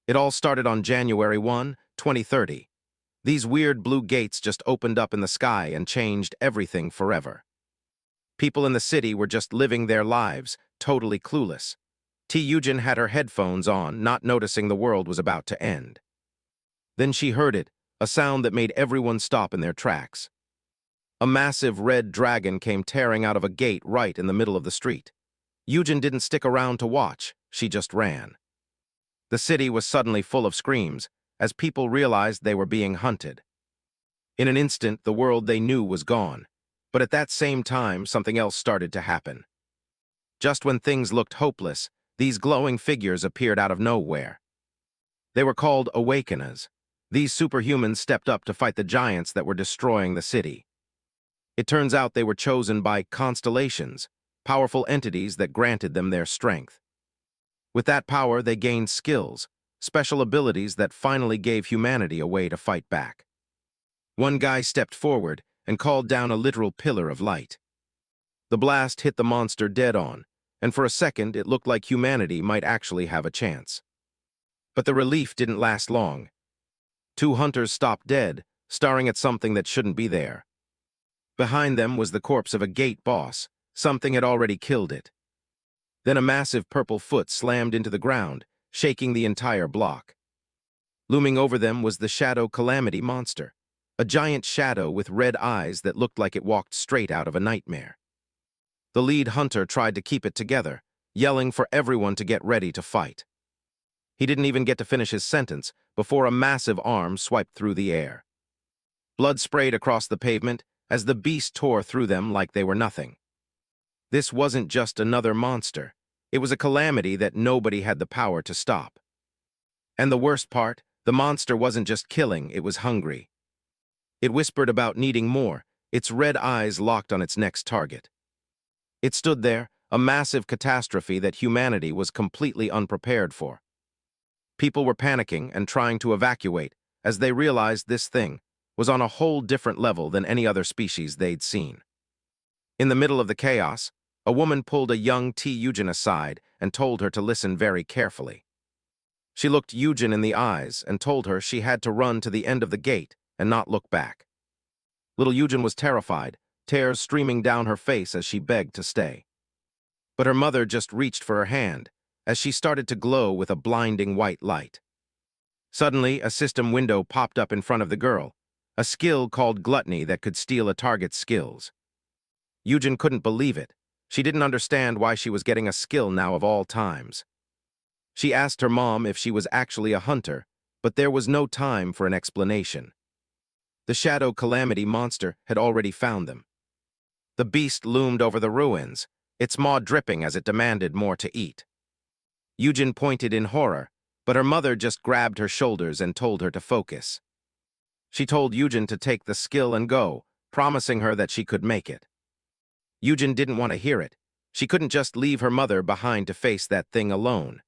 It all started on January 1, 2030. These weird blue gates just opened up in the sky and changed everything forever. People in the city were just living their lives, totally clueless. Tae Yujin had her headphones on, not noticing the world was about to end. Then she heard it, a sound that made everyone stop in their tracks. A massive red dragon came tearing out of a gate right in the middle of the street. Yujin didn't stick around to watch, she just ran. The city was suddenly full of screams, as people realized they were being hunted. In an instant, the world they knew was gone, but at that same time, something else started to happen. Just when things looked hopeless, these glowing figures appeared out of nowhere. They were called awakens. These superhumans stepped up to fight the giants that were destroying the city. It turns out they were chosen by constellations, powerful entities that granted them their strength. With that power, they gained skills, special abilities that finally gave humanity a way to fight back. One guy stepped forward and called down a literal pillar of light. The blast hit the monster dead on, and for a second it looked like humanity might actually have a chance. But the relief didn't last long. Two hunters stopped dead, staring at something that shouldn't be there. Behind them was the corpse of a gate boss. Something had already killed it. Then a massive purple foot slammed into the ground, shaking the entire block. Looming over them was the Shadow Calamity monster, a giant shadow with red eyes that looked like it walked straight out of a nightmare. The lead hunter tried to keep it together, yelling for everyone to get ready to fight. He didn't even get to finish his sentence before a massive arm swiped through the air. Blood sprayed across the pavement as the beast tore through them like they were nothing. This wasn't just another monster. It was a calamity that nobody had the power to stop. And the worst part, the monster wasn't just killing, it was hungry. It whispered about needing more, its red eyes locked on its next target. It stood there, a massive catastrophe that humanity was completely unprepared for. People were panicking and trying to evacuate as they realized this thing was on a whole different level than any other species they'd seen. In the middle of the chaos, a woman pulled a young Tae Yujin aside and told her to listen very carefully. She looked Yujin in the eyes and told her she had to run to the end of the gate and not look back. Little Yujin was terrified, tears streaming down her face as she begged to stay. But her mother just reached for her hand as she started to glow with a blinding white light. Suddenly, a system window popped up in front of the girl, a skill called gluttony that could steal a target's skills. Yujin couldn't believe it. She didn't understand why she was getting a skill now of all times. She asked her mom if she was actually a hunter, but there was no time for an explanation. The Shadow Calamity monster had already found them. The beast loomed over the ruins, its maw dripping as it demanded more to eat. Yujin pointed in horror, but her mother just grabbed her shoulders and told her to focus. She told Yujin to take the skill and go, promising her that she could make it. Yujin didn't want to hear it. She couldn't just leave her mother behind to face that thing alone.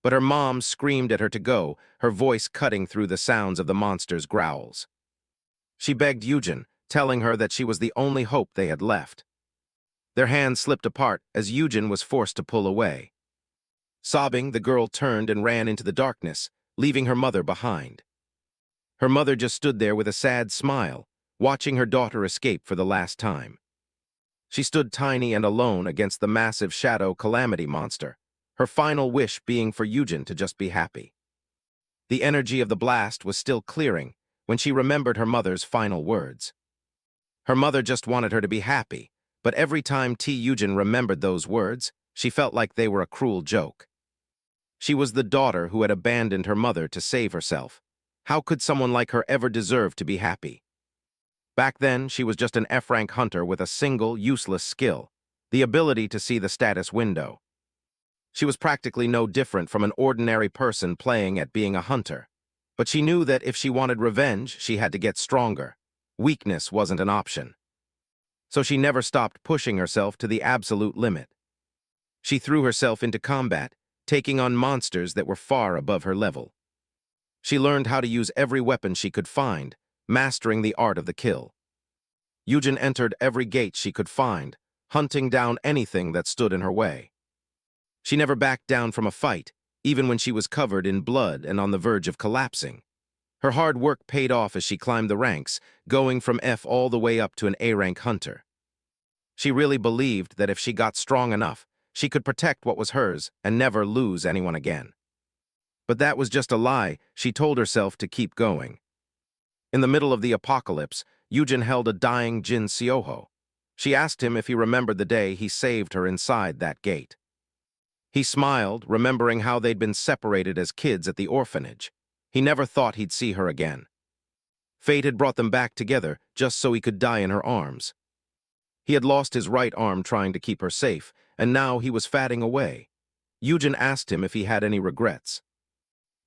But her mom screamed at her to go, her voice cutting through the sounds of the monster's growls. She begged Yujin, telling her that she was the only hope they had left. Their hands slipped apart as Yujin was forced to pull away. Sobbing, the girl turned and ran into the darkness, leaving her mother behind. Her mother just stood there with a sad smile, watching her daughter escape for the last time. She stood tiny and alone against the massive Shadow Calamity monster, her final wish being for Yujin to just be happy. The energy of the blast was still clearing when she remembered her mother's final words. Her mother just wanted her to be happy, but every time Tae Yujin remembered those words, she felt like they were a cruel joke. She was the daughter who had abandoned her mother to save herself. How could someone like her ever deserve to be happy? Back then, she was just an F-rank hunter with a single, useless skill, the ability to see the status window. She was practically no different from an ordinary person playing at being a hunter. But she knew that if she wanted revenge, she had to get stronger. Weakness wasn't an option. So she never stopped pushing herself to the absolute limit. She threw herself into combat, taking on monsters that were far above her level. She learned how to use every weapon she could find, mastering the art of the kill. Yujin entered every gate she could find, hunting down anything that stood in her way. She never backed down from a fight, even when she was covered in blood and on the verge of collapsing. Her hard work paid off as she climbed the ranks, going from F all the way up to an A-rank hunter. She really believed that if she got strong enough, she could protect what was hers and never lose anyone again. But that was just a lie she told herself to keep going. In the middle of the apocalypse, Yujin held a dying Jin Seoho. She asked him if he remembered the day he saved her inside that gate. He smiled, remembering how they'd been separated as kids at the orphanage. He never thought he'd see her again. Fate had brought them back together just so he could die in her arms. He had lost his right arm trying to keep her safe, and now he was fatting away. Yujin asked him if he had any regrets.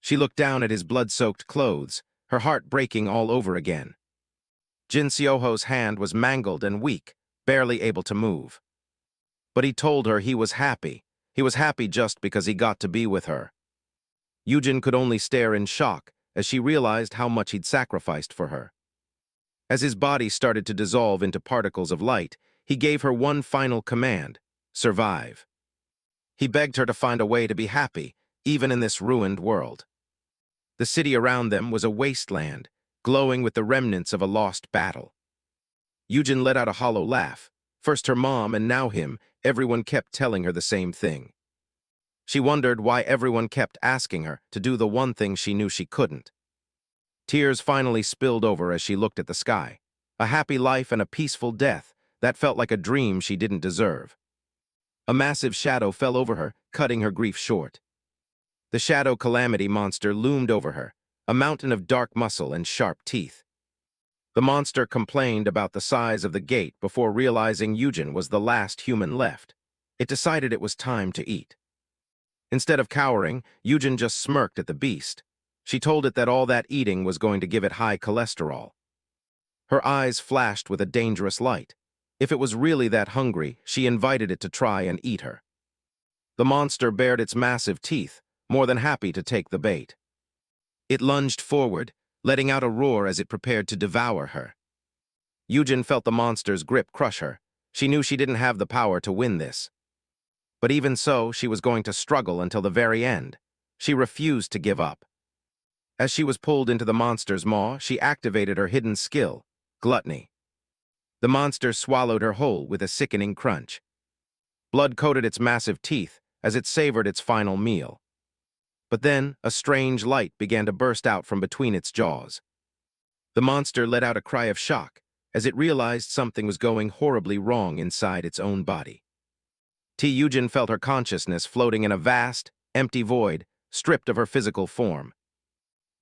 She looked down at his blood-soaked clothes, her heart breaking all over again. Jin Seoho's hand was mangled and weak, barely able to move. But he told her he was happy. He was happy just because he got to be with her. Yujin could only stare in shock as she realized how much he'd sacrificed for her. As his body started to dissolve into particles of light, he gave her one final command: survive. He begged her to find a way to be happy, even in this ruined world. The city around them was a wasteland, glowing with the remnants of a lost battle. Yujin let out a hollow laugh. First her mom and now him, everyone kept telling her the same thing. She wondered why everyone kept asking her to do the one thing she knew she couldn't. Tears finally spilled over as she looked at the sky. A happy life and a peaceful death, that felt like a dream she didn't deserve. A massive shadow fell over her, cutting her grief short. The shadow calamity monster loomed over her, a mountain of dark muscle and sharp teeth. The monster complained about the size of the gate before realizing Yujin was the last human left. It decided it was time to eat. Instead of cowering, Yujin just smirked at the beast. She told it that all that eating was going to give it high cholesterol. Her eyes flashed with a dangerous light. If it was really that hungry, she invited it to try and eat her. The monster bared its massive teeth, more than happy to take the bait. It lunged forward, letting out a roar as it prepared to devour her. Yujin felt the monster's grip crush her. She knew she didn't have the power to win this. But even so, she was going to struggle until the very end. She refused to give up. As she was pulled into the monster's maw, she activated her hidden skill, gluttony. The monster swallowed her whole with a sickening crunch. Blood coated its massive teeth as it savored its final meal. But then, a strange light began to burst out from between its jaws. The monster let out a cry of shock as it realized something was going horribly wrong inside its own body. Tae Yujin felt her consciousness floating in a vast, empty void, stripped of her physical form.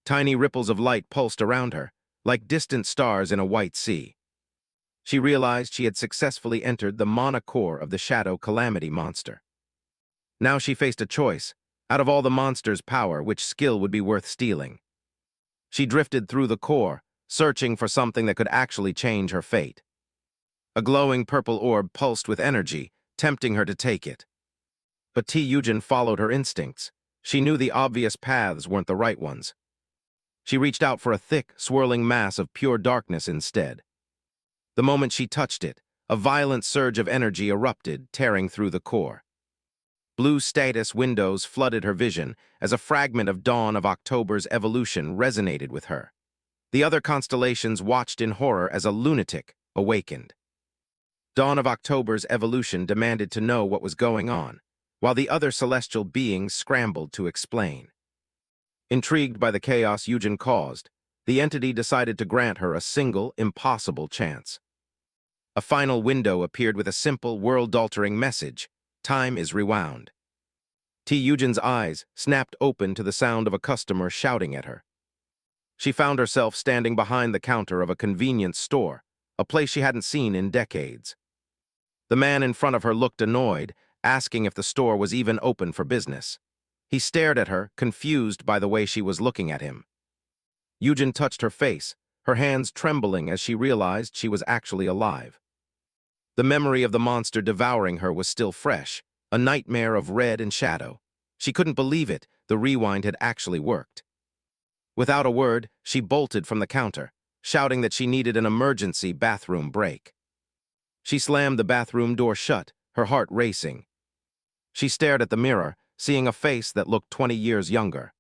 Tiny ripples of light pulsed around her, like distant stars in a white sea. She realized she had successfully entered the mana core of the shadow calamity monster. Now she faced a choice. Out of all the monster's power, which skill would be worth stealing? She drifted through the core, searching for something that could actually change her fate. A glowing purple orb pulsed with energy, tempting her to take it. But Tae Yujin followed her instincts. She knew the obvious paths weren't the right ones. She reached out for a thick, swirling mass of pure darkness instead. The moment she touched it, a violent surge of energy erupted, tearing through the core. Blue status windows flooded her vision as a fragment of Dawn of October's evolution resonated with her. The other constellations watched in horror as a lunatic awakened. Dawn of October's evolution demanded to know what was going on, while the other celestial beings scrambled to explain. Intrigued by the chaos Yujin caused, the entity decided to grant her a single, impossible chance. A final window appeared with a simple, world-altering message: time is rewound. Tae Yujin's eyes snapped open to the sound of a customer shouting at her. She found herself standing behind the counter of a convenience store, a place she hadn't seen in decades. The man in front of her looked annoyed, asking if the store was even open for business. He stared at her, confused by the way she was looking at him. Yujin touched her face, her hands trembling as she realized she was actually alive. The memory of the monster devouring her was still fresh, a nightmare of red and shadow. She couldn't believe it, the rewind had actually worked. Without a word, she bolted from the counter, shouting that she needed an emergency bathroom break. She slammed the bathroom door shut, her heart racing. She stared at the mirror, seeing a face that looked 20 years younger.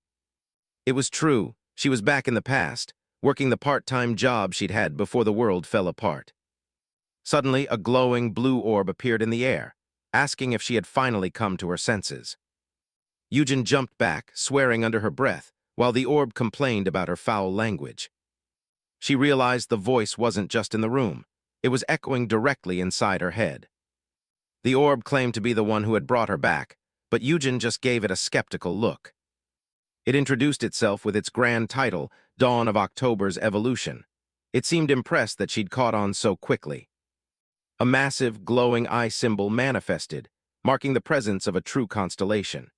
It was true, she was back in the past, working the part-time job she'd had before the world fell apart. Suddenly, a glowing blue orb appeared in the air, asking if she had finally come to her senses. Yujin jumped back, swearing under her breath, while the orb complained about her foul language. She realized the voice wasn't just in the room, it was echoing directly inside her head. The orb claimed to be the one who had brought her back, but Yujin just gave it a skeptical look. It introduced itself with its grand title, Dawn of October's Evolution. It seemed impressed that she'd caught on so quickly. A massive, glowing eye symbol manifested, marking the presence of a true constellation.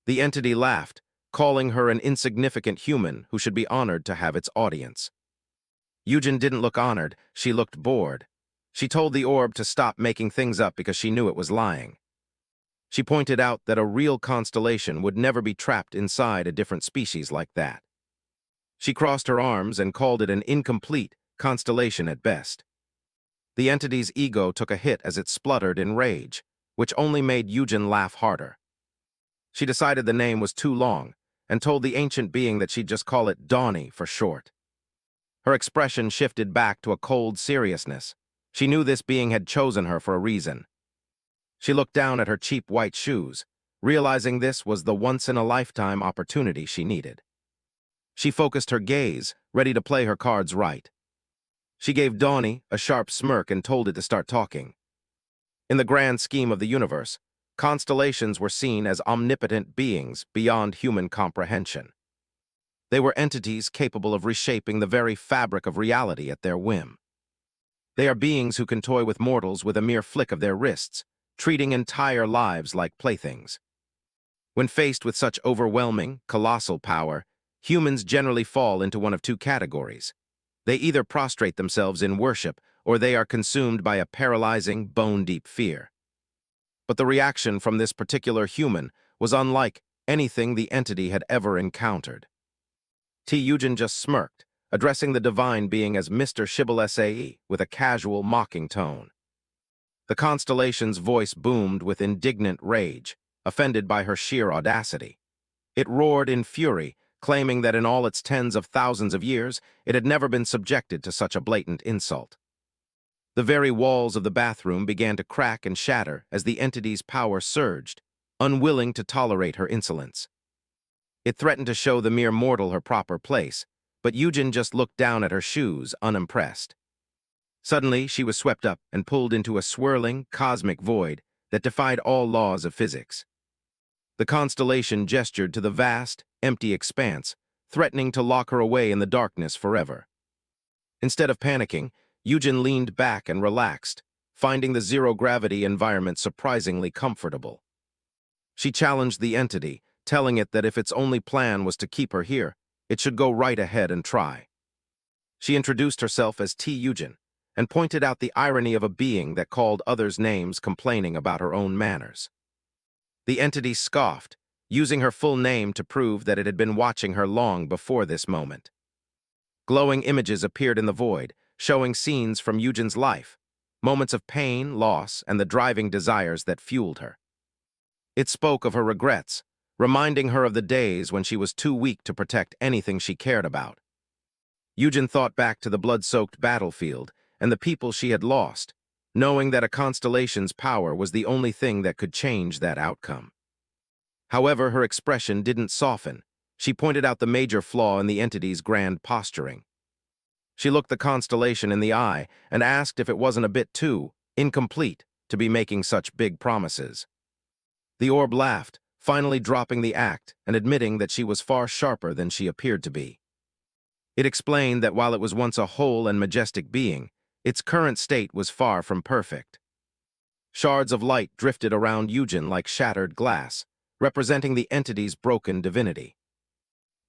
The entity laughed, calling her an insignificant human who should be honored to have its audience. Yujin didn't look honored, she looked bored. She told the orb to stop making things up because she knew it was lying. She pointed out that a real constellation would never be trapped inside a different species like that. She crossed her arms and called it an incomplete constellation at best. The entity's ego took a hit as it spluttered in rage, which only made Yujin laugh harder. She decided the name was too long and told the ancient being that she'd just call it Donnie for short. Her expression shifted back to a cold seriousness. She knew this being had chosen her for a reason. She looked down at her cheap white shoes, realizing this was the once-in-a-lifetime opportunity she needed. She focused her gaze, ready to play her cards right. She gave Donnie a sharp smirk and told it to start talking. In the grand scheme of the universe, constellations were seen as omnipotent beings beyond human comprehension. They were entities capable of reshaping the very fabric of reality at their whim. They are beings who can toy with mortals with a mere flick of their wrists, treating entire lives like playthings. When faced with such overwhelming, colossal power, humans generally fall into one of two categories. They either prostrate themselves in worship, or they are consumed by a paralyzing, bone-deep fear. But the reaction from this particular human was unlike anything the entity had ever encountered. Tae Yujin just smirked, addressing the divine being as Mr. Shibboleth with a casual, mocking tone. The constellation's voice boomed with indignant rage, offended by her sheer audacity. It roared in fury, claiming that in all its tens of thousands of years, it had never been subjected to such a blatant insult. The very walls of the bathroom began to crack and shatter as the entity's power surged, unwilling to tolerate her insolence. It threatened to show the mere mortal her proper place, but Yujin just looked down at her shoes, unimpressed. Suddenly, she was swept up and pulled into a swirling, cosmic void that defied all laws of physics. The constellation gestured to the vast, empty expanse, threatening to lock her away in the darkness forever. Instead of panicking, Yujin leaned back and relaxed, finding the zero-gravity environment surprisingly comfortable. She challenged the entity, telling it that if its only plan was to keep her here, it should go right ahead and try. She introduced herself as Tae Yujin, and pointed out the irony of a being that called others names complaining about her own manners. The entity scoffed, using her full name to prove that it had been watching her long before this moment. Glowing images appeared in the void, showing scenes from Yujin's life, moments of pain, loss, and the driving desires that fueled her. It spoke of her regrets, reminding her of the days when she was too weak to protect anything she cared about. Yujin thought back to the blood-soaked battlefield and the people she had lost, knowing that a constellation's power was the only thing that could change that outcome. However, her expression didn't soften. She pointed out the major flaw in the entity's grand posturing. She looked the constellation in the eye and asked if it wasn't a bit too incomplete to be making such big promises. The orb laughed, finally dropping the act and admitting that she was far sharper than she appeared to be. It explained that while it was once a whole and majestic being, its current state was far from perfect. Shards of light drifted around Yujin like shattered glass, representing the entity's broken divinity.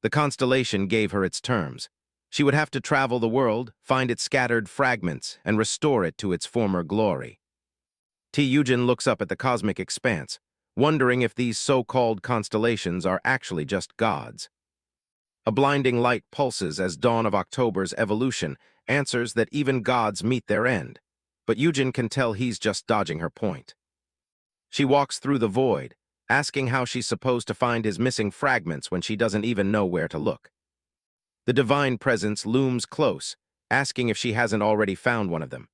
The constellation gave her its terms. She would have to travel the world, find its scattered fragments, and restore it to its former glory. Tae Yujin looks up at the cosmic expanse, wondering if these so-called constellations are actually just gods. A blinding light pulses as Dawn of October's Evolution answers that even gods meet their end, but Yujin can tell he's just dodging her point. She walks through the void, asking how she's supposed to find his missing fragments when she doesn't even know where to look. The divine presence looms close, asking if she hasn't already found one of them.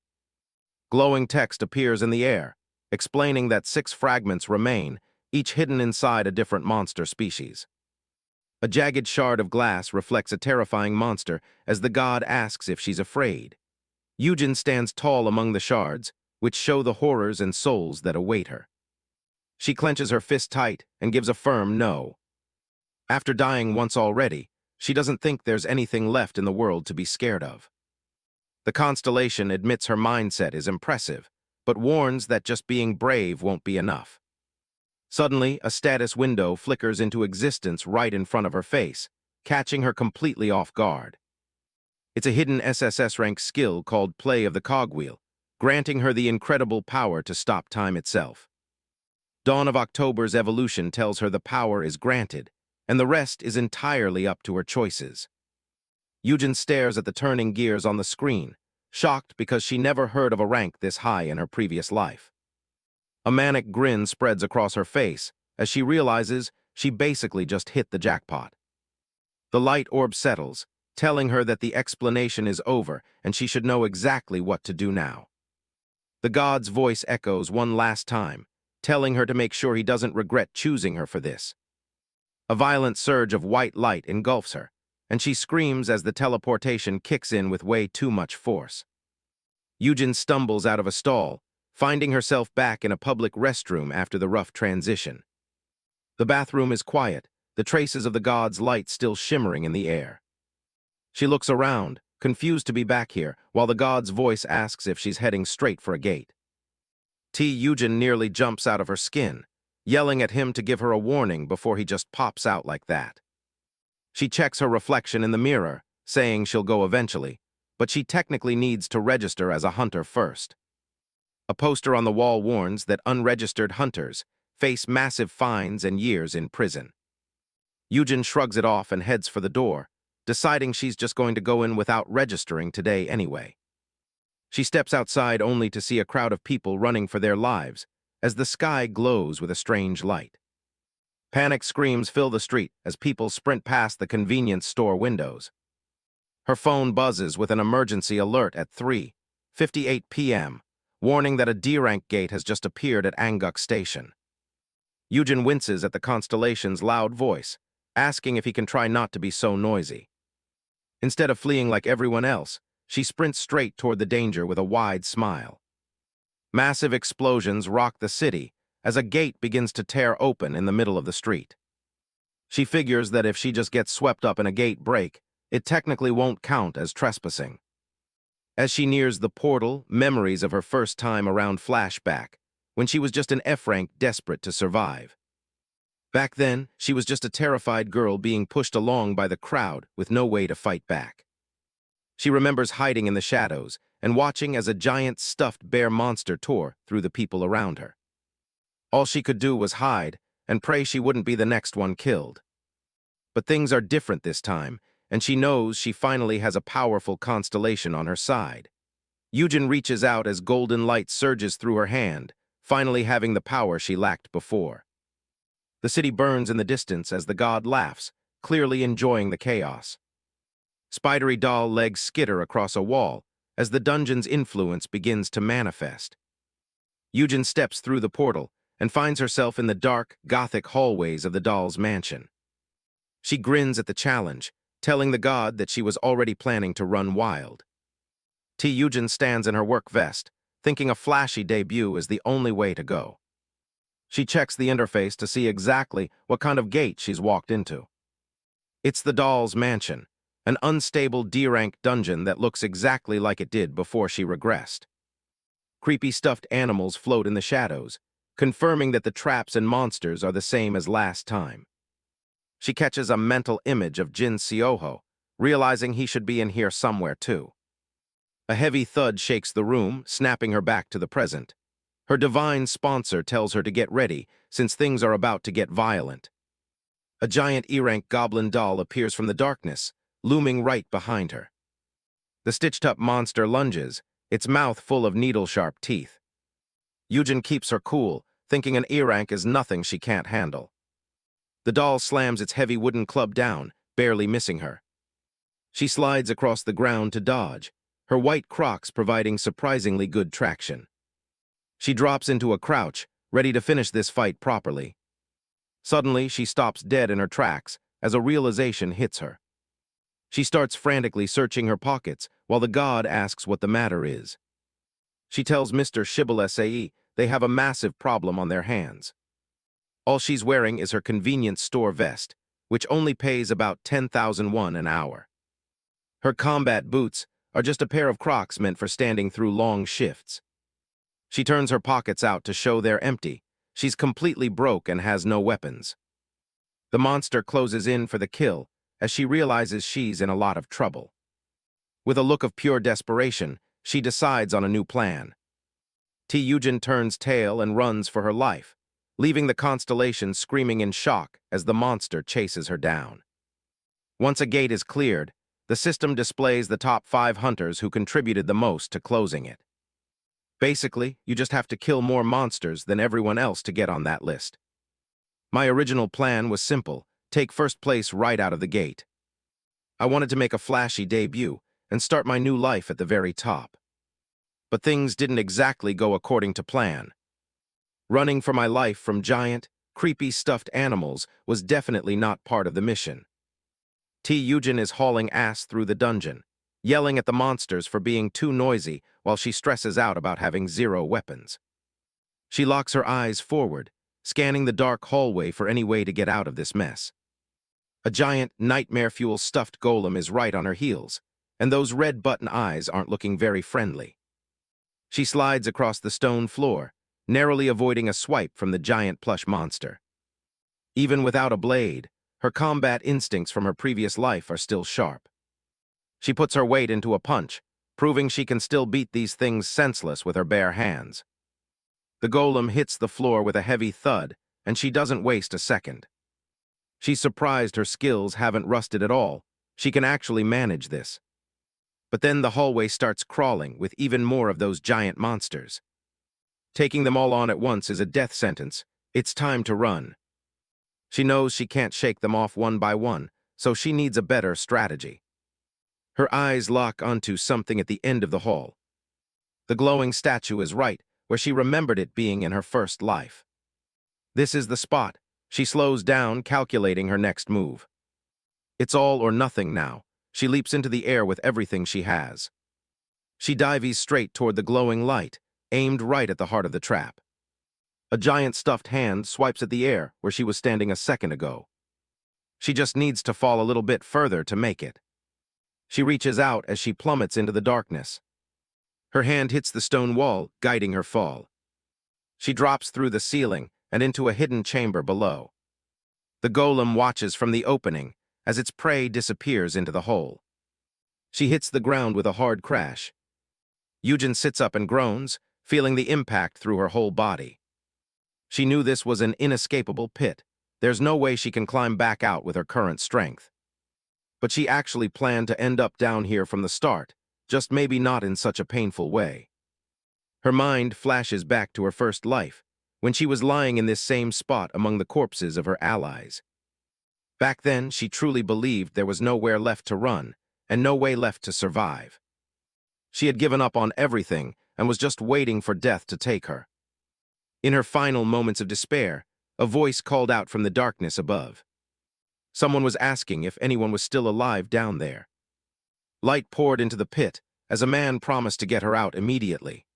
Glowing text appears in the air, explaining that 6 fragments remain, each hidden inside a different monster species. A jagged shard of glass reflects a terrifying monster as the god asks if she's afraid. Yujin stands tall among the shards, which show the horrors and souls that await her. She clenches her fist tight and gives a firm no. After dying once already, she doesn't think there's anything left in the world to be scared of. The Constellation admits her mindset is impressive, but warns that just being brave won't be enough. Suddenly, a status window flickers into existence right in front of her face, catching her completely off guard. It's a hidden SSS-Rank skill called Play of the Cogwheel, granting her the incredible power to stop time itself. Dawn of October's evolution tells her the power is granted, and the rest is entirely up to her choices. Yujin stares at the turning gears on the screen, shocked because she never heard of a rank this high in her previous life. A manic grin spreads across her face as she realizes she basically just hit the jackpot. The light orb settles, telling her that the explanation is over and she should know exactly what to do now. The god's voice echoes one last time, telling her to make sure he doesn't regret choosing her for this. A violent surge of white light engulfs her, and she screams as the teleportation kicks in with way too much force. Yujin stumbles out of a stall, finding herself back in a public restroom after the rough transition. The bathroom is quiet, the traces of the god's light still shimmering in the air. She looks around, confused to be back here, while the god's voice asks if she's heading straight for a gate. Tae Yujin nearly jumps out of her skin, yelling at him to give her a warning before he just pops out like that. She checks her reflection in the mirror, saying she'll go eventually, but she technically needs to register as a hunter first. A poster on the wall warns that unregistered hunters face massive fines and years in prison. Yujin shrugs it off and heads for the door, deciding she's just going to go in without registering today anyway. She steps outside only to see a crowd of people running for their lives as the sky glows with a strange light. Panic screams fill the street as people sprint past the convenience store windows. Her phone buzzes with an emergency alert at 3:58 p.m., warning that a D-rank gate has just appeared at Anguk Station. Yujin winces at the Constellation's loud voice, asking if he can try not to be so noisy. Instead of fleeing like everyone else, she sprints straight toward the danger with a wide smile. Massive explosions rock the city as a gate begins to tear open in the middle of the street. She figures that if she just gets swept up in a gate break, it technically won't count as trespassing. As she nears the portal, memories of her first time around flash back, when she was just an F-rank desperate to survive. Back then, she was just a terrified girl being pushed along by the crowd with no way to fight back. She remembers hiding in the shadows and watching as a giant stuffed bear monster tore through the people around her. All she could do was hide and pray she wouldn't be the next one killed. But things are different this time, and she knows she finally has a powerful constellation on her side. Yujin reaches out as golden light surges through her hand, finally having the power she lacked before. The city burns in the distance as the god laughs, clearly enjoying the chaos. Spidery doll legs skitter across a wall as the dungeon's influence begins to manifest. Yujin steps through the portal and finds herself in the dark, gothic hallways of the doll's mansion. She grins at the challenge, telling the god that she was already planning to run wild. Tae Yujin stands in her work vest, thinking a flashy debut is the only way to go. She checks the interface to see exactly what kind of gate she's walked into. It's the doll's mansion, an unstable D-rank dungeon that looks exactly like it did before she regressed. Creepy stuffed animals float in the shadows, confirming that the traps and monsters are the same as last time. She catches a mental image of Jin Seoho, realizing he should be in here somewhere too. A heavy thud shakes the room, snapping her back to the present. Her divine sponsor tells her to get ready, since things are about to get violent. A giant E-rank goblin doll appears from the darkness, looming right behind her. The stitched-up monster lunges, its mouth full of needle-sharp teeth. Yujin keeps her cool, thinking an E-rank is nothing she can't handle. The doll slams its heavy wooden club down, barely missing her. She slides across the ground to dodge, her white Crocs providing surprisingly good traction. She drops into a crouch, ready to finish this fight properly. Suddenly, she stops dead in her tracks as a realization hits her. She starts frantically searching her pockets while the god asks what the matter is. She tells Mr. Shibboleth they have a massive problem on their hands. All she's wearing is her convenience store vest, which only pays about 10,000 won an hour. Her combat boots are just a pair of Crocs meant for standing through long shifts. She turns her pockets out to show they're empty. She's completely broke and has no weapons. The monster closes in for the kill as she realizes she's in a lot of trouble. With a look of pure desperation, she decides on a new plan. Tae Yujin turns tail and runs for her life, leaving the Constellation screaming in shock as the monster chases her down. Once a gate is cleared, the system displays the top 5 hunters who contributed the most to closing it. Basically, you just have to kill more monsters than everyone else to get on that list. My original plan was simple: take first place right out of the gate. I wanted to make a flashy debut and start my new life at the very top. But things didn't exactly go according to plan. Running for my life from giant, creepy stuffed animals was definitely not part of the mission. Tae Yujin is hauling ass through the dungeon, yelling at the monsters for being too noisy while she stresses out about having 0 weapons. She locks her eyes forward, scanning the dark hallway for any way to get out of this mess. A giant, nightmare-fuel stuffed golem is right on her heels, and those red button eyes aren't looking very friendly. She slides across the stone floor, narrowly avoiding a swipe from the giant plush monster. Even without a blade, her combat instincts from her previous life are still sharp. She puts her weight into a punch, proving she can still beat these things senseless with her bare hands. The golem hits the floor with a heavy thud, and she doesn't waste a second. She's surprised her skills haven't rusted at all. She can actually manage this. But then the hallway starts crawling with even more of those giant monsters. Taking them all on at once is a death sentence. It's time to run. She knows she can't shake them off one by one, so she needs a better strategy. Her eyes lock onto something at the end of the hall. The glowing statue is right where she remembered it being in her first life. This is the spot. She slows down, calculating her next move. It's all or nothing now. She leaps into the air with everything she has. She dives straight toward the glowing light, aimed right at the heart of the trap. A giant stuffed hand swipes at the air where she was standing a second ago. She just needs to fall a little bit further to make it. She reaches out as she plummets into the darkness. Her hand hits the stone wall, guiding her fall. She drops through the ceiling and into a hidden chamber below. The golem watches from the opening as its prey disappears into the hole. She hits the ground with a hard crash. Yujin sits up and groans, feeling the impact through her whole body. She knew this was an inescapable pit. There's no way she can climb back out with her current strength. But she actually planned to end up down here from the start, just maybe not in such a painful way. Her mind flashes back to her first life, when she was lying in this same spot among the corpses of her allies. Back then, she truly believed there was nowhere left to run, and no way left to survive. She had given up on everything and was just waiting for death to take her. In her final moments of despair, a voice called out from the darkness above. Someone was asking if anyone was still alive down there. Light poured into the pit as a man promised to get her out immediately.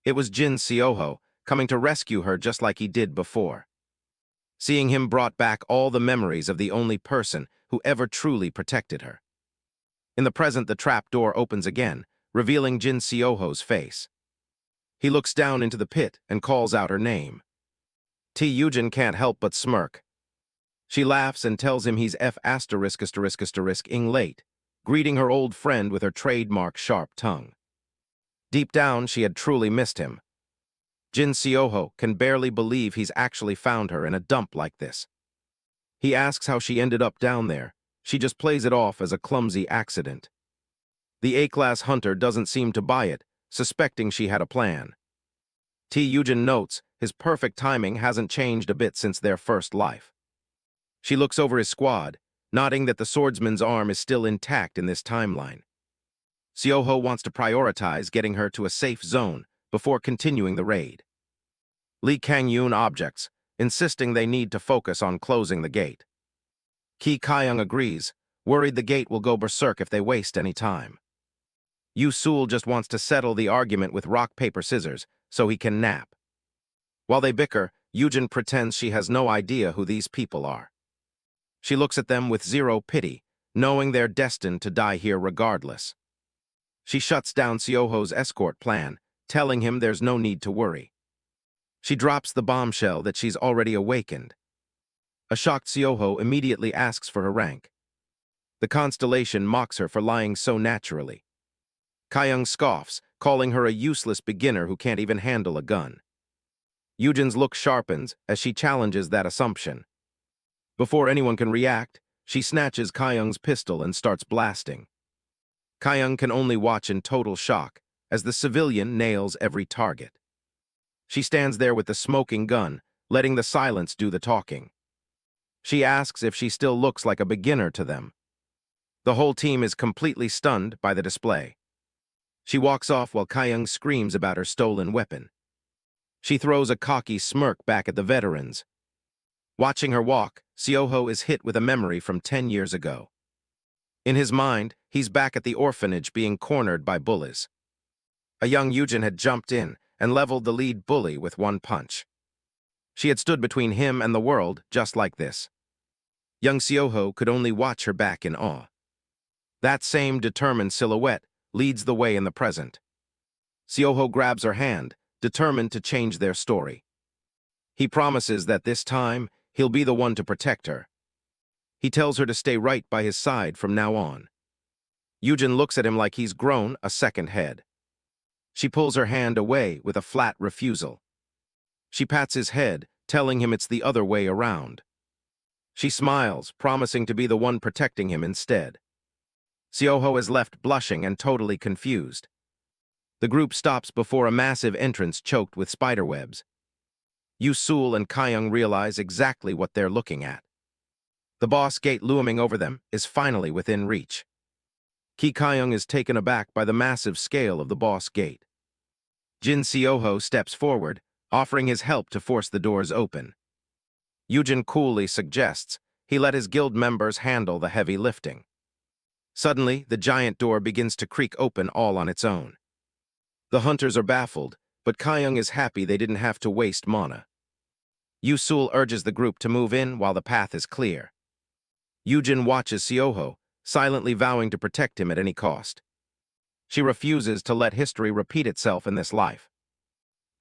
It was Jin Seoho, coming to rescue her just like he did before. Seeing him brought back all the memories of the only person who ever truly protected her. In the present, the trap door opens again, revealing Jin Seoho's face. He looks down into the pit and calls out her name. Tae Yujin can't help but smirk. She laughs and tells him he's ing late, greeting her old friend with her trademark sharp tongue. Deep down, she had truly missed him. Jin Seoho can barely believe he's actually found her in a dump like this. He asks how she ended up down there. She just plays it off as a clumsy accident. The A-class hunter doesn't seem to buy it, suspecting she had a plan. Tae Yujin notes his perfect timing hasn't changed a bit since their first life. She looks over his squad, nodding that the swordsman's arm is still intact in this timeline. Seoho wants to prioritize getting her to a safe zone before continuing the raid. Lee Kang-yoon objects, insisting they need to focus on closing the gate. Ki Kyung agrees, worried the gate will go berserk if they waste any time. Yu Sul just wants to settle the argument with rock, paper, scissors so he can nap. While they bicker, Yujin pretends she has no idea who these people are. She looks at them with zero pity, knowing they're destined to die here regardless. She shuts down Seoho's escort plan, telling him there's no need to worry. She drops the bombshell that she's already awakened. A shocked Seoho immediately asks for her rank. The Constellation mocks her for lying so naturally. Kyung scoffs, calling her a useless beginner who can't even handle a gun. Yujin's look sharpens as she challenges that assumption. Before anyone can react, she snatches Kyung's pistol and starts blasting. Kyung can only watch in total shock as the civilian nails every target. She stands there with the smoking gun, letting the silence do the talking. She asks if she still looks like a beginner to them. The whole team is completely stunned by the display. She walks off while Kyung screams about her stolen weapon. She throws a cocky smirk back at the veterans. Watching her walk, Seoho is hit with a memory from 10 years ago. In his mind, he's back at the orphanage being cornered by bullies. A young Yujin had jumped in and leveled the lead bully with one punch. She had stood between him and the world just like this. Young Seoho could only watch her back in awe. That same determined silhouette leads the way in the present. Seoho grabs her hand, determined to change their story. He promises that this time, he'll be the one to protect her. He tells her to stay right by his side from now on. Yujin looks at him like he's grown a second head. She pulls her hand away with a flat refusal. She pats his head, telling him it's the other way around. She smiles, promising to be the one protecting him instead. Seoho is left blushing and totally confused. The group stops before a massive entrance choked with spiderwebs. Yu Sul and Kyung realize exactly what they're looking at. The boss gate looming over them is finally within reach. Ki Kyung is taken aback by the massive scale of the boss gate. Jin Seoho steps forward, offering his help to force the doors open. Yujin coolly suggests he let his guild members handle the heavy lifting. Suddenly, the giant door begins to creak open all on its own. The hunters are baffled, but Kyung is happy they didn't have to waste mana. Yu Sul urges the group to move in while the path is clear. Yujin watches Seoho, silently vowing to protect him at any cost. She refuses to let history repeat itself in this life.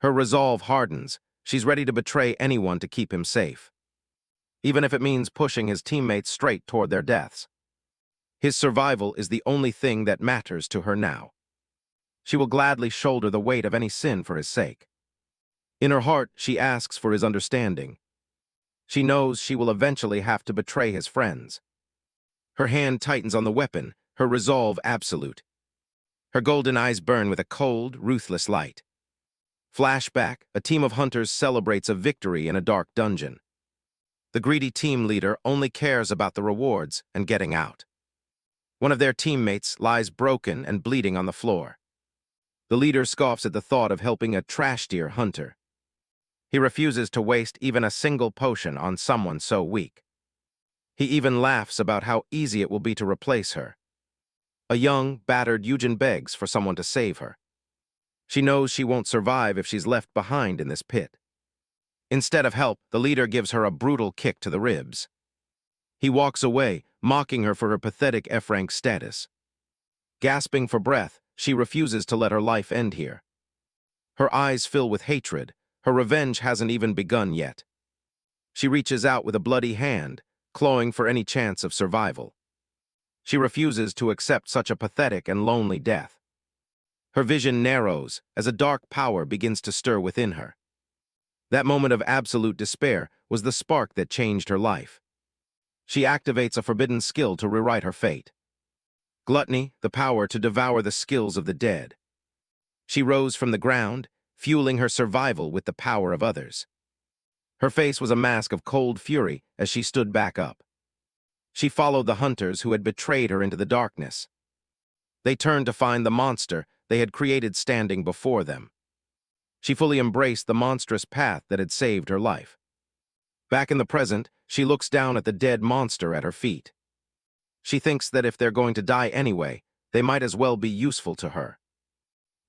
Her resolve hardens. She's ready to betray anyone to keep him safe, even if it means pushing his teammates straight toward their deaths. His survival is the only thing that matters to her now. She will gladly shoulder the weight of any sin for his sake. In her heart, she asks for his understanding. She knows she will eventually have to betray his friends. Her hand tightens on the weapon, her resolve absolute. Her golden eyes burn with a cold, ruthless light. Flashback, a team of hunters celebrates a victory in a dark dungeon. The greedy team leader only cares about the rewards and getting out. One of their teammates lies broken and bleeding on the floor. The leader scoffs at the thought of helping a trash-tier hunter. He refuses to waste even a single potion on someone so weak. He even laughs about how easy it will be to replace her. A young, battered Yujin begs for someone to save her. She knows she won't survive if she's left behind in this pit. Instead of help, the leader gives her a brutal kick to the ribs. He walks away, mocking her for her pathetic F-rank status. Gasping for breath, she refuses to let her life end here. Her eyes fill with hatred. Her revenge hasn't even begun yet. She reaches out with a bloody hand, clawing for any chance of survival. She refuses to accept such a pathetic and lonely death. Her vision narrows as a dark power begins to stir within her. That moment of absolute despair was the spark that changed her life. She activates a forbidden skill to rewrite her fate. Gluttony, the power to devour the skills of the dead. She rose from the ground, fueling her survival with the power of others. Her face was a mask of cold fury as she stood back up. She followed the hunters who had betrayed her into the darkness. They turned to find the monster they had created standing before them. She fully embraced the monstrous path that had saved her life. Back in the present, she looks down at the dead monster at her feet. She thinks that if they're going to die anyway, they might as well be useful to her.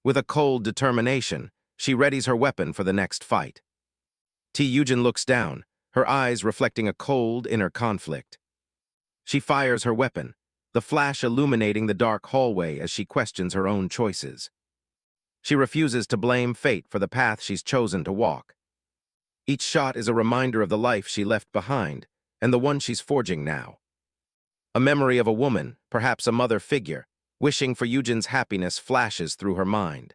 With a cold determination, she readies her weapon for the next fight. Tae Yujin looks down, her eyes reflecting a cold inner conflict. She fires her weapon, the flash illuminating the dark hallway as she questions her own choices. She refuses to blame fate for the path she's chosen to walk. Each shot is a reminder of the life she left behind, and the one she's forging now. A memory of a woman, perhaps a mother figure, wishing for Yujin's happiness flashes through her mind.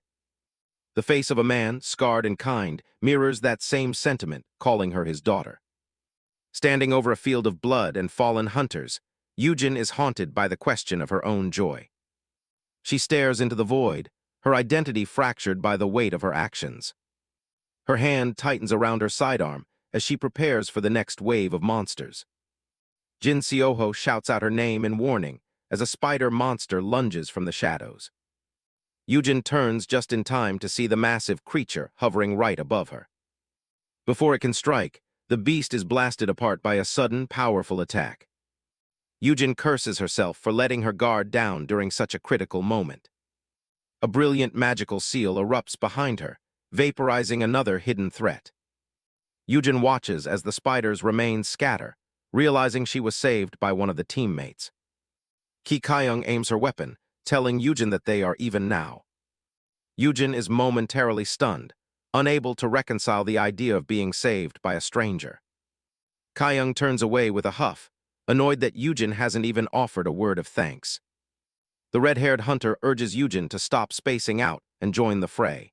The face of a man, scarred and kind, mirrors that same sentiment, calling her his daughter. Standing over a field of blood and fallen hunters, Yujin is haunted by the question of her own joy. She stares into the void, her identity fractured by the weight of her actions. Her hand tightens around her sidearm as she prepares for the next wave of monsters. Jin Seoho shouts out her name in warning as a spider monster lunges from the shadows. Yujin turns just in time to see the massive creature hovering right above her. Before it can strike, the beast is blasted apart by a sudden, powerful attack. Yujin curses herself for letting her guard down during such a critical moment. A brilliant magical seal erupts behind her, vaporizing another hidden threat. Yujin watches as the spider's remains scatter, realizing she was saved by one of the teammates. Ki Kyung aims her weapon, telling Yujin that they are even now. Yujin is momentarily stunned, unable to reconcile the idea of being saved by a stranger. Kyung turns away with a huff, annoyed that Yujin hasn't even offered a word of thanks. The red-haired hunter urges Yujin to stop spacing out and join the fray.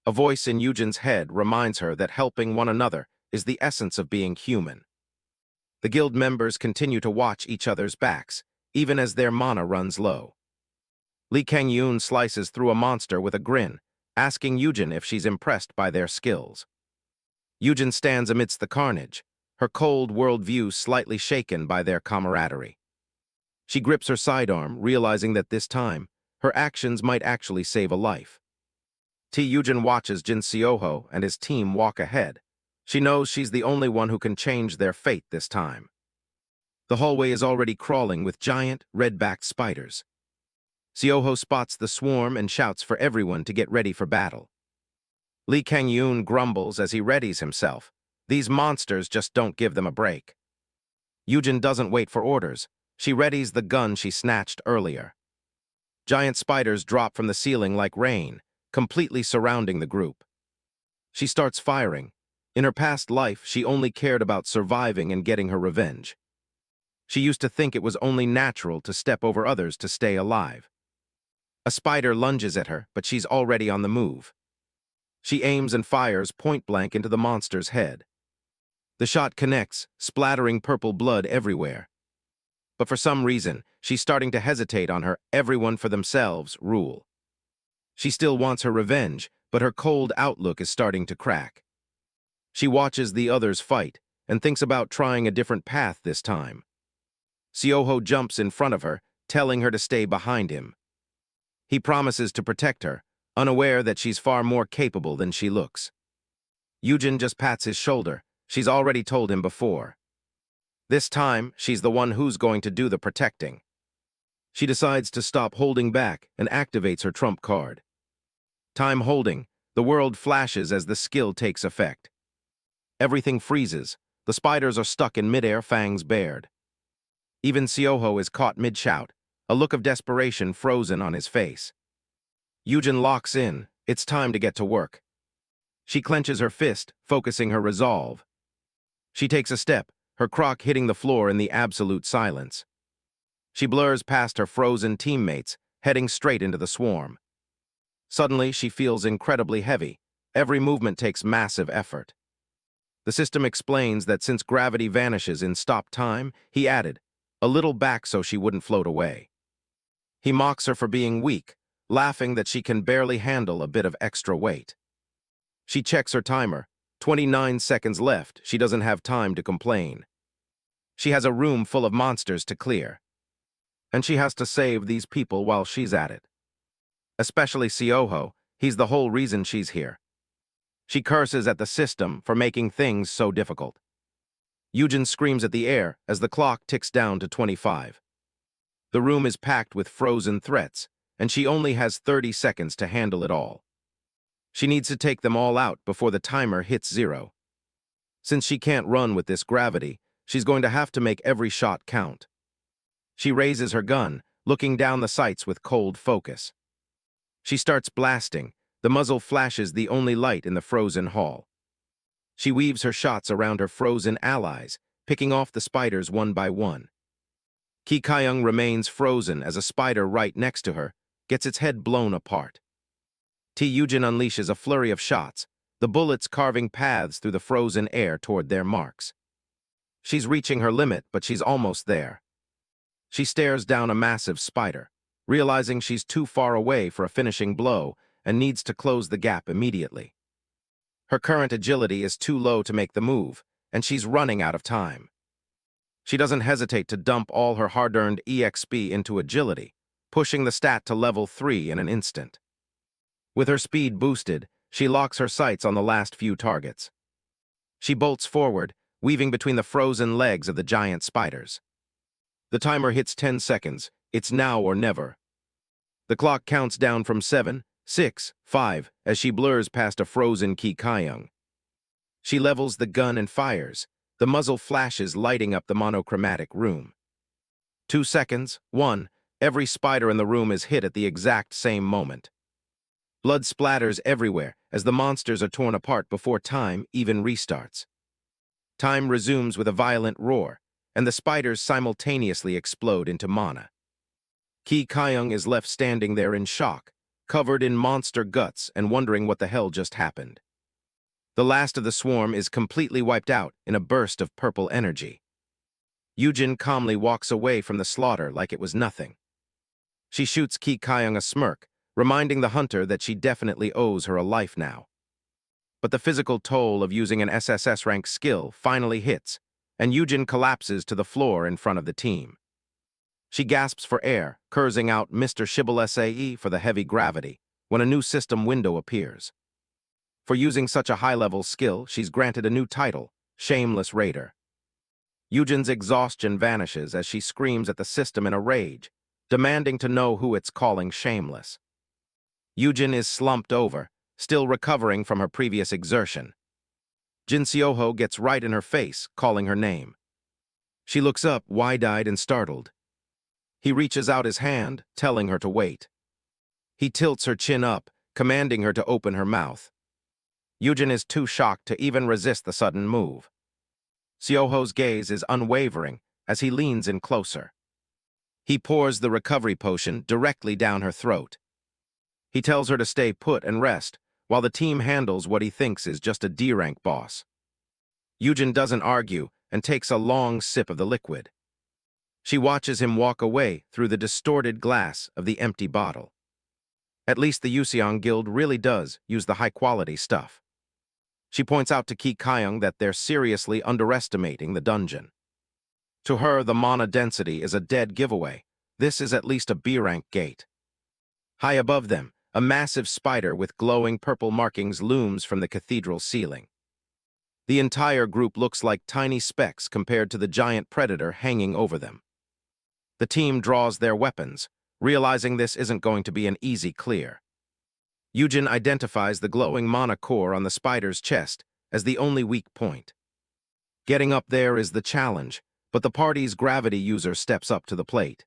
A voice in Yujin's head reminds her that helping one another is the essence of being human. The guild members continue to watch each other's backs, even as their mana runs low. Lee Kang-yoon slices through a monster with a grin, asking Yujin if she's impressed by their skills. Yujin stands amidst the carnage, her cold worldview slightly shaken by their camaraderie. She grips her sidearm, realizing that this time, her actions might actually save a life. Tae Yujin watches Jin Seoho and his team walk ahead. She knows she's the only one who can change their fate this time. The hallway is already crawling with giant, red-backed spiders. Seoho spots the swarm and shouts for everyone to get ready for battle. Lee Kang-yoon grumbles as he readies himself. These monsters just don't give them a break. Yujin doesn't wait for orders. She readies the gun she snatched earlier. Giant spiders drop from the ceiling like rain, completely surrounding the group. She starts firing. In her past life, she only cared about surviving and getting her revenge. She used to think it was only natural to step over others to stay alive. A spider lunges at her, but she's already on the move. She aims and fires point-blank into the monster's head. The shot connects, splattering purple blood everywhere. But for some reason, she's starting to hesitate on her everyone for themselves rule. She still wants her revenge, but her cold outlook is starting to crack. She watches the others fight and thinks about trying a different path this time. Seoho jumps in front of her, telling her to stay behind him. He promises to protect her, unaware that she's far more capable than she looks. Yujin just pats his shoulder. She's already told him before. This time, she's the one who's going to do the protecting. She decides to stop holding back and activates her trump card. Time holding, the world flashes as the skill takes effect. Everything freezes. The spiders are stuck in midair, fangs bared. Even Seoho is caught mid-shout, a look of desperation frozen on his face. Yujin locks in. It's time to get to work. She clenches her fist, focusing her resolve. She takes a step, her croc hitting the floor in the absolute silence. She blurs past her frozen teammates, heading straight into the swarm. Suddenly, she feels incredibly heavy. Every movement takes massive effort. The system explains that since gravity vanishes in stop time, he added, a little back so she wouldn't float away. He mocks her for being weak, laughing that she can barely handle a bit of extra weight. She checks her timer. 29 seconds left. She doesn't have time to complain. She has a room full of monsters to clear. And she has to save these people while she's at it. Especially Seoho. He's the whole reason she's here. She curses at the system for making things so difficult. Yujin screams at the air as the clock ticks down to 25. The room is packed with frozen threats, and she only has 30 seconds to handle it all. She needs to take them all out before the timer hits 0. Since she can't run with this gravity, she's going to have to make every shot count. She raises her gun, looking down the sights with cold focus. She starts blasting. The muzzle flashes the only light in the frozen hall. She weaves her shots around her frozen allies, picking off the spiders one by one. Ki Kyung remains frozen as a spider right next to her gets its head blown apart. Tae Yujin unleashes a flurry of shots, the bullets carving paths through the frozen air toward their marks. She's reaching her limit, but she's almost there. She stares down a massive spider, realizing she's too far away for a finishing blow and needs to close the gap immediately. Her current agility is too low to make the move, and she's running out of time. She doesn't hesitate to dump all her hard-earned EXP into agility, pushing the stat to level 3 in an instant. With her speed boosted, she locks her sights on the last few targets. She bolts forward, weaving between the frozen legs of the giant spiders. The timer hits 10 seconds. It's now or never. The clock counts down from 7, 6, 5, as she blurs past a frozen Ki Kyung. She levels the gun and fires, the muzzle flashes lighting up the monochromatic room. 2 seconds, 1, every spider in the room is hit at the exact same moment. Blood splatters everywhere as the monsters are torn apart before time even restarts. Time resumes with a violent roar, and the spiders simultaneously explode into mana. Ki Kyung is left standing there in shock, covered in monster guts and wondering what the hell just happened. The last of the swarm is completely wiped out in a burst of purple energy. Yujin calmly walks away from the slaughter like it was nothing. She shoots Ki Kyung a smirk, reminding the hunter that she definitely owes her a life now. But the physical toll of using an SSS-Rank skill finally hits, and Yujin collapses to the floor in front of the team. She gasps for air, cursing out Mr. Shibble SAE for the heavy gravity, when a new system window appears. For using such a high-level skill, she's granted a new title, Shameless Raider. Yujin's exhaustion vanishes as she screams at the system in a rage, demanding to know who it's calling shameless. Yujin is slumped over, still recovering from her previous exertion. Jin Seoho gets right in her face, calling her name. She looks up, wide-eyed and startled. He reaches out his hand, telling her to wait. He tilts her chin up, commanding her to open her mouth. Yujin is too shocked to even resist the sudden move. Seoho's gaze is unwavering as he leans in closer. He pours the recovery potion directly down her throat. He tells her to stay put and rest, while the team handles what he thinks is just a D-rank boss. Yujin doesn't argue and takes a long sip of the liquid. She watches him walk away through the distorted glass of the empty bottle. At least the Yuseong Guild really does use the high-quality stuff. She points out to Ki Kyung that they're seriously underestimating the dungeon. To her, the mana density is a dead giveaway. This is at least a B-rank gate. High above them, a massive spider with glowing purple markings looms from the cathedral ceiling. The entire group looks like tiny specks compared to the giant predator hanging over them. The team draws their weapons, realizing this isn't going to be an easy clear. Yujin identifies the glowing mana core on the spider's chest as the only weak point. Getting up there is the challenge, but the party's gravity user steps up to the plate.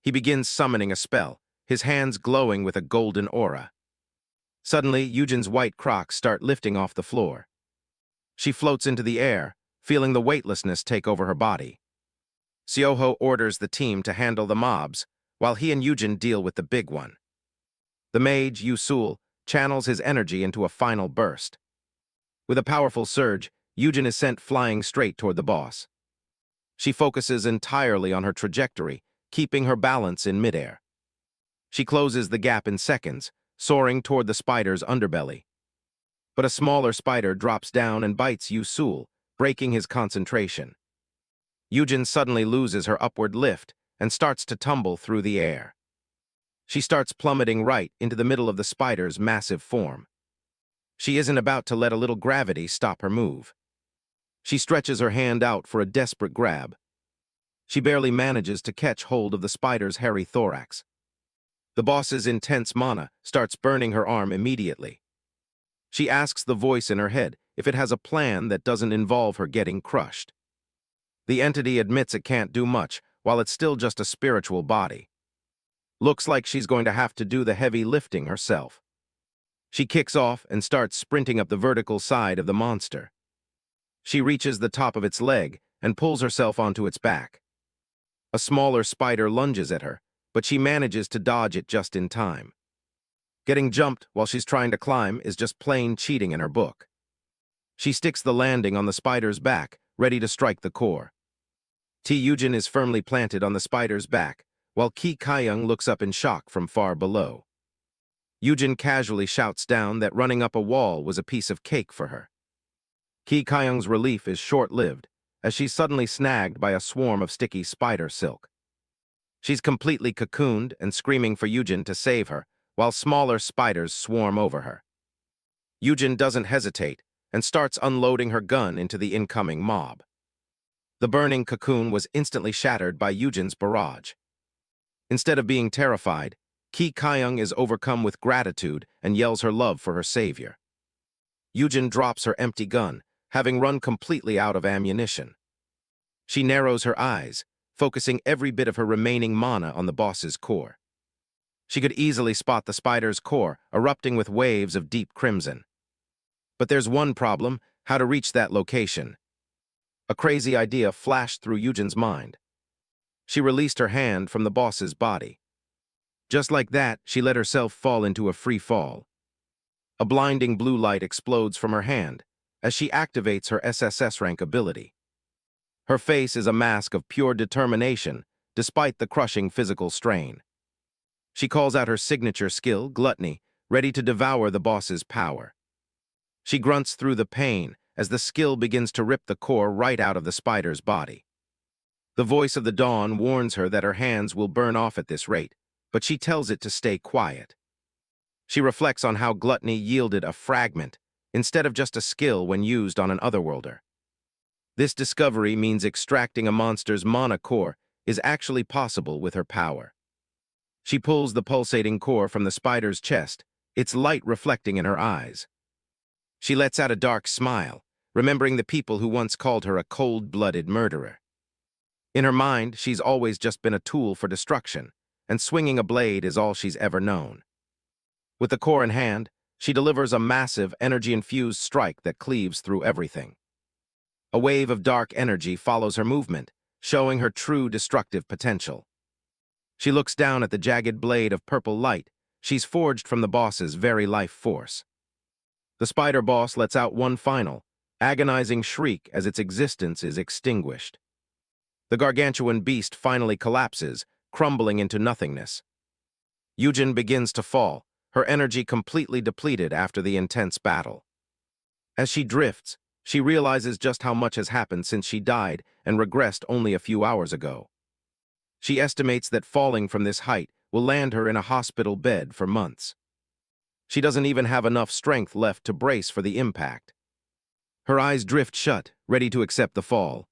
He begins summoning a spell, his hands glowing with a golden aura. Suddenly, Yujin's white crocs start lifting off the floor. She floats into the air, feeling the weightlessness take over her body. Seoho orders the team to handle the mobs, while he and Yujin deal with the big one. The mage, Yusul, channels his energy into a final burst. With a powerful surge, Yujin is sent flying straight toward the boss. She focuses entirely on her trajectory, keeping her balance in midair. She closes the gap in seconds, soaring toward the spider's underbelly. But a smaller spider drops down and bites Yusul, breaking his concentration. Yujin suddenly loses her upward lift and starts to tumble through the air. She starts plummeting right into the middle of the spider's massive form. She isn't about to let a little gravity stop her move. She stretches her hand out for a desperate grab. She barely manages to catch hold of the spider's hairy thorax. The boss's intense mana starts burning her arm immediately. She asks the voice in her head if it has a plan that doesn't involve her getting crushed. The entity admits it can't do much, while it's still just a spiritual body. Looks like she's going to have to do the heavy lifting herself. She kicks off and starts sprinting up the vertical side of the monster. She reaches the top of its leg and pulls herself onto its back. A smaller spider lunges at her, but she manages to dodge it just in time. Getting jumped while she's trying to climb is just plain cheating in her book. She sticks the landing on the spider's back, ready to strike the core. Tae Yujin is firmly planted on the spider's back, while Ki Kyung looks up in shock from far below. Yujin casually shouts down that running up a wall was a piece of cake for her. Ki Kyung's relief is short-lived, as she's suddenly snagged by a swarm of sticky spider silk. She's completely cocooned and screaming for Yujin to save her, while smaller spiders swarm over her. Yujin doesn't hesitate and starts unloading her gun into the incoming mob. The burning cocoon was instantly shattered by Yujin's barrage. Instead of being terrified, Ki Kyung is overcome with gratitude and yells her love for her savior. Yujin drops her empty gun, having run completely out of ammunition. She narrows her eyes, focusing every bit of her remaining mana on the boss's core. She could easily spot the spider's core erupting with waves of deep crimson. But there's one problem: how to reach that location. A crazy idea flashed through Yujin's mind. She released her hand from the boss's body. Just like that, she let herself fall into a free fall. A blinding blue light explodes from her hand as she activates her SSS-Rank ability. Her face is a mask of pure determination, despite the crushing physical strain. She calls out her signature skill, Gluttony, ready to devour the boss's power. She grunts through the pain as the skill begins to rip the core right out of the spider's body. The voice of the dawn warns her that her hands will burn off at this rate, but she tells it to stay quiet. She reflects on how Gluttony yielded a fragment, instead of just a skill when used on an otherworlder. This discovery means extracting a monster's mana core is actually possible with her power. She pulls the pulsating core from the spider's chest, its light reflecting in her eyes. She lets out a dark smile, remembering the people who once called her a cold-blooded murderer. In her mind, she's always just been a tool for destruction, and swinging a blade is all she's ever known. With the core in hand, she delivers a massive, energy-infused strike that cleaves through everything. A wave of dark energy follows her movement, showing her true destructive potential. She looks down at the jagged blade of purple light she's forged from the boss's very life force. The spider boss lets out one final, agonizing shriek as its existence is extinguished. The gargantuan beast finally collapses, crumbling into nothingness. Yujin begins to fall, her energy completely depleted after the intense battle. As she drifts, she realizes just how much has happened since she died and regressed only a few hours ago. She estimates that falling from this height will land her in a hospital bed for months. She doesn't even have enough strength left to brace for the impact. Her eyes drift shut, ready to accept the fall.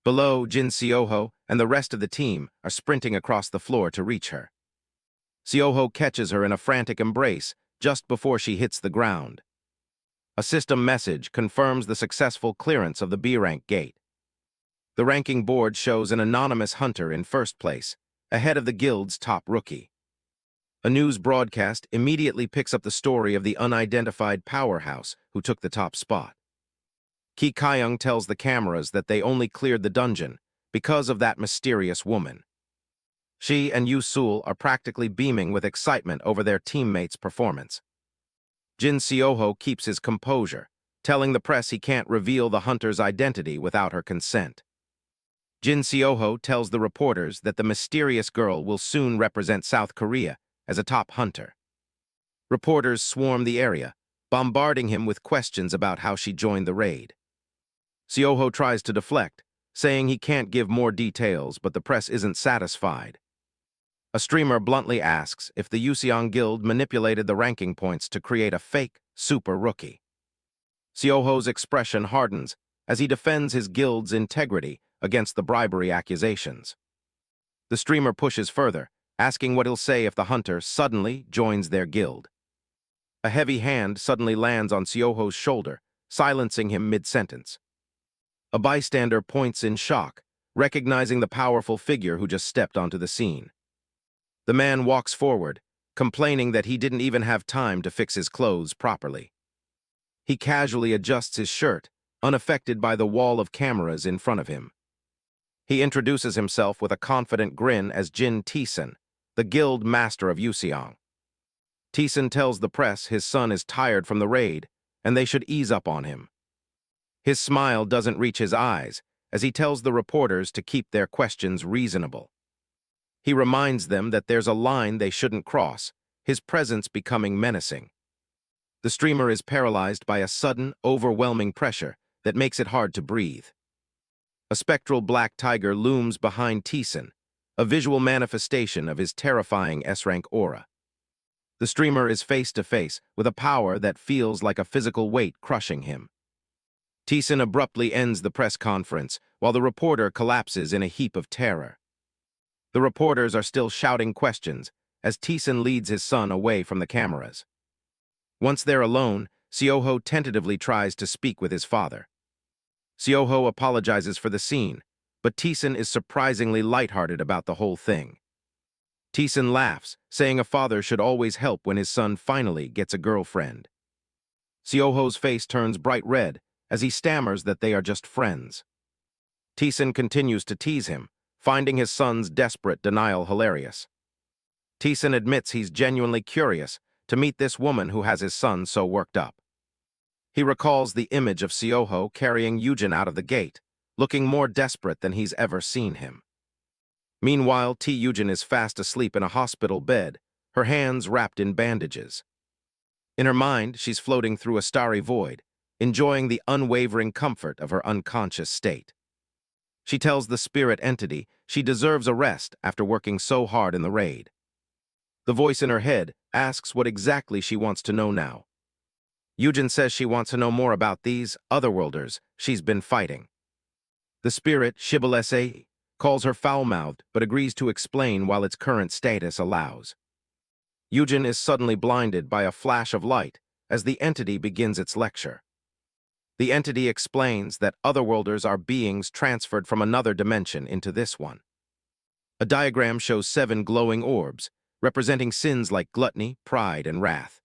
Below, Jin Seoho and the rest of the team are sprinting across the floor to reach her. Seoho catches her in a frantic embrace just before she hits the ground. A system message confirms the successful clearance of the B-rank gate. The ranking board shows an anonymous hunter in first place, ahead of the guild's top rookie. A news broadcast immediately picks up the story of the unidentified powerhouse who took the top spot. Ki Kyung tells the cameras that they only cleared the dungeon because of that mysterious woman. She and Yusul are practically beaming with excitement over their teammates' performance. Jin Seoho keeps his composure, telling the press he can't reveal the hunter's identity without her consent. Jin Seoho tells the reporters that the mysterious girl will soon represent South Korea as a top hunter. Reporters swarm the area, bombarding him with questions about how she joined the raid. Seoho tries to deflect, saying he can't give more details, but the press isn't satisfied. A streamer bluntly asks if the Yuseong Guild manipulated the ranking points to create a fake super rookie. Seoho's expression hardens as he defends his guild's integrity against the bribery accusations. The streamer pushes further, asking what he'll say if the hunter suddenly joins their guild. A heavy hand suddenly lands on Seoho's shoulder, silencing him mid-sentence. A bystander points in shock, recognizing the powerful figure who just stepped onto the scene. The man walks forward, complaining that he didn't even have time to fix his clothes properly. He casually adjusts his shirt, unaffected by the wall of cameras in front of him. He introduces himself with a confident grin as Jin Seoho, the guild master of Yuseong. Seoho tells the press his son is tired from the raid, and they should ease up on him. His smile doesn't reach his eyes, as he tells the reporters to keep their questions reasonable. He reminds them that there's a line they shouldn't cross, his presence becoming menacing. The streamer is paralyzed by a sudden, overwhelming pressure that makes it hard to breathe. A spectral black tiger looms behind Seoho, a visual manifestation of his terrifying S-Rank aura. The streamer is face-to-face with a power that feels like a physical weight crushing him. Seoho abruptly ends the press conference, while the reporter collapses in a heap of terror. The reporters are still shouting questions as Seoho leads his son away from the cameras. Once they're alone, Seoho tentatively tries to speak with his father. Seoho apologizes for the scene, but Seoho is surprisingly lighthearted about the whole thing. Seoho laughs, saying a father should always help when his son finally gets a girlfriend. Seoho's face turns bright red as he stammers that they are just friends. Seoho continues to tease him, finding his son's desperate denial hilarious. Seoho admits he's genuinely curious to meet this woman who has his son so worked up. He recalls the image of Seoho carrying Yujin out of the gate, looking more desperate than he's ever seen him. Meanwhile, Tae Yujin is fast asleep in a hospital bed, her hands wrapped in bandages. In her mind, she's floating through a starry void, enjoying the unwavering comfort of her unconscious state. She tells the spirit entity she deserves a rest after working so hard in the raid. The voice in her head asks what exactly she wants to know now. Yujin says she wants to know more about these otherworlders she's been fighting. The spirit, Shameless, calls her foul-mouthed but agrees to explain while its current status allows. Yujin is suddenly blinded by a flash of light as the entity begins its lecture. The entity explains that otherworlders are beings transferred from another dimension into this one. A diagram shows 7 glowing orbs, representing sins like gluttony, pride, and wrath.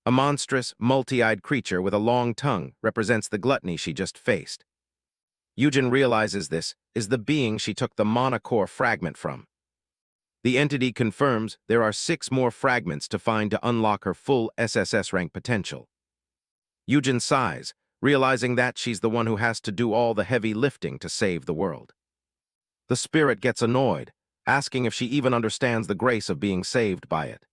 A monstrous, multi-eyed creature with a long tongue represents the gluttony she just faced. Yujin realizes this is the being she took the mana core fragment from. The entity confirms there are 6 more fragments to find to unlock her full SSS-Rank potential. Yujin sighs, realizing that she's the one who has to do all the heavy lifting to save the world. The spirit gets annoyed, asking if she even understands the grace of being saved by it.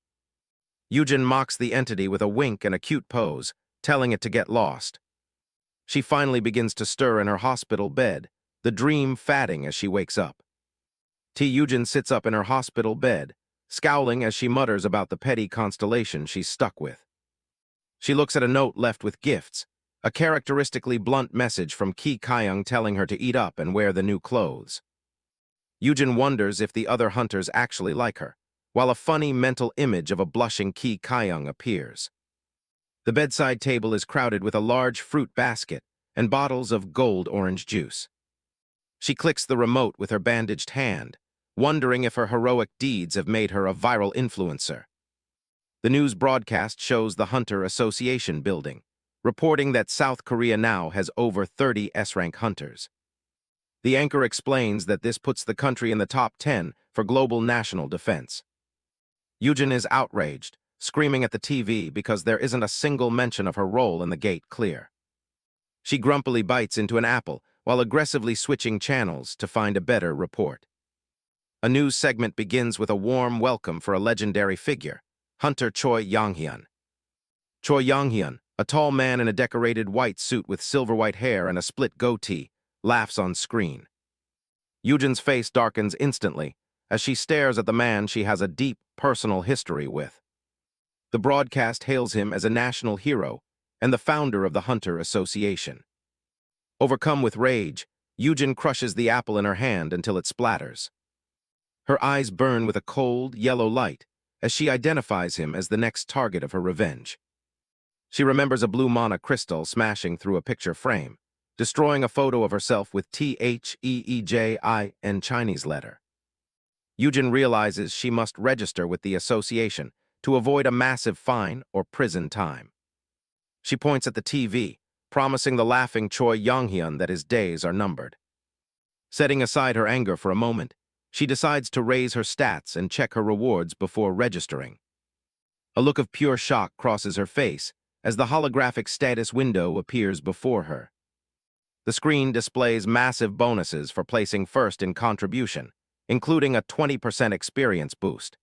Yujin mocks the entity with a wink and a cute pose, telling it to get lost. She finally begins to stir in her hospital bed, the dream fading as she wakes up. Tae Yujin sits up in her hospital bed, scowling as she mutters about the petty constellation she's stuck with. She looks at a note left with gifts, a characteristically blunt message from Ki Kyung telling her to eat up and wear the new clothes. Yujin wonders if the other hunters actually like her, while a funny mental image of a blushing Ki Kyung appears. The bedside table is crowded with a large fruit basket and bottles of gold-orange juice. She clicks the remote with her bandaged hand, wondering if her heroic deeds have made her a viral influencer. The news broadcast shows the Hunter Association building, reporting that South Korea now has over 30 S-Rank hunters. The anchor explains that this puts the country in the top 10 for global national defense. Yujin is outraged, screaming at the TV because there isn't a single mention of her role in the gate clear. She grumpily bites into an apple while aggressively switching channels to find a better report. A news segment begins with a warm welcome for a legendary figure, Hunter Choi Yonghyun. Choi Yonghyun, a tall man in a decorated white suit with silver-white hair and a split goatee, laughs on screen. Yujin's face darkens instantly as she stares at the man she has a deep, personal history with. The broadcast hails him as a national hero and the founder of the Hunter Association. Overcome with rage, Yujin crushes the apple in her hand until it splatters. Her eyes burn with a cold, yellow light as she identifies him as the next target of her revenge. She remembers a blue mana crystal smashing through a picture frame, destroying a photo of herself with THEEJI Chinese letter. Yujin realizes she must register with the association to avoid a massive fine or prison time. She points at the TV, promising the laughing Choi Yonghyun that his days are numbered. Setting aside her anger for a moment, she decides to raise her stats and check her rewards before registering. A look of pure shock crosses her face as the holographic status window appears before her. The screen displays massive bonuses for placing first in contribution, including a 20% experience boost.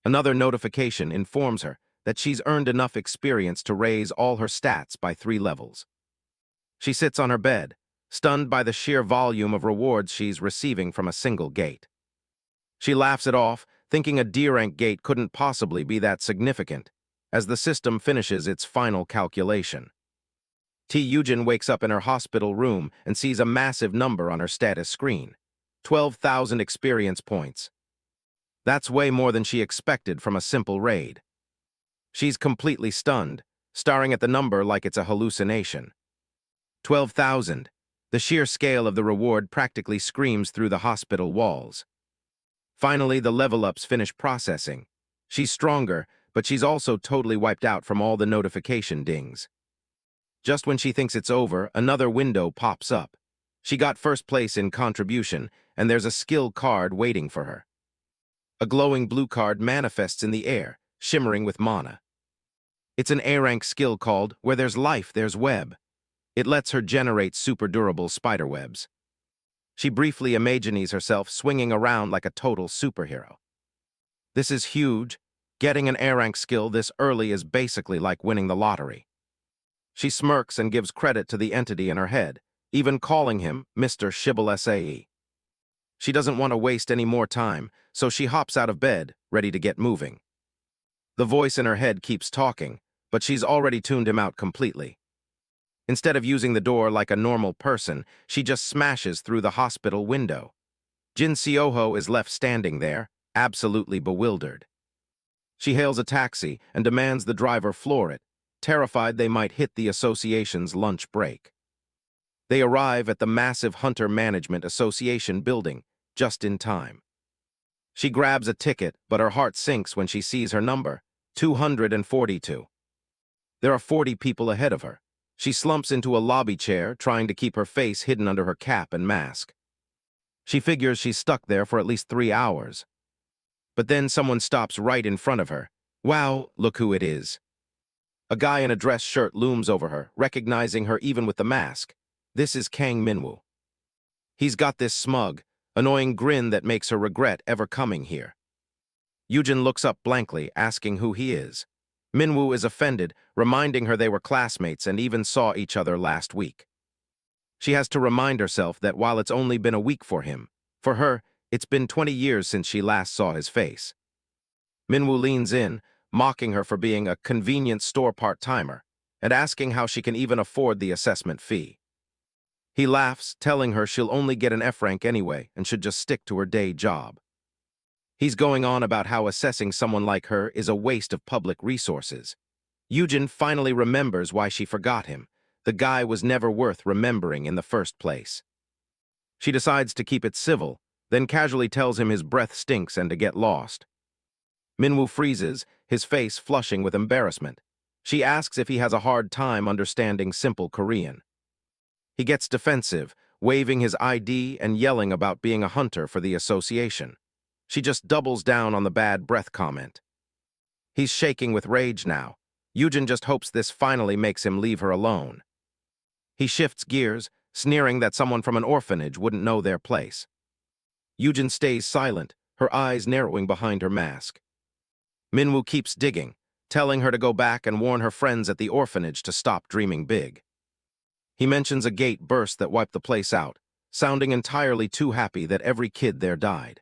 Another notification informs her that she's earned enough experience to raise all her stats by 3 levels. She sits on her bed, stunned by the sheer volume of rewards she's receiving from a single gate. She laughs it off, thinking a D-rank gate couldn't possibly be that significant, as the system finishes its final calculation. Tae Yujin wakes up in her hospital room and sees a massive number on her status screen. 12,000 experience points. That's way more than she expected from a simple raid. She's completely stunned, staring at the number like it's a hallucination. 12,000. The sheer scale of the reward practically screams through the hospital walls. Finally, the level-ups finish processing. She's stronger, but she's also totally wiped out from all the notification dings. Just when she thinks it's over, another window pops up. She got first place in contribution, and there's a skill card waiting for her. A glowing blue card manifests in the air, shimmering with mana. It's an A-rank skill called Where There's Life, There's Web. It lets her generate super-durable spiderwebs. She briefly imagines herself swinging around like a total superhero. This is huge. Getting an A-rank skill this early is basically like winning the lottery. She smirks and gives credit to the entity in her head, even calling him Mr. Shibble SAE. She doesn't want to waste any more time, so she hops out of bed, ready to get moving. The voice in her head keeps talking, but she's already tuned him out completely. Instead of using the door like a normal person, she just smashes through the hospital window. Jin Seoho is left standing there, absolutely bewildered. She hails a taxi and demands the driver floor it, terrified they might hit the association's lunch break. They arrive at the massive Hunter Management Association building, just in time. She grabs a ticket, but her heart sinks when she sees her number, 242. There are 40 people ahead of her. She slumps into a lobby chair, trying to keep her face hidden under her cap and mask. She figures she's stuck there for at least 3 hours. But then someone stops right in front of her. Wow, look who it is. A guy in a dress shirt looms over her, recognizing her even with the mask. This is Kang Minwoo. He's got this smug, annoying grin that makes her regret ever coming here. Yujin looks up blankly, asking who he is. Minwoo is offended, reminding her they were classmates and even saw each other last week. She has to remind herself that while it's only been a week for him, for her, it's been 20 years since she last saw his face. Minwoo leans in, mocking her for being a convenience store part-timer, and asking how she can even afford the assessment fee. He laughs, telling her she'll only get an F rank anyway and should just stick to her day job. He's going on about how assessing someone like her is a waste of public resources. Yujin finally remembers why she forgot him. The guy was never worth remembering in the first place. She decides to keep it civil, then casually tells him his breath stinks and to get lost. Minwoo freezes, his face flushing with embarrassment. She asks if he has a hard time understanding simple Korean. He gets defensive, waving his ID and yelling about being a hunter for the association. She just doubles down on the bad breath comment. He's shaking with rage now. Yujin just hopes this finally makes him leave her alone. He shifts gears, sneering that someone from an orphanage wouldn't know their place. Yujin stays silent, her eyes narrowing behind her mask. Minwoo keeps digging, telling her to go back and warn her friends at the orphanage to stop dreaming big. He mentions a gate burst that wiped the place out, sounding entirely too happy that every kid there died.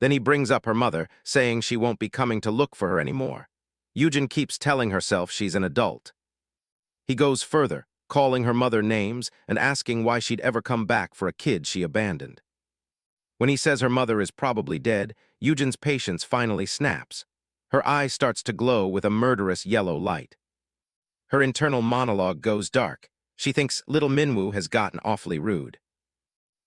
Then he brings up her mother, saying she won't be coming to look for her anymore. Yujin keeps telling herself she's an adult. He goes further, calling her mother names and asking why she'd ever come back for a kid she abandoned. When he says her mother is probably dead, Yujin's patience finally snaps. Her eye starts to glow with a murderous yellow light. Her internal monologue goes dark. She thinks little Minwoo has gotten awfully rude.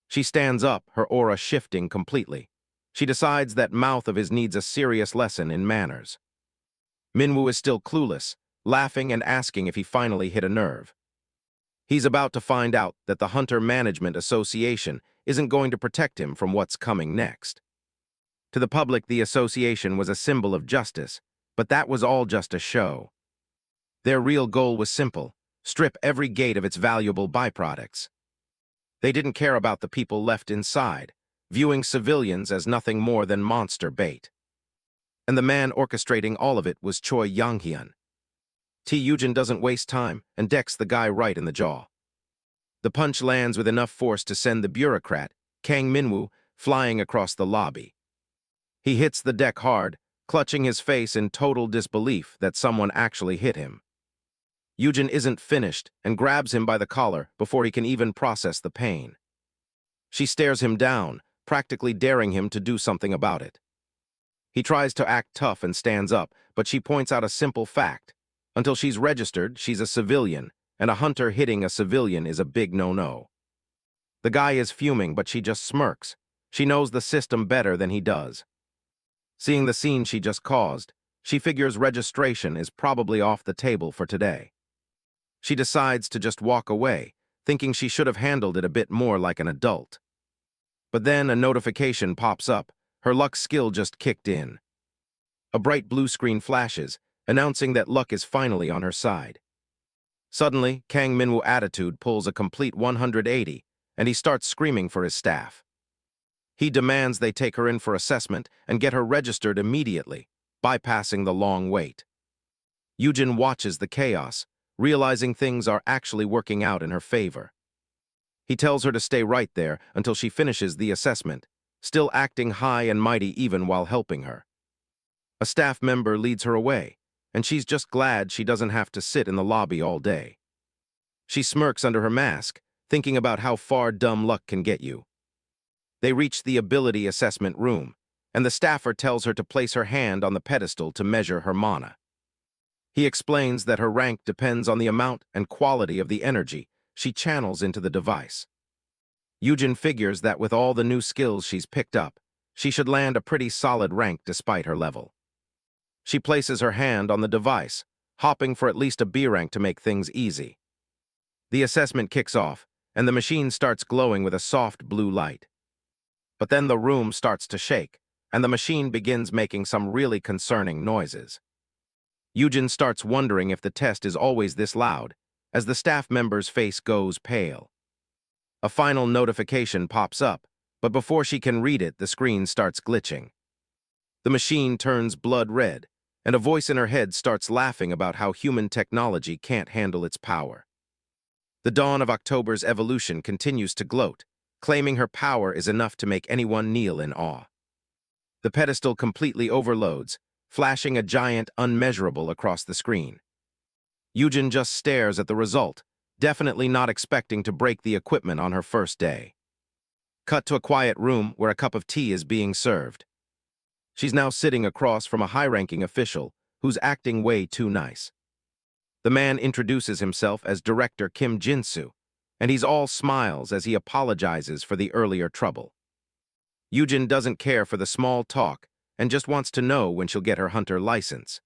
She stands up, her aura shifting completely. She decides that mouth of his needs a serious lesson in manners. Minwoo is still clueless, laughing and asking if he finally hit a nerve. He's about to find out that the Hunter Management Association isn't going to protect him from what's coming next. To the public, the association was a symbol of justice, but that was all just a show. Their real goal was simple: strip every gate of its valuable byproducts. They didn't care about the people left inside, viewing civilians as nothing more than monster bait. And the man orchestrating all of it was Choi Yonghyun. Tae Yujin doesn't waste time and decks the guy right in the jaw. The punch lands with enough force to send the bureaucrat, Kang Minwoo, flying across the lobby. He hits the deck hard, clutching his face in total disbelief that someone actually hit him. Yujin isn't finished and grabs him by the collar before he can even process the pain. She stares him down, practically daring him to do something about it. He tries to act tough and stands up, but she points out a simple fact. Until she's registered, she's a civilian, and a hunter hitting a civilian is a big no-no. The guy is fuming, but she just smirks. She knows the system better than he does. Seeing the scene she just caused, she figures registration is probably off the table for today. She decides to just walk away, thinking she should have handled it a bit more like an adult. But then a notification pops up. Her luck skill just kicked in. A bright blue screen flashes, announcing that luck is finally on her side. Suddenly, Kang Minwoo attitude pulls a complete 180, and he starts screaming for his staff. He demands they take her in for assessment and get her registered immediately, bypassing the long wait. Yujin watches the chaos, realizing things are actually working out in her favor. He tells her to stay right there until she finishes the assessment, still acting high and mighty even while helping her. A staff member leads her away, and she's just glad she doesn't have to sit in the lobby all day. She smirks under her mask, thinking about how far dumb luck can get you. They reach the ability assessment room, and the staffer tells her to place her hand on the pedestal to measure her mana. He explains that her rank depends on the amount and quality of the energy she channels into the device. Yujin figures that with all the new skills she's picked up, she should land a pretty solid rank despite her level. She places her hand on the device, hopping for at least a B rank to make things easy. The assessment kicks off, and the machine starts glowing with a soft blue light. But then the room starts to shake, and the machine begins making some really concerning noises. Yujin starts wondering if the test is always this loud, as the staff member's face goes pale. A final notification pops up, but before she can read it, the screen starts glitching. The machine turns blood red, and a voice in her head starts laughing about how human technology can't handle its power. The Dawn of October's evolution continues to gloat, claiming her power is enough to make anyone kneel in awe. The pedestal completely overloads, flashing a giant unmeasurable across the screen. Yujin just stares at the result, definitely not expecting to break the equipment on her first day. Cut to a quiet room where a cup of tea is being served. She's now sitting across from a high-ranking official who's acting way too nice. The man introduces himself as Director Kim Jin-soo, and he's all smiles as he apologizes for the earlier trouble. Yujin doesn't care for the small talk and just wants to know when she'll get her hunter license.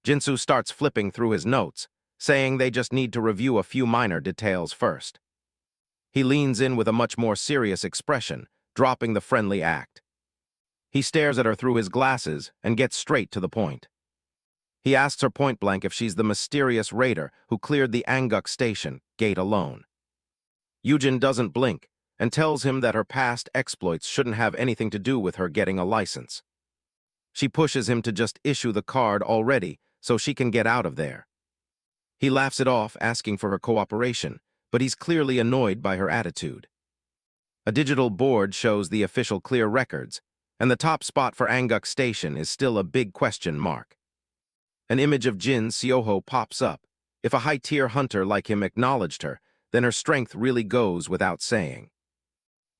Jin-soo starts flipping through his notes, saying they just need to review a few minor details first. He leans in with a much more serious expression, dropping the friendly act. He stares at her through his glasses and gets straight to the point. He asks her point-blank if she's the mysterious raider who cleared the Anguk station gate alone. Yujin doesn't blink and tells him that her past exploits shouldn't have anything to do with her getting a license. She pushes him to just issue the card already, so she can get out of there. He laughs it off, asking for her cooperation, but he's clearly annoyed by her attitude. A digital board shows the official clear records, and the top spot for Anguk Station is still a big question mark. An image of Jin Seoho pops up. If a high-tier hunter like him acknowledged her, then her strength really goes without saying.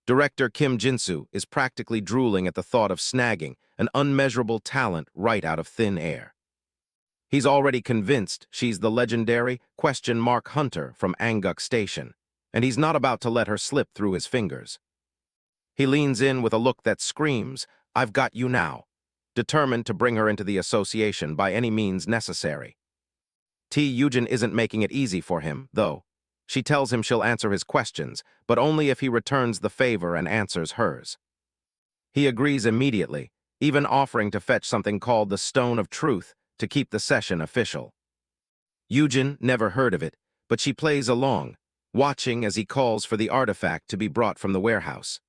Director Kim Jin-soo is practically drooling at the thought of snagging an unmeasurable talent right out of thin air. He's already convinced she's the legendary question mark hunter from Anguk Station, and he's not about to let her slip through his fingers. He leans in with a look that screams, "I've got you now," determined to bring her into the association by any means necessary. Tae Yujin isn't making it easy for him, though. She tells him she'll answer his questions, but only if he returns the favor and answers hers. He agrees immediately, even offering to fetch something called the Stone of Truth to keep the session official. Yujin never heard of it, but she plays along, watching as he calls for the artifact to be brought from the warehouse.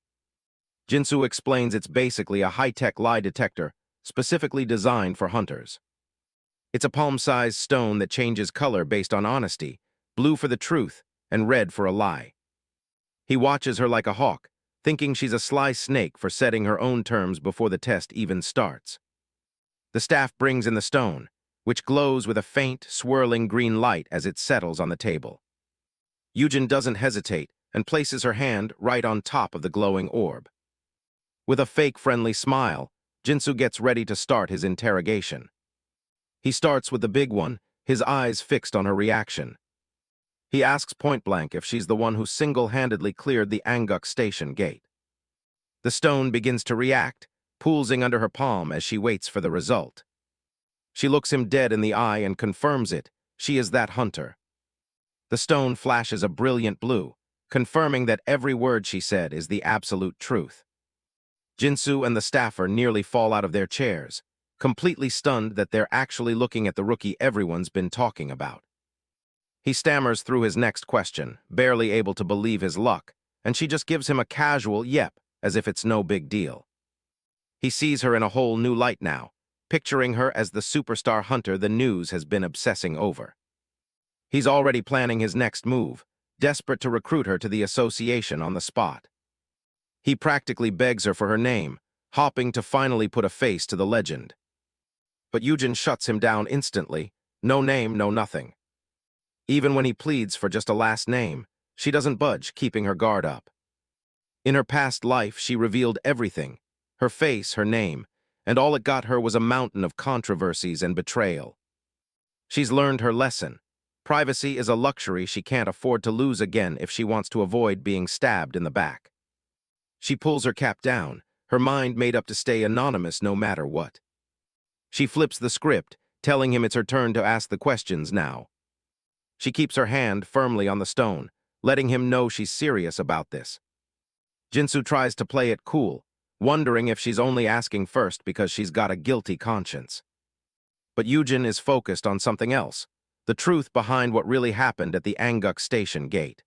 Jin-soo explains it's basically a high-tech lie detector, specifically designed for hunters. It's a palm-sized stone that changes color based on honesty, blue for the truth, and red for a lie. He watches her like a hawk, thinking she's a sly snake for setting her own terms before the test even starts. The staff brings in the stone, which glows with a faint, swirling green light as it settles on the table. Yujin doesn't hesitate and places her hand right on top of the glowing orb. With a fake friendly smile, Jin-soo gets ready to start his interrogation. He starts with the big one, his eyes fixed on her reaction. He asks point-blank if she's the one who single-handedly cleared the Anguk Station gate. The stone begins to react, pulsing under her palm as she waits for the result. She looks him dead in the eye and confirms it. She is that hunter. The stone flashes a brilliant blue, confirming that every word she said is the absolute truth. Jin-soo and the staffer nearly fall out of their chairs, completely stunned that they're actually looking at the rookie everyone's been talking about. He stammers through his next question, barely able to believe his luck, and she just gives him a casual yep, as if it's no big deal. He sees her in a whole new light now, picturing her as the superstar hunter the news has been obsessing over. He's already planning his next move, desperate to recruit her to the association on the spot. He practically begs her for her name, hoping to finally put a face to the legend. But Yujin shuts him down instantly. No name, no nothing. Even when he pleads for just a last name, she doesn't budge, keeping her guard up. In her past life, she revealed everything, her face, her name, and all it got her was a mountain of controversies and betrayal. She's learned her lesson. Privacy is a luxury she can't afford to lose again if she wants to avoid being stabbed in the back. She pulls her cap down, her mind made up to stay anonymous no matter what. She flips the script, telling him it's her turn to ask the questions now. She keeps her hand firmly on the stone, letting him know she's serious about this. Jin-soo tries to play it cool, wondering if she's only asking first because she's got a guilty conscience. But Yujin is focused on something else, the truth behind what really happened at the Anguk Station gate.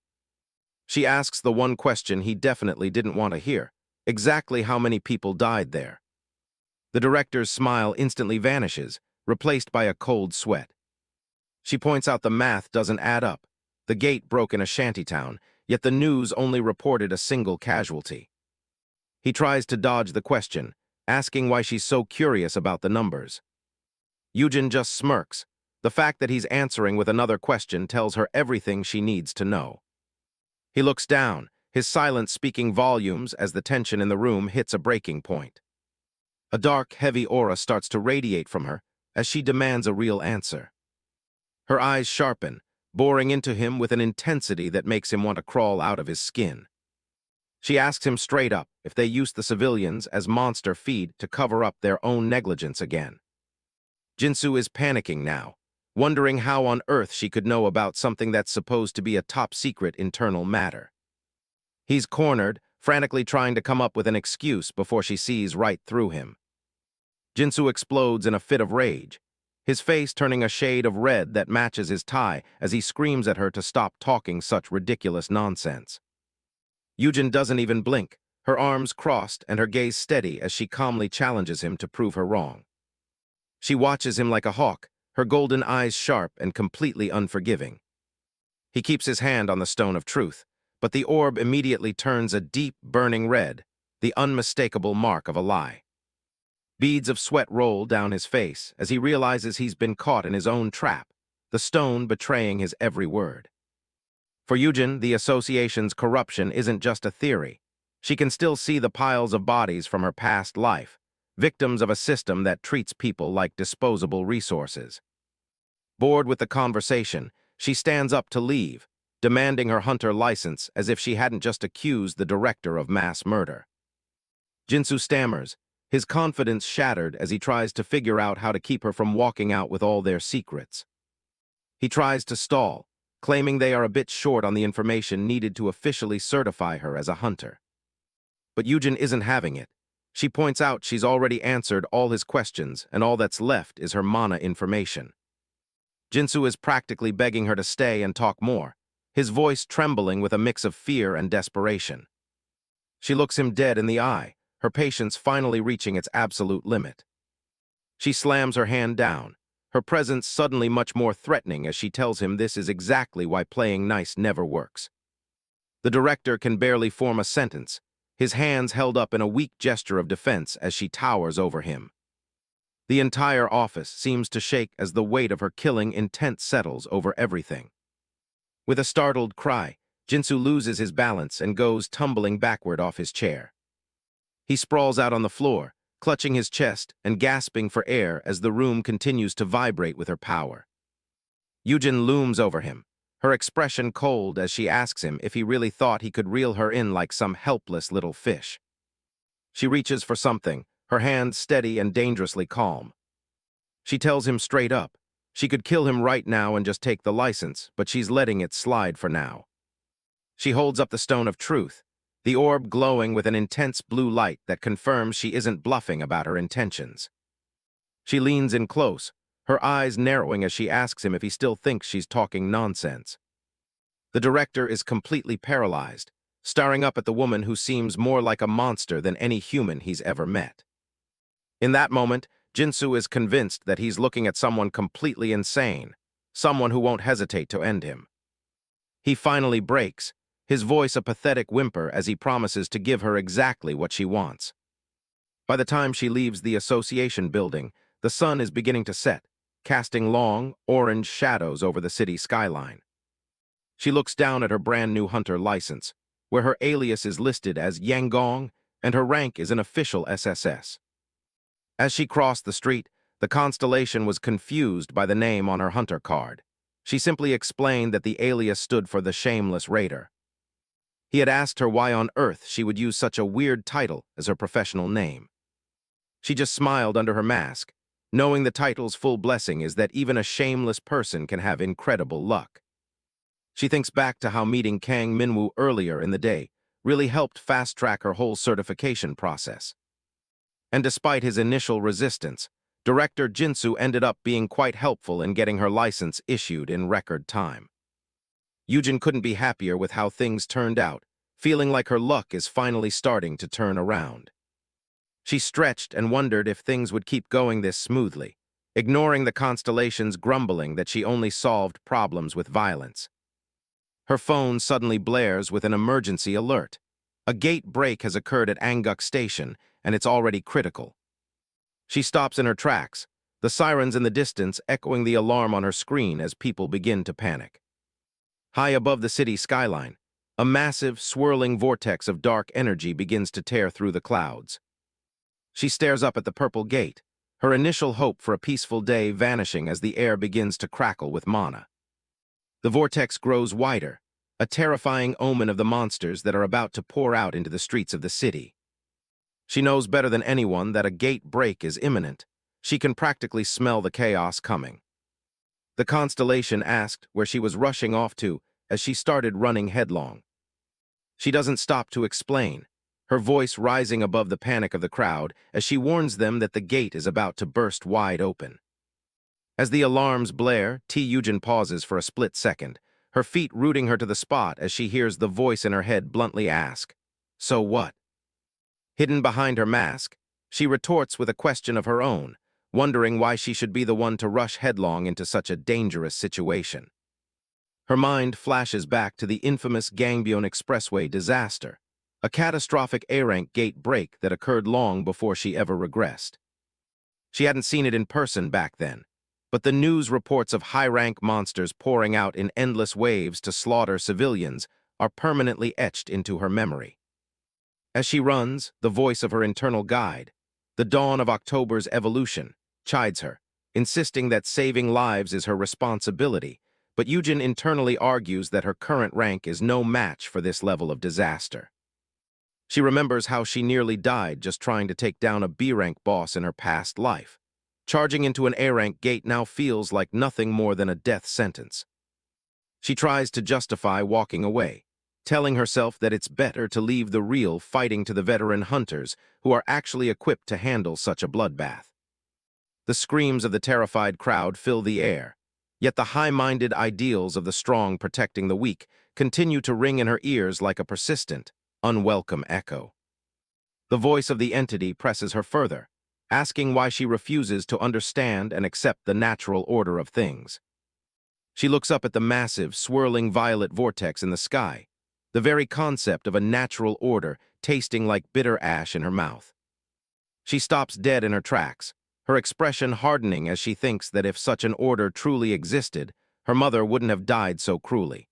She asks the one question he definitely didn't want to hear, exactly how many people died there. The director's smile instantly vanishes, replaced by a cold sweat. She points out the math doesn't add up. The gate broke in a shantytown, yet the news only reported a single casualty. He tries to dodge the question, asking why she's so curious about the numbers. Yujin just smirks. The fact that he's answering with another question tells her everything she needs to know. He looks down, his silence speaking volumes as the tension in the room hits a breaking point. A dark, heavy aura starts to radiate from her as she demands a real answer. Her eyes sharpen, boring into him with an intensity that makes him want to crawl out of his skin. She asks him straight up if they use the civilians as monster feed to cover up their own negligence again. Jin-soo is panicking now, wondering how on earth she could know about something that's supposed to be a top-secret internal matter. He's cornered, frantically trying to come up with an excuse before she sees right through him. Jin-soo explodes in a fit of rage, his face turning a shade of red that matches his tie as he screams at her to stop talking such ridiculous nonsense. Yujin doesn't even blink, her arms crossed and her gaze steady as she calmly challenges him to prove her wrong. She watches him like a hawk, her golden eyes sharp and completely unforgiving. He keeps his hand on the stone of truth, but the orb immediately turns a deep, burning red, the unmistakable mark of a lie. Beads of sweat roll down his face as he realizes he's been caught in his own trap, the stone betraying his every word. For Yujin, the association's corruption isn't just a theory. She can still see the piles of bodies from her past life, victims of a system that treats people like disposable resources. Bored with the conversation, she stands up to leave, demanding her hunter license as if she hadn't just accused the director of mass murder. Jinsu stammers, his confidence shattered as he tries to figure out how to keep her from walking out with all their secrets. He tries to stall, claiming they are a bit short on the information needed to officially certify her as a hunter. But Yujin isn't having it. She points out she's already answered all his questions and all that's left is her mana information. Jinsu is practically begging her to stay and talk more, his voice trembling with a mix of fear and desperation. She looks him dead in the eye, her patience finally reaching its absolute limit. She slams her hand down, her presence suddenly much more threatening as she tells him this is exactly why playing nice never works. The director can barely form a sentence, his hands held up in a weak gesture of defense as she towers over him. The entire office seems to shake as the weight of her killing intent settles over everything. With a startled cry, Jinsu loses his balance and goes tumbling backward off his chair. He sprawls out on the floor, clutching his chest and gasping for air as the room continues to vibrate with her power. Yujin looms over him, her expression cold as she asks him if he really thought he could reel her in like some helpless little fish. She reaches for something, her hand steady and dangerously calm. She tells him straight up, she could kill him right now and just take the license, but she's letting it slide for now. She holds up the stone of truth, the orb glowing with an intense blue light that confirms she isn't bluffing about her intentions. She leans in close, her eyes narrowing as she asks him if he still thinks she's talking nonsense. The director is completely paralyzed, staring up at the woman who seems more like a monster than any human he's ever met. In that moment, Jinsu is convinced that he's looking at someone completely insane, someone who won't hesitate to end him. He finally breaks, his voice a pathetic whimper as he promises to give her exactly what she wants. By the time she leaves the association building, the sun is beginning to set, casting long, orange shadows over the city skyline. She looks down at her brand-new hunter license, where her alias is listed as Yanggong and her rank is an official SSS. As she crossed the street, the Constellation was confused by the name on her hunter card. She simply explained that the alias stood for the Shameless Raider. He had asked her why on earth she would use such a weird title as her professional name. She just smiled under her mask, knowing the title's full blessing is that even a shameless person can have incredible luck. She thinks back to how meeting Kang Minwoo earlier in the day really helped fast-track her whole certification process. And despite his initial resistance, Director Jinsu ended up being quite helpful in getting her license issued in record time. Yujin couldn't be happier with how things turned out, feeling like her luck is finally starting to turn around. She stretched and wondered if things would keep going this smoothly, ignoring the Constellation's grumbling that she only solved problems with violence. Her phone suddenly blares with an emergency alert. A gate break has occurred at Angguk Station, and it's already critical. She stops in her tracks, the sirens in the distance echoing the alarm on her screen as people begin to panic. High above the city skyline, a massive, swirling vortex of dark energy begins to tear through the clouds. She stares up at the purple gate, her initial hope for a peaceful day vanishing as the air begins to crackle with mana. The vortex grows wider, a terrifying omen of the monsters that are about to pour out into the streets of the city. She knows better than anyone that a gate break is imminent. She can practically smell the chaos coming. The Constellation asked where she was rushing off to as she started running headlong. She doesn't stop to explain, her voice rising above the panic of the crowd as she warns them that the gate is about to burst wide open. As the alarms blare, Tae Yujin pauses for a split second, her feet rooting her to the spot as she hears the voice in her head bluntly ask, "So what?" Hidden behind her mask, she retorts with a question of her own, wondering why she should be the one to rush headlong into such a dangerous situation. Her mind flashes back to the infamous Gangbyeon Expressway disaster, a catastrophic A-rank gate break that occurred long before she ever regressed. She hadn't seen it in person back then, but the news reports of high-rank monsters pouring out in endless waves to slaughter civilians are permanently etched into her memory. As she runs, the voice of her internal guide, the dawn of October's evolution, chides her, insisting that saving lives is her responsibility, but Yujin internally argues that her current rank is no match for this level of disaster. She remembers how she nearly died just trying to take down a B-rank boss in her past life. Charging into an A-rank gate now feels like nothing more than a death sentence. She tries to justify walking away, telling herself that it's better to leave the real fighting to the veteran hunters who are actually equipped to handle such a bloodbath. The screams of the terrified crowd fill the air, yet the high-minded ideals of the strong protecting the weak continue to ring in her ears like a persistent, unwelcome echo. The voice of the entity presses her further, asking why she refuses to understand and accept the natural order of things. She looks up at the massive, swirling violet vortex in the sky, the very concept of a natural order tasting like bitter ash in her mouth. She stops dead in her tracks, her expression hardening as she thinks that if such an order truly existed, her mother wouldn't have died so cruelly.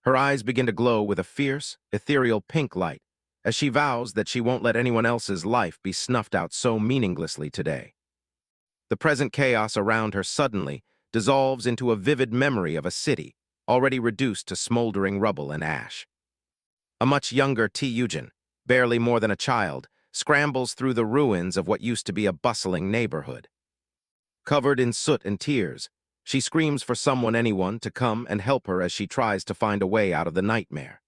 Her eyes begin to glow with a fierce, ethereal pink light, as she vows that she won't let anyone else's life be snuffed out so meaninglessly today. The present chaos around her suddenly dissolves into a vivid memory of a city, already reduced to smoldering rubble and ash. A much younger Tae Yujin, barely more than a child, scrambles through the ruins of what used to be a bustling neighborhood. Covered in soot and tears, she screams for anyone to come and help her as she tries to find a way out of the nightmare.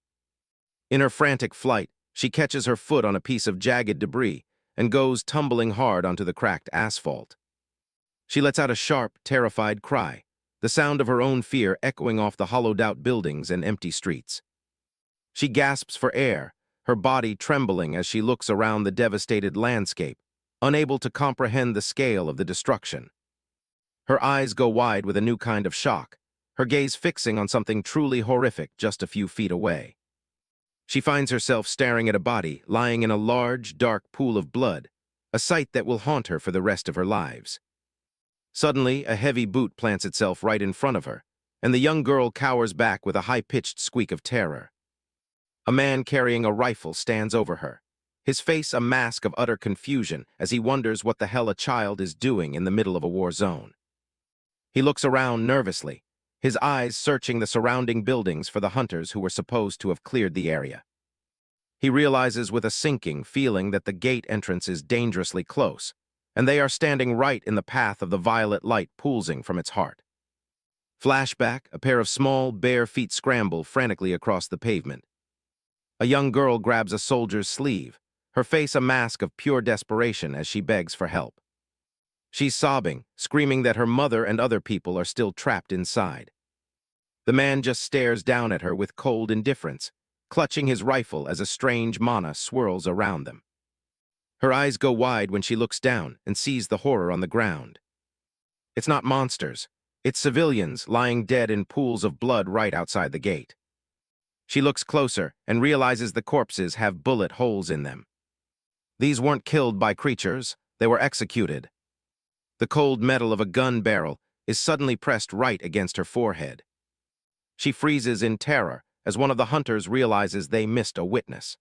In her frantic flight, she catches her foot on a piece of jagged debris and goes tumbling hard onto the cracked asphalt. She lets out a sharp, terrified cry, the sound of her own fear echoing off the hollowed-out buildings and empty streets. She gasps for air, her body trembling as she looks around the devastated landscape, unable to comprehend the scale of the destruction. Her eyes go wide with a new kind of shock, her gaze fixing on something truly horrific just a few feet away. She finds herself staring at a body lying in a large, dark pool of blood, a sight that will haunt her for the rest of her lives. Suddenly, a heavy boot plants itself right in front of her, and the young girl cowers back with a high-pitched squeak of terror. A man carrying a rifle stands over her, his face a mask of utter confusion as he wonders what the hell a child is doing in the middle of a war zone. He looks around nervously, his eyes searching the surrounding buildings for the hunters who were supposed to have cleared the area. He realizes with a sinking feeling that the gate entrance is dangerously close, and they are standing right in the path of the violet light pulsing from its heart. Flashback, a pair of small, bare feet scramble frantically across the pavement. A young girl grabs a soldier's sleeve, her face a mask of pure desperation as she begs for help. She's sobbing, screaming that her mother and other people are still trapped inside. The man just stares down at her with cold indifference, clutching his rifle as a strange mana swirls around them. Her eyes go wide when she looks down and sees the horror on the ground. It's not monsters, it's civilians lying dead in pools of blood right outside the gate. She looks closer and realizes the corpses have bullet holes in them. These weren't killed by creatures, they were executed. The cold metal of a gun barrel is suddenly pressed right against her forehead. She freezes in terror as one of the hunters realizes they missed a witness.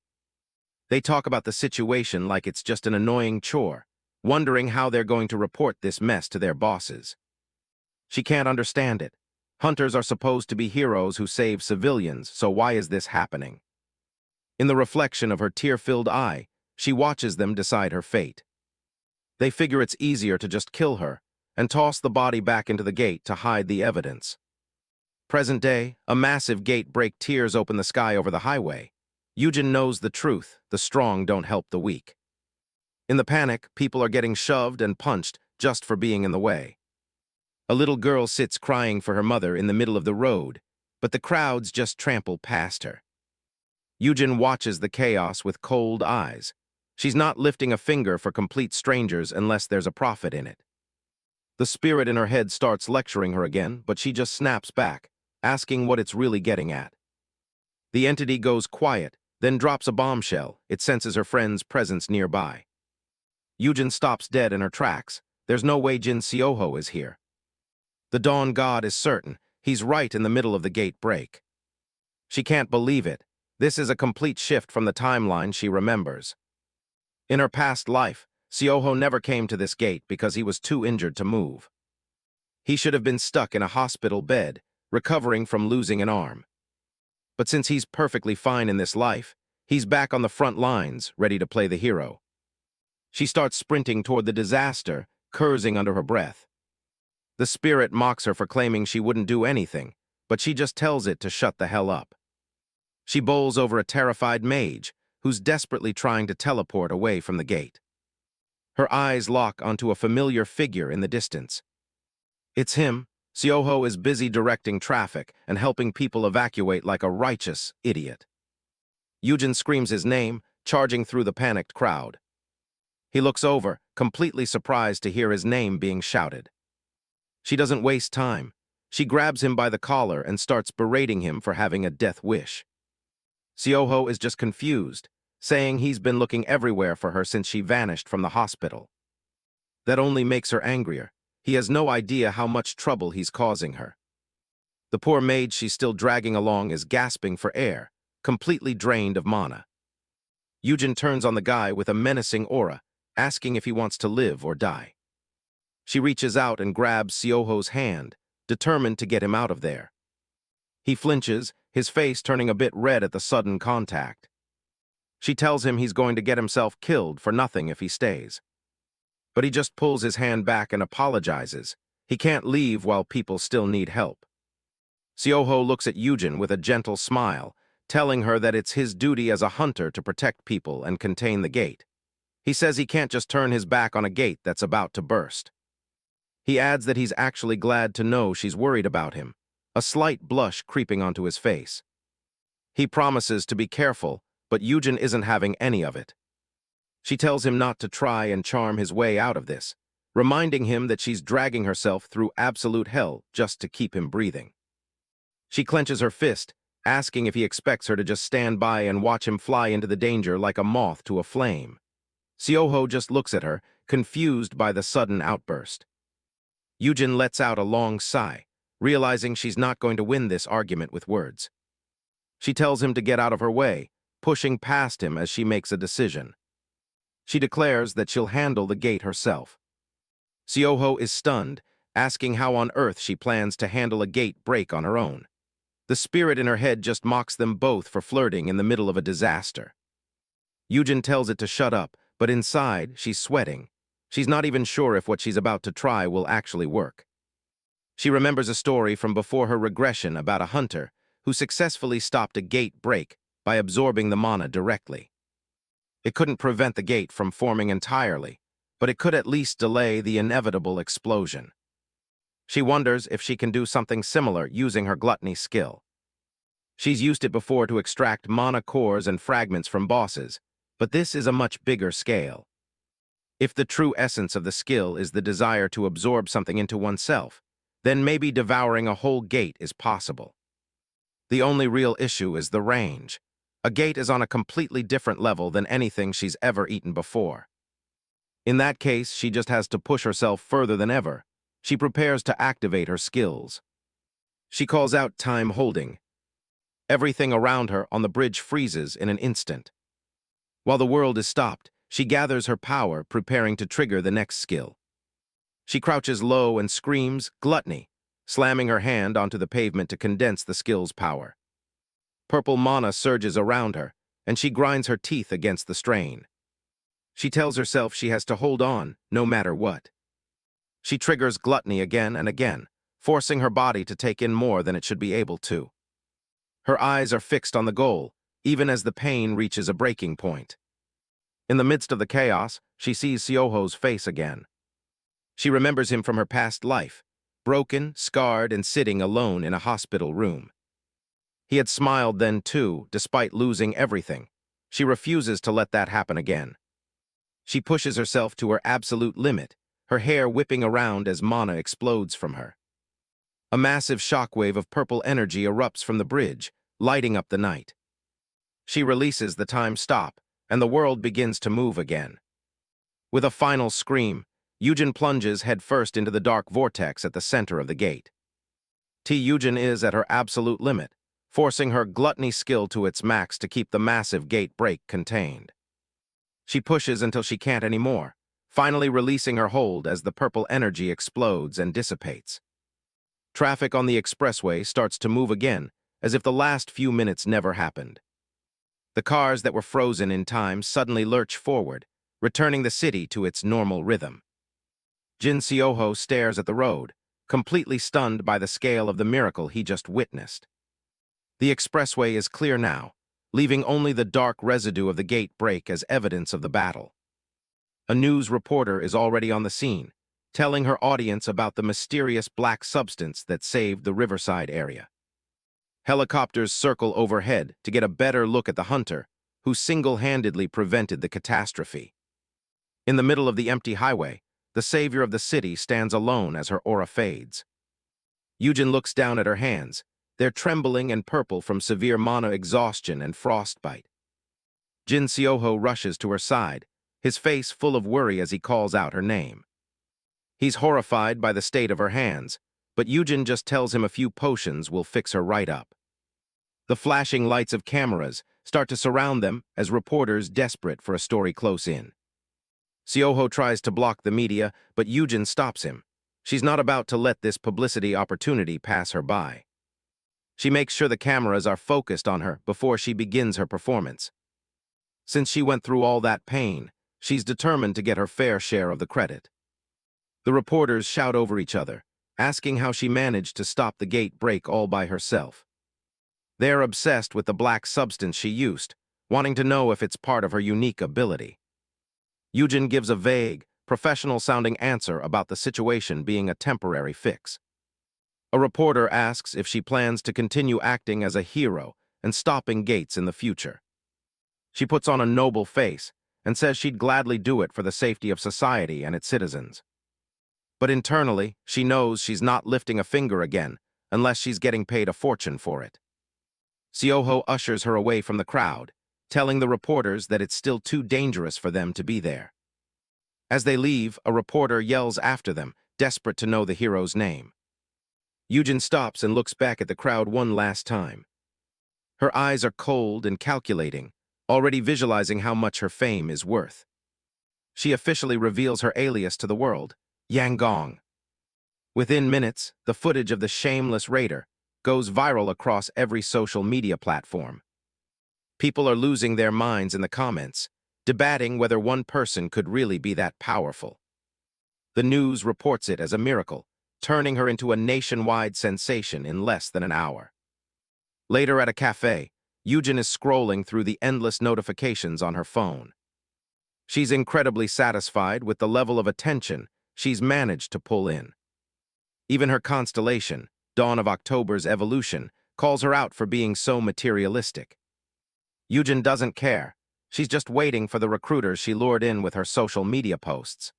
They talk about the situation like it's just an annoying chore, wondering how they're going to report this mess to their bosses. She can't understand it. Hunters are supposed to be heroes who save civilians, so why is this happening? In the reflection of her tear-filled eye, she watches them decide her fate. They figure it's easier to just kill her and toss the body back into the gate to hide the evidence. Present day, a massive gate break tears open the sky over the highway. Yujin knows the truth, the strong don't help the weak. In the panic, people are getting shoved and punched just for being in the way. A little girl sits crying for her mother in the middle of the road, but the crowds just trample past her. Yujin watches the chaos with cold eyes. She's not lifting a finger for complete strangers unless there's a profit in it. The spirit in her head starts lecturing her again, but she just snaps back, asking what it's really getting at. The entity goes quiet, then drops a bombshell. It senses her friend's presence nearby. Yujin stops dead in her tracks. There's no way Jin Seoho is here. The Dawn God is certain. He's right in the middle of the gate break. She can't believe it. This is a complete shift from the timeline she remembers. In her past life, Seoho never came to this gate because he was too injured to move. He should have been stuck in a hospital bed, recovering from losing an arm. But since he's perfectly fine in this life, he's back on the front lines, ready to play the hero. She starts sprinting toward the disaster, cursing under her breath. The spirit mocks her for claiming she wouldn't do anything, but she just tells it to shut the hell up. She bowls over a terrified mage, who's desperately trying to teleport away from the gate. Her eyes lock onto a familiar figure in the distance. It's him. Seoho is busy directing traffic and helping people evacuate like a righteous idiot. Yujin screams his name, charging through the panicked crowd. He looks over, completely surprised to hear his name being shouted. She doesn't waste time. She grabs him by the collar and starts berating him for having a death wish. Seoho is just confused, saying he's been looking everywhere for her since she vanished from the hospital. That only makes her angrier. He has no idea how much trouble he's causing her. The poor maid she's still dragging along is gasping for air, completely drained of mana. Yujin turns on the guy with a menacing aura, asking if he wants to live or die. She reaches out and grabs Seoho's hand, determined to get him out of there. He flinches, his face turning a bit red at the sudden contact. She tells him he's going to get himself killed for nothing if he stays. But he just pulls his hand back and apologizes. He can't leave while people still need help. Seoho looks at Yujin with a gentle smile, telling her that it's his duty as a hunter to protect people and contain the gate. He says he can't just turn his back on a gate that's about to burst. He adds that he's actually glad to know she's worried about him, a slight blush creeping onto his face. He promises to be careful, but Yujin isn't having any of it. She tells him not to try and charm his way out of this, reminding him that she's dragging herself through absolute hell just to keep him breathing. She clenches her fist, asking if he expects her to just stand by and watch him fly into the danger like a moth to a flame. Seoho just looks at her, confused by the sudden outburst. Yujin lets out a long sigh, realizing she's not going to win this argument with words. She tells him to get out of her way, pushing past him as she makes a decision. She declares that she'll handle the gate herself. Seoho is stunned, asking how on earth she plans to handle a gate break on her own. The spirit in her head just mocks them both for flirting in the middle of a disaster. Yujin tells it to shut up, but inside, she's sweating. She's not even sure if what she's about to try will actually work. She remembers a story from before her regression about a hunter who successfully stopped a gate break by absorbing the mana directly. It couldn't prevent the gate from forming entirely, but it could at least delay the inevitable explosion. She wonders if she can do something similar using her gluttony skill. She's used it before to extract mana cores and fragments from bosses, but this is a much bigger scale. If the true essence of the skill is the desire to absorb something into oneself, then maybe devouring a whole gate is possible. The only real issue is the range. A gate is on a completely different level than anything she's ever eaten before. In that case, she just has to push herself further than ever. She prepares to activate her skills. She calls out time holding. Everything around her on the bridge freezes in an instant. While the world is stopped, she gathers her power, preparing to trigger the next skill. She crouches low and screams, "Gluttony," slamming her hand onto the pavement to condense the skill's power. Purple mana surges around her, and she grinds her teeth against the strain. She tells herself she has to hold on, no matter what. She triggers gluttony again and again, forcing her body to take in more than it should be able to. Her eyes are fixed on the goal, even as the pain reaches a breaking point. In the midst of the chaos, she sees Seoho's face again. She remembers him from her past life, broken, scarred, and sitting alone in a hospital room. He had smiled then too, despite losing everything. She refuses to let that happen again. She pushes herself to her absolute limit, her hair whipping around as mana explodes from her. A massive shockwave of purple energy erupts from the bridge, lighting up the night. She releases the time stop, and the world begins to move again. With a final scream, Yujin plunges headfirst into the dark vortex at the center of the gate. Tae Yujin is at her absolute limit, forcing her gluttony skill to its max to keep the massive gate break contained. She pushes until she can't anymore, finally releasing her hold as the purple energy explodes and dissipates. Traffic on the expressway starts to move again, as if the last few minutes never happened. The cars that were frozen in time suddenly lurch forward, returning the city to its normal rhythm. Jin Seoho stares at the road, completely stunned by the scale of the miracle he just witnessed. The expressway is clear now, leaving only the dark residue of the gate break as evidence of the battle. A news reporter is already on the scene, telling her audience about the mysterious black substance that saved the Riverside area. Helicopters circle overhead to get a better look at the hunter, who single-handedly prevented the catastrophe. In the middle of the empty highway, the savior of the city stands alone as her aura fades. Yujin looks down at her hands. They're trembling and purple from severe mana exhaustion and frostbite. Jin Seoho rushes to her side, his face full of worry as he calls out her name. He's horrified by the state of her hands, but Yujin just tells him a few potions will fix her right up. The flashing lights of cameras start to surround them as reporters desperate for a story close in. Seoho tries to block the media, but Yujin stops him. She's not about to let this publicity opportunity pass her by. She makes sure the cameras are focused on her before she begins her performance. Since she went through all that pain, she's determined to get her fair share of the credit. The reporters shout over each other, asking how she managed to stop the gate break all by herself. They're obsessed with the black substance she used, wanting to know if it's part of her unique ability. Yujin gives a vague, professional-sounding answer about the situation being a temporary fix. A reporter asks if she plans to continue acting as a hero and stopping gates in the future. She puts on a noble face and says she'd gladly do it for the safety of society and its citizens. But internally, she knows she's not lifting a finger again unless she's getting paid a fortune for it. Seoho ushers her away from the crowd, telling the reporters that it's still too dangerous for them to be there. As they leave, a reporter yells after them, desperate to know the hero's name. Yujin stops and looks back at the crowd one last time. Her eyes are cold and calculating, already visualizing how much her fame is worth. She officially reveals her alias to the world, Yanggong. Within minutes, the footage of the shameless raider goes viral across every social media platform. People are losing their minds in the comments, debating whether one person could really be that powerful. The news reports it as a miracle, turning her into a nationwide sensation in less than an hour. Later at a cafe, Yujin is scrolling through the endless notifications on her phone. She's incredibly satisfied with the level of attention she's managed to pull in. Even her constellation, Dawn of October's evolution, calls her out for being so materialistic. Yujin doesn't care. She's just waiting for the recruiters she lured in with her social media posts.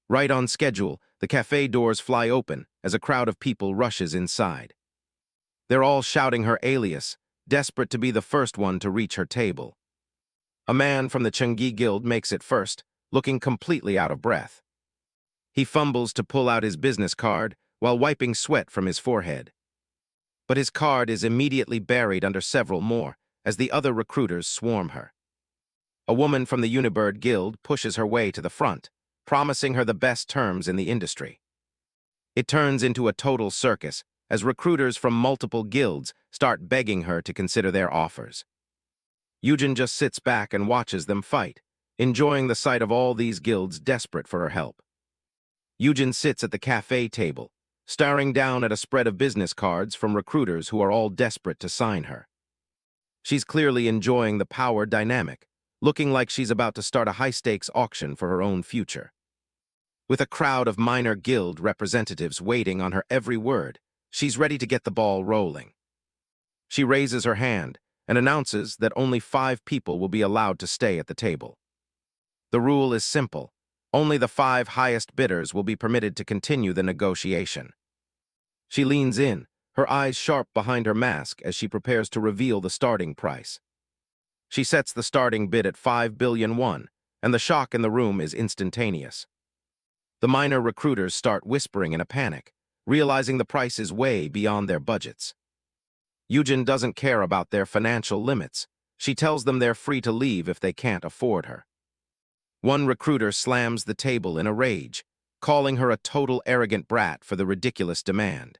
Right on schedule, the cafe doors fly open as a crowd of people rushes inside. They're all shouting her alias, desperate to be the first one to reach her table. A man from the Chunggi Guild makes it first, looking completely out of breath. He fumbles to pull out his business card while wiping sweat from his forehead. But his card is immediately buried under several more as the other recruiters swarm her. A woman from the Unibird Guild pushes her way to the front, promising her the best terms in the industry. It turns into a total circus as recruiters from multiple guilds start begging her to consider their offers. Yujin just sits back and watches them fight, enjoying the sight of all these guilds desperate for her help. Yujin sits at the cafe table, staring down at a spread of business cards from recruiters who are all desperate to sign her. She's clearly enjoying the power dynamic, looking like she's about to start a high-stakes auction for her own future. With a crowd of minor guild representatives waiting on her every word, she's ready to get the ball rolling. She raises her hand and announces that only 5 people will be allowed to stay at the table. The rule is simple. Only the 5 highest bidders will be permitted to continue the negotiation. She leans in, her eyes sharp behind her mask as she prepares to reveal the starting price. She sets the starting bid at 5 billion won, and the shock in the room is instantaneous. The minor recruiters start whispering in a panic, realizing the price is way beyond their budgets. Yujin doesn't care about their financial limits. She tells them they're free to leave if they can't afford her. One recruiter slams the table in a rage, calling her a total arrogant brat for the ridiculous demand.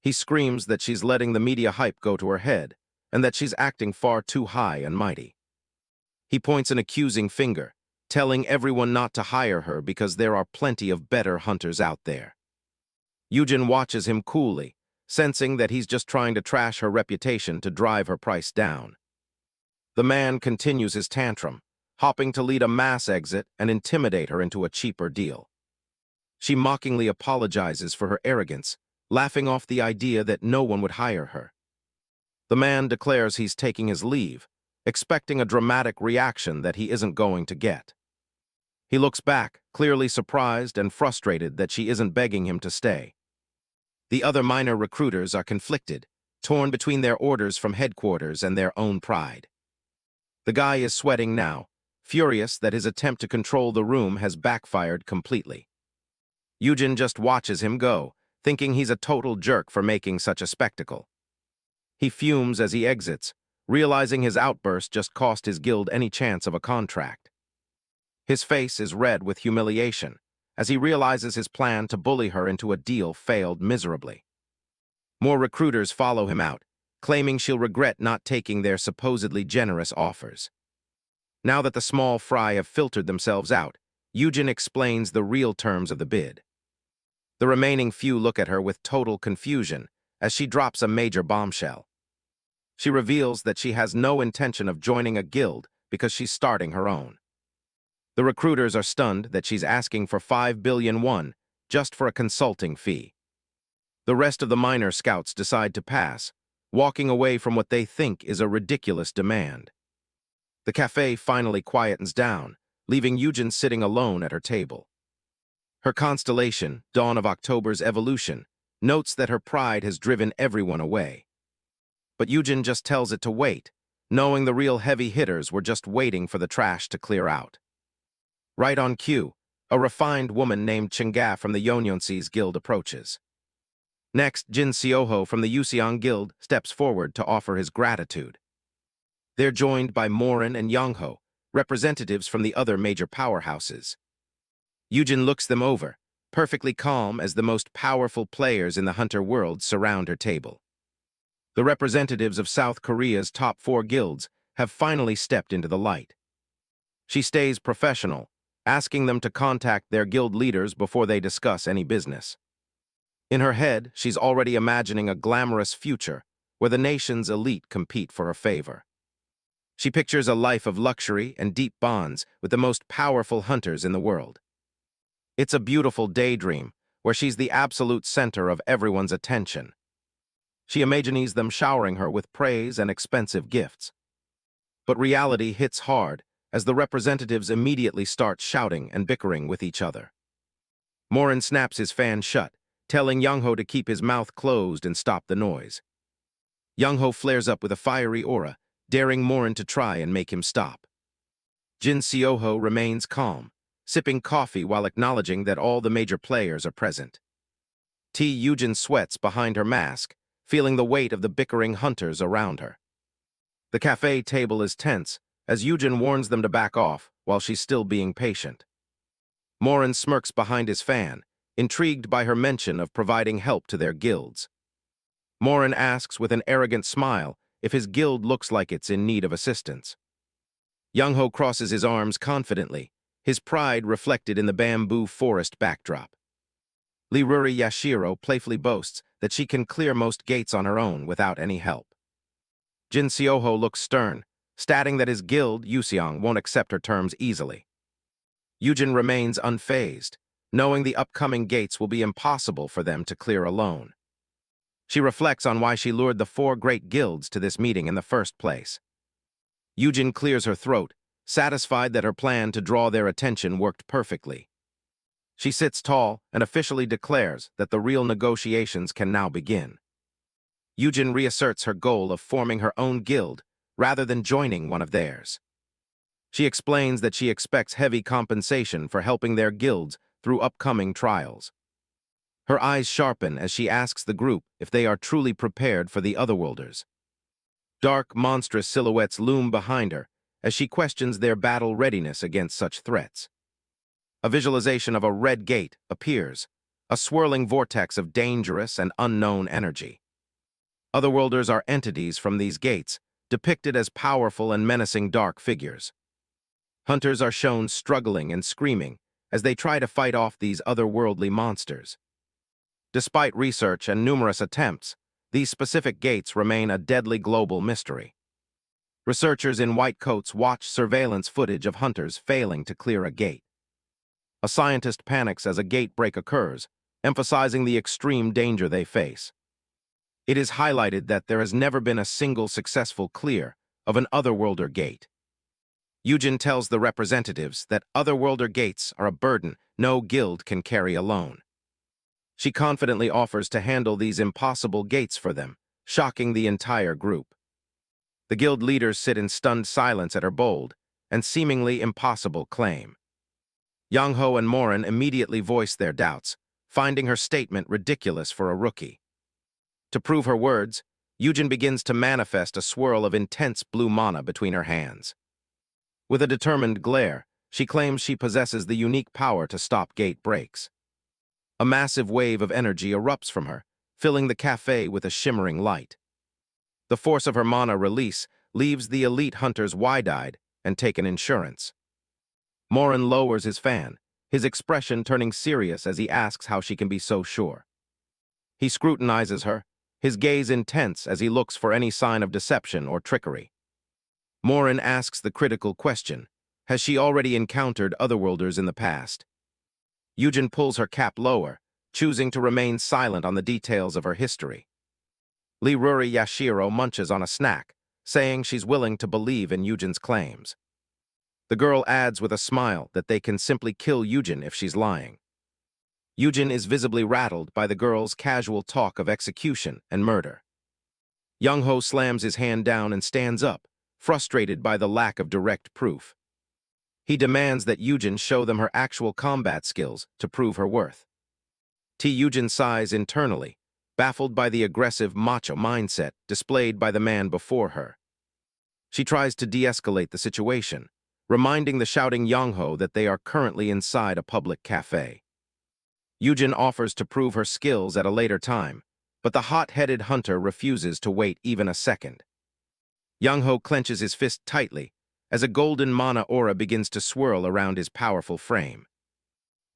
He screams that she's letting the media hype go to her head, and that she's acting far too high and mighty. He points an accusing finger, telling everyone not to hire her because there are plenty of better hunters out there. Yujin watches him coolly, sensing that he's just trying to trash her reputation to drive her price down. The man continues his tantrum, hopping to lead a mass exit and intimidate her into a cheaper deal. She mockingly apologizes for her arrogance, laughing off the idea that no one would hire her. The man declares he's taking his leave, expecting a dramatic reaction that he isn't going to get. He looks back, clearly surprised and frustrated that she isn't begging him to stay. The other minor recruiters are conflicted, torn between their orders from headquarters and their own pride. The guy is sweating now, furious that his attempt to control the room has backfired completely. Yujin just watches him go, thinking he's a total jerk for making such a spectacle. He fumes as he exits, realizing his outburst just cost his guild any chance of a contract. His face is red with humiliation, as he realizes his plan to bully her into a deal failed miserably. More recruiters follow him out, claiming she'll regret not taking their supposedly generous offers. Now that the small fry have filtered themselves out, Yujin explains the real terms of the bid. The remaining few look at her with total confusion as she drops a major bombshell. She reveals that she has no intention of joining a guild because she's starting her own. The recruiters are stunned that she's asking for 5 billion won just for a consulting fee. The rest of the minor scouts decide to pass, walking away from what they think is a ridiculous demand. The cafe finally quietens down, leaving Yujin sitting alone at her table. Her constellation, Dawn of October's evolution, notes that her pride has driven everyone away. But Yujin just tells it to wait, knowing the real heavy hitters were just waiting for the trash to clear out. Right on cue, a refined woman named Chinga from the Yonyonsi's guild approaches. Next, Jin Seoho from the Yuseong guild steps forward to offer his gratitude. They're joined by Morin and Yongho, representatives from the other major powerhouses. Yujin looks them over, perfectly calm as the most powerful players in the hunter world surround her table. The representatives of South Korea's top 4 guilds have finally stepped into the light. She stays professional, asking them to contact their guild leaders before they discuss any business. In her head, she's already imagining a glamorous future where the nation's elite compete for her favor. She pictures a life of luxury and deep bonds with the most powerful hunters in the world. It's a beautiful daydream where she's the absolute center of everyone's attention. She imagines them showering her with praise and expensive gifts. But reality hits hard as the representatives immediately start shouting and bickering with each other. Morin snaps his fan shut, telling Yongho to keep his mouth closed and stop the noise. Yongho flares up with a fiery aura, daring Morin to try and make him stop. Jin Seoho remains calm, sipping coffee while acknowledging that all the major players are present. Tae Yujin sweats behind her mask, feeling the weight of the bickering hunters around her. The cafe table is tense, as Yujin warns them to back off while she's still being patient. Morin smirks behind his fan, intrigued by her mention of providing help to their guilds. Morin asks with an arrogant smile if his guild looks like it's in need of assistance. Yongho crosses his arms confidently, his pride reflected in the bamboo forest backdrop. Liruri Yashiro playfully boasts that she can clear most gates on her own without any help. Jin Seoho looks stern, stating that his guild, Yuseong, won't accept her terms easily. Yujin remains unfazed, knowing the upcoming gates will be impossible for them to clear alone. She reflects on why she lured the 4 great guilds to this meeting in the first place. Yujin clears her throat, satisfied that her plan to draw their attention worked perfectly. She sits tall and officially declares that the real negotiations can now begin. Yujin reasserts her goal of forming her own guild rather than joining one of theirs. She explains that she expects heavy compensation for helping their guilds through upcoming trials. Her eyes sharpen as she asks the group if they are truly prepared for the Otherworlders. Dark, monstrous silhouettes loom behind her as she questions their battle readiness against such threats. A visualization of a red gate appears, a swirling vortex of dangerous and unknown energy. Otherworlders are entities from these gates, depicted as powerful and menacing dark figures. Hunters are shown struggling and screaming as they try to fight off these otherworldly monsters. Despite research and numerous attempts, these specific gates remain a deadly global mystery. Researchers in white coats watch surveillance footage of hunters failing to clear a gate. A scientist panics as a gate break occurs, emphasizing the extreme danger they face. It is highlighted that there has never been a single successful clear of an Otherworlder gate. Yujin tells the representatives that Otherworlder gates are a burden no guild can carry alone. She confidently offers to handle these impossible gates for them, shocking the entire group. The guild leaders sit in stunned silence at her bold and seemingly impossible claim. Yangho and Morin immediately voice their doubts, finding her statement ridiculous for a rookie. To prove her words, Yujin begins to manifest a swirl of intense blue mana between her hands. With a determined glare, she claims she possesses the unique power to stop gate breaks. A massive wave of energy erupts from her, filling the cafe with a shimmering light. The force of her mana release leaves the elite hunters wide-eyed and taken insurance. Morin lowers his fan, his expression turning serious as he asks how she can be so sure. He scrutinizes her, his gaze intense as he looks for any sign of deception or trickery. Morin asks the critical question, has she already encountered Otherworlders in the past? Yujin pulls her cap lower, choosing to remain silent on the details of her history. Ruri Yashiro munches on a snack, saying she's willing to believe in Yujin's claims. The girl adds with a smile that they can simply kill Yujin if she's lying. Yujin is visibly rattled by the girl's casual talk of execution and murder. Young-ho slams his hand down and stands up, frustrated by the lack of direct proof. He demands that Yujin show them her actual combat skills to prove her worth. Tae Yujin sighs internally, baffled by the aggressive macho mindset displayed by the man before her. She tries to de-escalate the situation, reminding the shouting Young-ho that they are currently inside a public cafe. Yujin offers to prove her skills at a later time, but the hot-headed hunter refuses to wait even a second. Young-ho clenches his fist tightly as a golden mana aura begins to swirl around his powerful frame.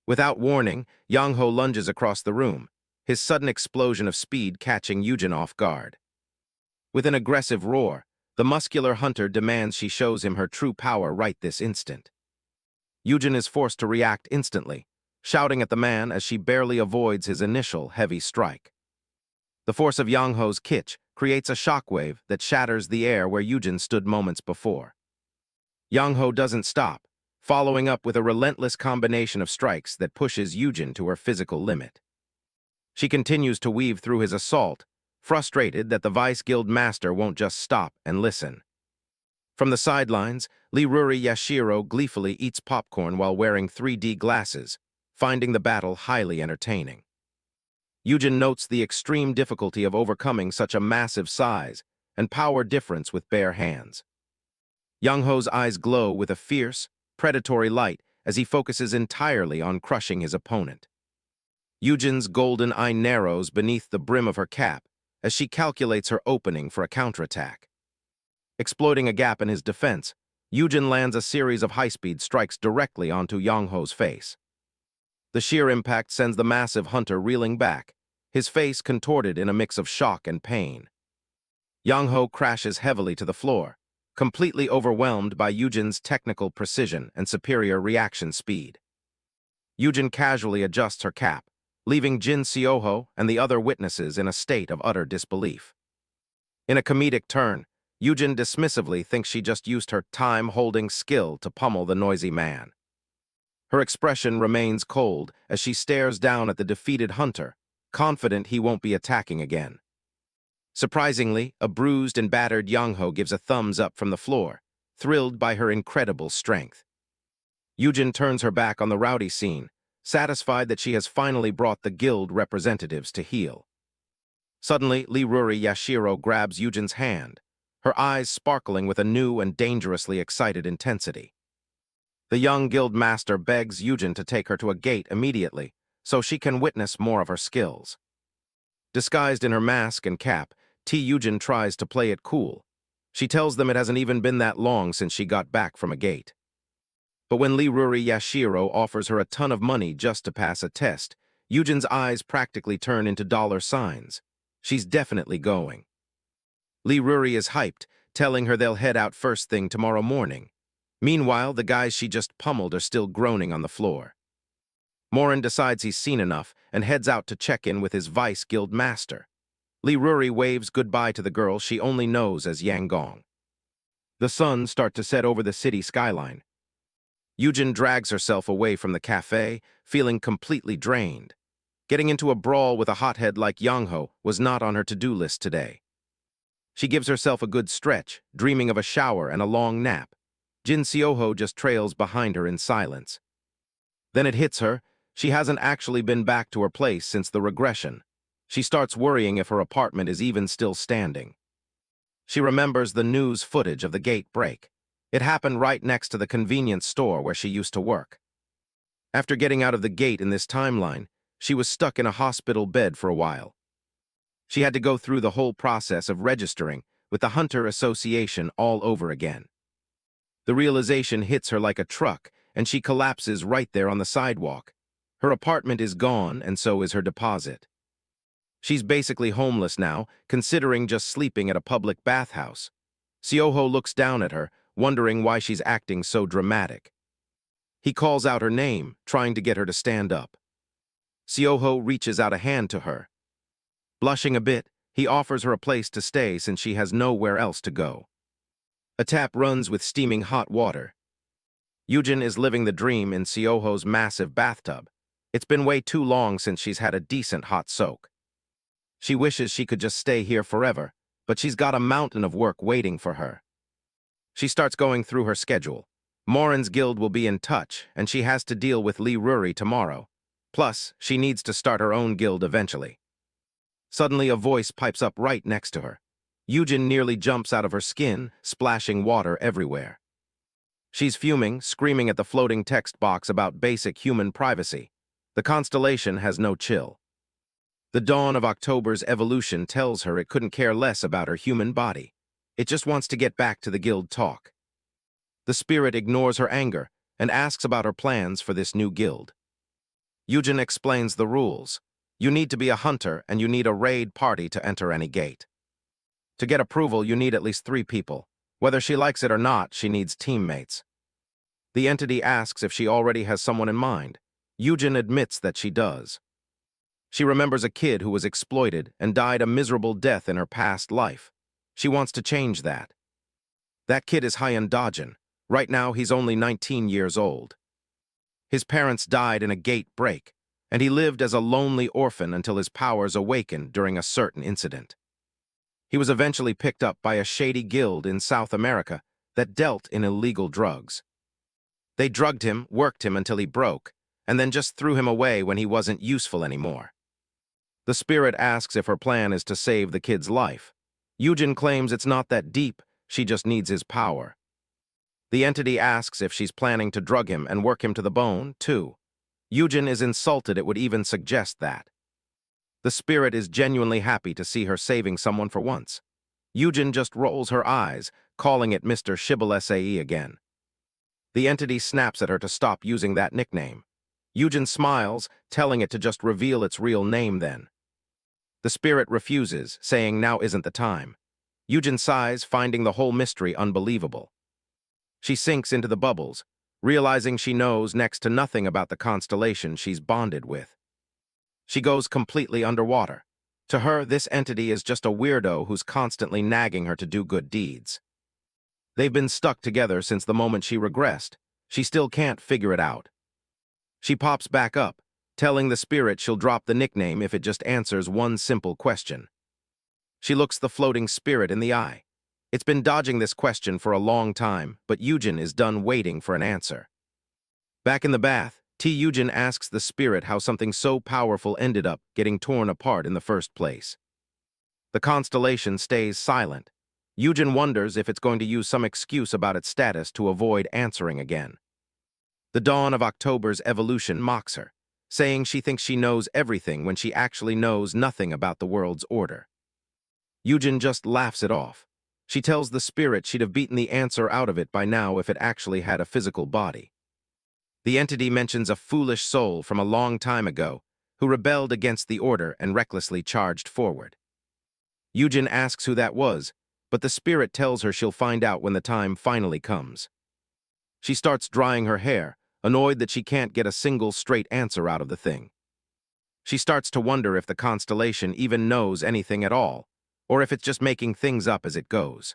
Without warning, Young-ho lunges across the room, his sudden explosion of speed catching Yujin off guard. With an aggressive roar, the muscular hunter demands she shows him her true power right this instant. Yujin is forced to react instantly, shouting at the man as she barely avoids his initial heavy strike. The force of Young-ho's kitsch creates a shockwave that shatters the air where Yujin stood moments before. Young-ho doesn't stop, following up with a relentless combination of strikes that pushes Yujin to her physical limit. She continues to weave through his assault, frustrated that the Vice Guild Master won't just stop and listen. From the sidelines, Ruri Yashiro gleefully eats popcorn while wearing 3D glasses, finding the battle highly entertaining. Yujin notes the extreme difficulty of overcoming such a massive size and power difference with bare hands. Young-ho's eyes glow with a fierce, predatory light as he focuses entirely on crushing his opponent. Yujin's golden eye narrows beneath the brim of her cap as she calculates her opening for a counterattack. Exploiting a gap in his defense, Yujin lands a series of high-speed strikes directly onto Young-ho's face. The sheer impact sends the massive hunter reeling back, his face contorted in a mix of shock and pain. Young-ho crashes heavily to the floor, completely overwhelmed by Yujin's technical precision and superior reaction speed. Yujin casually adjusts her cap, leaving Jin Seoho and the other witnesses in a state of utter disbelief. In a comedic turn, Yujin dismissively thinks she just used her time-holding skill to pummel the noisy man. Her expression remains cold as she stares down at the defeated hunter, confident he won't be attacking again. Surprisingly, a bruised and battered Yangho gives a thumbs up from the floor, thrilled by her incredible strength. Yujin turns her back on the rowdy scene, satisfied that she has finally brought the guild representatives to heel. Suddenly, Ruri Yashiro grabs Yujin's hand, her eyes sparkling with a new and dangerously excited intensity. The young guild master begs Yujin to take her to a gate immediately, so she can witness more of her skills. Disguised in her mask and cap, Tae Yujin tries to play it cool. She tells them it hasn't even been that long since she got back from a gate. But when Ruri Yashiro offers her a ton of money just to pass a test, Yujin's eyes practically turn into dollar signs. She's definitely going. Ruri is hyped, telling her they'll head out first thing tomorrow morning. Meanwhile, the guys she just pummeled are still groaning on the floor. Morin decides he's seen enough and heads out to check in with his vice guild master. Ruri waves goodbye to the girl she only knows as Yanggong. The sun starts to set over the city skyline. Yujin drags herself away from the cafe, feeling completely drained. Getting into a brawl with a hothead like Yangho was not on her to-do list today. She gives herself a good stretch, dreaming of a shower and a long nap. Jin Seoho just trails behind her in silence. Then it hits her. She hasn't actually been back to her place since the regression. She starts worrying if her apartment is even still standing. She remembers the news footage of the gate break. It happened right next to the convenience store where she used to work. After getting out of the gate in this timeline, she was stuck in a hospital bed for a while. She had to go through the whole process of registering with the Hunter Association all over again. The realization hits her like a truck, and she collapses right there on the sidewalk. Her apartment is gone, and so is her deposit. She's basically homeless now, considering just sleeping at a public bathhouse. Seoho looks down at her, wondering why she's acting so dramatic. He calls out her name, trying to get her to stand up. Seoho reaches out a hand to her. Blushing a bit, he offers her a place to stay since she has nowhere else to go. A tap runs with steaming hot water. Yujin is living the dream in Seoho's massive bathtub. It's been way too long since she's had a decent hot soak. She wishes she could just stay here forever, but she's got a mountain of work waiting for her. She starts going through her schedule. Morin's guild will be in touch, and she has to deal with Ruri tomorrow. Plus, she needs to start her own guild eventually. Suddenly, a voice pipes up right next to her. Yujin nearly jumps out of her skin, splashing water everywhere. She's fuming, screaming at the floating text box about basic human privacy. The Constellation has no chill. The dawn of October's evolution tells her it couldn't care less about her human body. It just wants to get back to the guild talk. The spirit ignores her anger and asks about her plans for this new guild. Yujin explains the rules. You need to be a hunter, and you need a raid party to enter any gate. To get approval, you need at least 3 people. Whether she likes it or not, she needs teammates. The entity asks if she already has someone in mind. Yujin admits that she does. She remembers a kid who was exploited and died a miserable death in her past life. She wants to change that. That kid is Hyun Dajin. Right now, he's only 19 years old. His parents died in a gate break, and he lived as a lonely orphan until his powers awakened during a certain incident. He was eventually picked up by a shady guild in South America that dealt in illegal drugs. They drugged him, worked him until he broke, and then just threw him away when he wasn't useful anymore. The spirit asks if her plan is to save the kid's life. Yujin claims it's not that deep, she just needs his power. The entity asks if she's planning to drug him and work him to the bone, too. Yujin is insulted it would even suggest that. The spirit is genuinely happy to see her saving someone for once. Yujin just rolls her eyes, calling it Mr. Shibboleth again. The entity snaps at her to stop using that nickname. Yujin smiles, telling it to just reveal its real name then. The spirit refuses, saying now isn't the time. Yujin sighs, finding the whole mystery unbelievable. She sinks into the bubbles, realizing she knows next to nothing about the constellation she's bonded with. She goes completely underwater. To her, this entity is just a weirdo who's constantly nagging her to do good deeds. They've been stuck together since the moment she regressed. She still can't figure it out. She pops back up, telling the spirit she'll drop the nickname if it just answers one simple question. She looks the floating spirit in the eye. It's been dodging this question for a long time, but Yujin is done waiting for an answer. Back in the bath, Tae Yujin asks the spirit how something so powerful ended up getting torn apart in the first place. The constellation stays silent. Yujin wonders if it's going to use some excuse about its status to avoid answering again. The dawn of October's evolution mocks her, saying she thinks she knows everything when she actually knows nothing about the world's order. Yujin just laughs it off. She tells the spirit she'd have beaten the answer out of it by now if it actually had a physical body. The entity mentions a foolish soul from a long time ago who rebelled against the order and recklessly charged forward. Yujin asks who that was, but the spirit tells her she'll find out when the time finally comes. She starts drying her hair, annoyed that she can't get a single straight answer out of the thing. She starts to wonder if the constellation even knows anything at all, or if it's just making things up as it goes.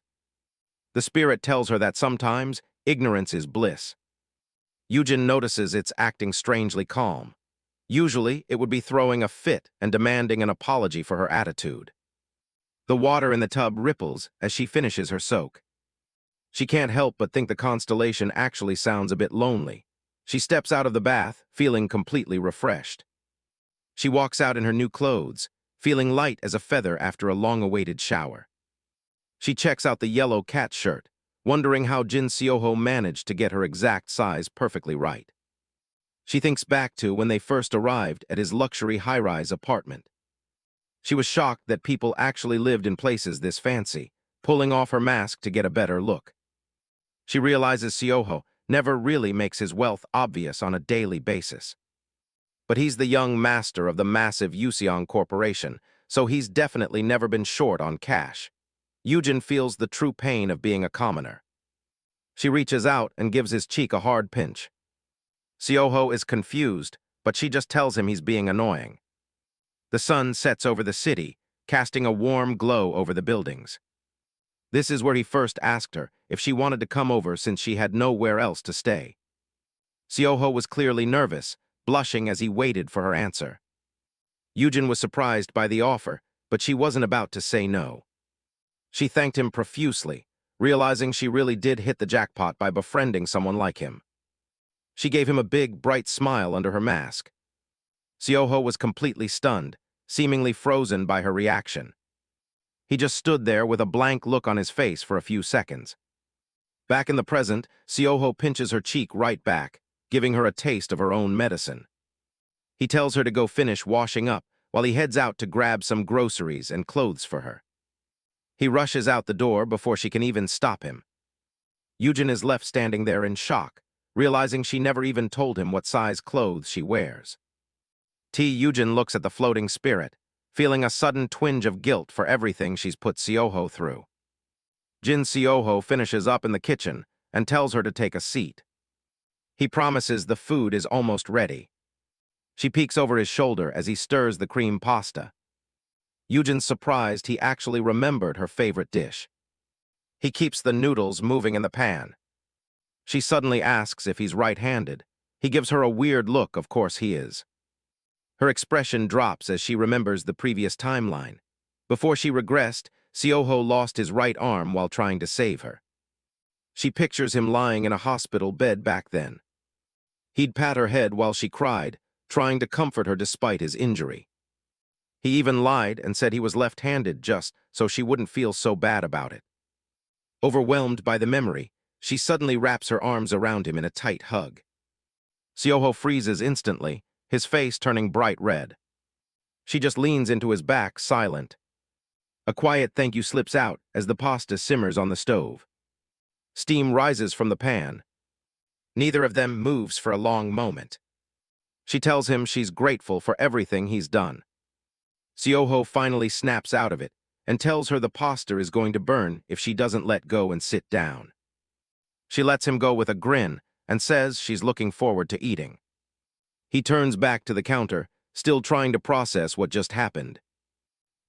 The spirit tells her that sometimes ignorance is bliss. Yujin notices it's acting strangely calm. Usually, it would be throwing a fit and demanding an apology for her attitude. The water in the tub ripples as she finishes her soak. She can't help but think the constellation actually sounds a bit lonely. She steps out of the bath, feeling completely refreshed. She walks out in her new clothes, feeling light as a feather after a long-awaited shower. She checks out the yellow cat shirt, wondering how Jin Seoho managed to get her exact size perfectly right. She thinks back to when they first arrived at his luxury high-rise apartment. She was shocked that people actually lived in places this fancy, pulling off her mask to get a better look. She realizes Seoho never really makes his wealth obvious on a daily basis. But he's the young master of the massive Yuseong Corporation, so he's definitely never been short on cash. Yujin feels the true pain of being a commoner. She reaches out and gives his cheek a hard pinch. Seoho is confused, but she just tells him he's being annoying. The sun sets over the city, casting a warm glow over the buildings. This is where he first asked her if she wanted to come over since she had nowhere else to stay. Seoho was clearly nervous, blushing as he waited for her answer. Yujin was surprised by the offer, but she wasn't about to say no. She thanked him profusely, realizing she really did hit the jackpot by befriending someone like him. She gave him a big, bright smile under her mask. Seoho was completely stunned, seemingly frozen by her reaction. He just stood there with a blank look on his face for a few seconds. Back in the present, Seoho pinches her cheek right back, giving her a taste of her own medicine. He tells her to go finish washing up while he heads out to grab some groceries and clothes for her. He rushes out the door before she can even stop him. Yujin is left standing there in shock, realizing she never even told him what size clothes she wears. Tae Yujin looks at the floating spirit, feeling a sudden twinge of guilt for everything she's put Seoho through. Jin Seoho finishes up in the kitchen and tells her to take a seat. He promises the food is almost ready. She peeks over his shoulder as he stirs the cream pasta. Yujin's surprised he actually remembered her favorite dish. He keeps the noodles moving in the pan. She suddenly asks if he's right-handed. He gives her a weird look, of course he is. Her expression drops as she remembers the previous timeline. Before she regressed, Seoho lost his right arm while trying to save her. She pictures him lying in a hospital bed back then. He'd pat her head while she cried, trying to comfort her despite his injury. He even lied and said he was left-handed just so she wouldn't feel so bad about it. Overwhelmed by the memory, she suddenly wraps her arms around him in a tight hug. Seoho freezes instantly, his face turning bright red. She just leans into his back, silent. A quiet thank you slips out as the pasta simmers on the stove. Steam rises from the pan. Neither of them moves for a long moment. She tells him she's grateful for everything he's done. Seoho finally snaps out of it and tells her the pasta is going to burn if she doesn't let go and sit down. She lets him go with a grin and says she's looking forward to eating. He turns back to the counter, still trying to process what just happened.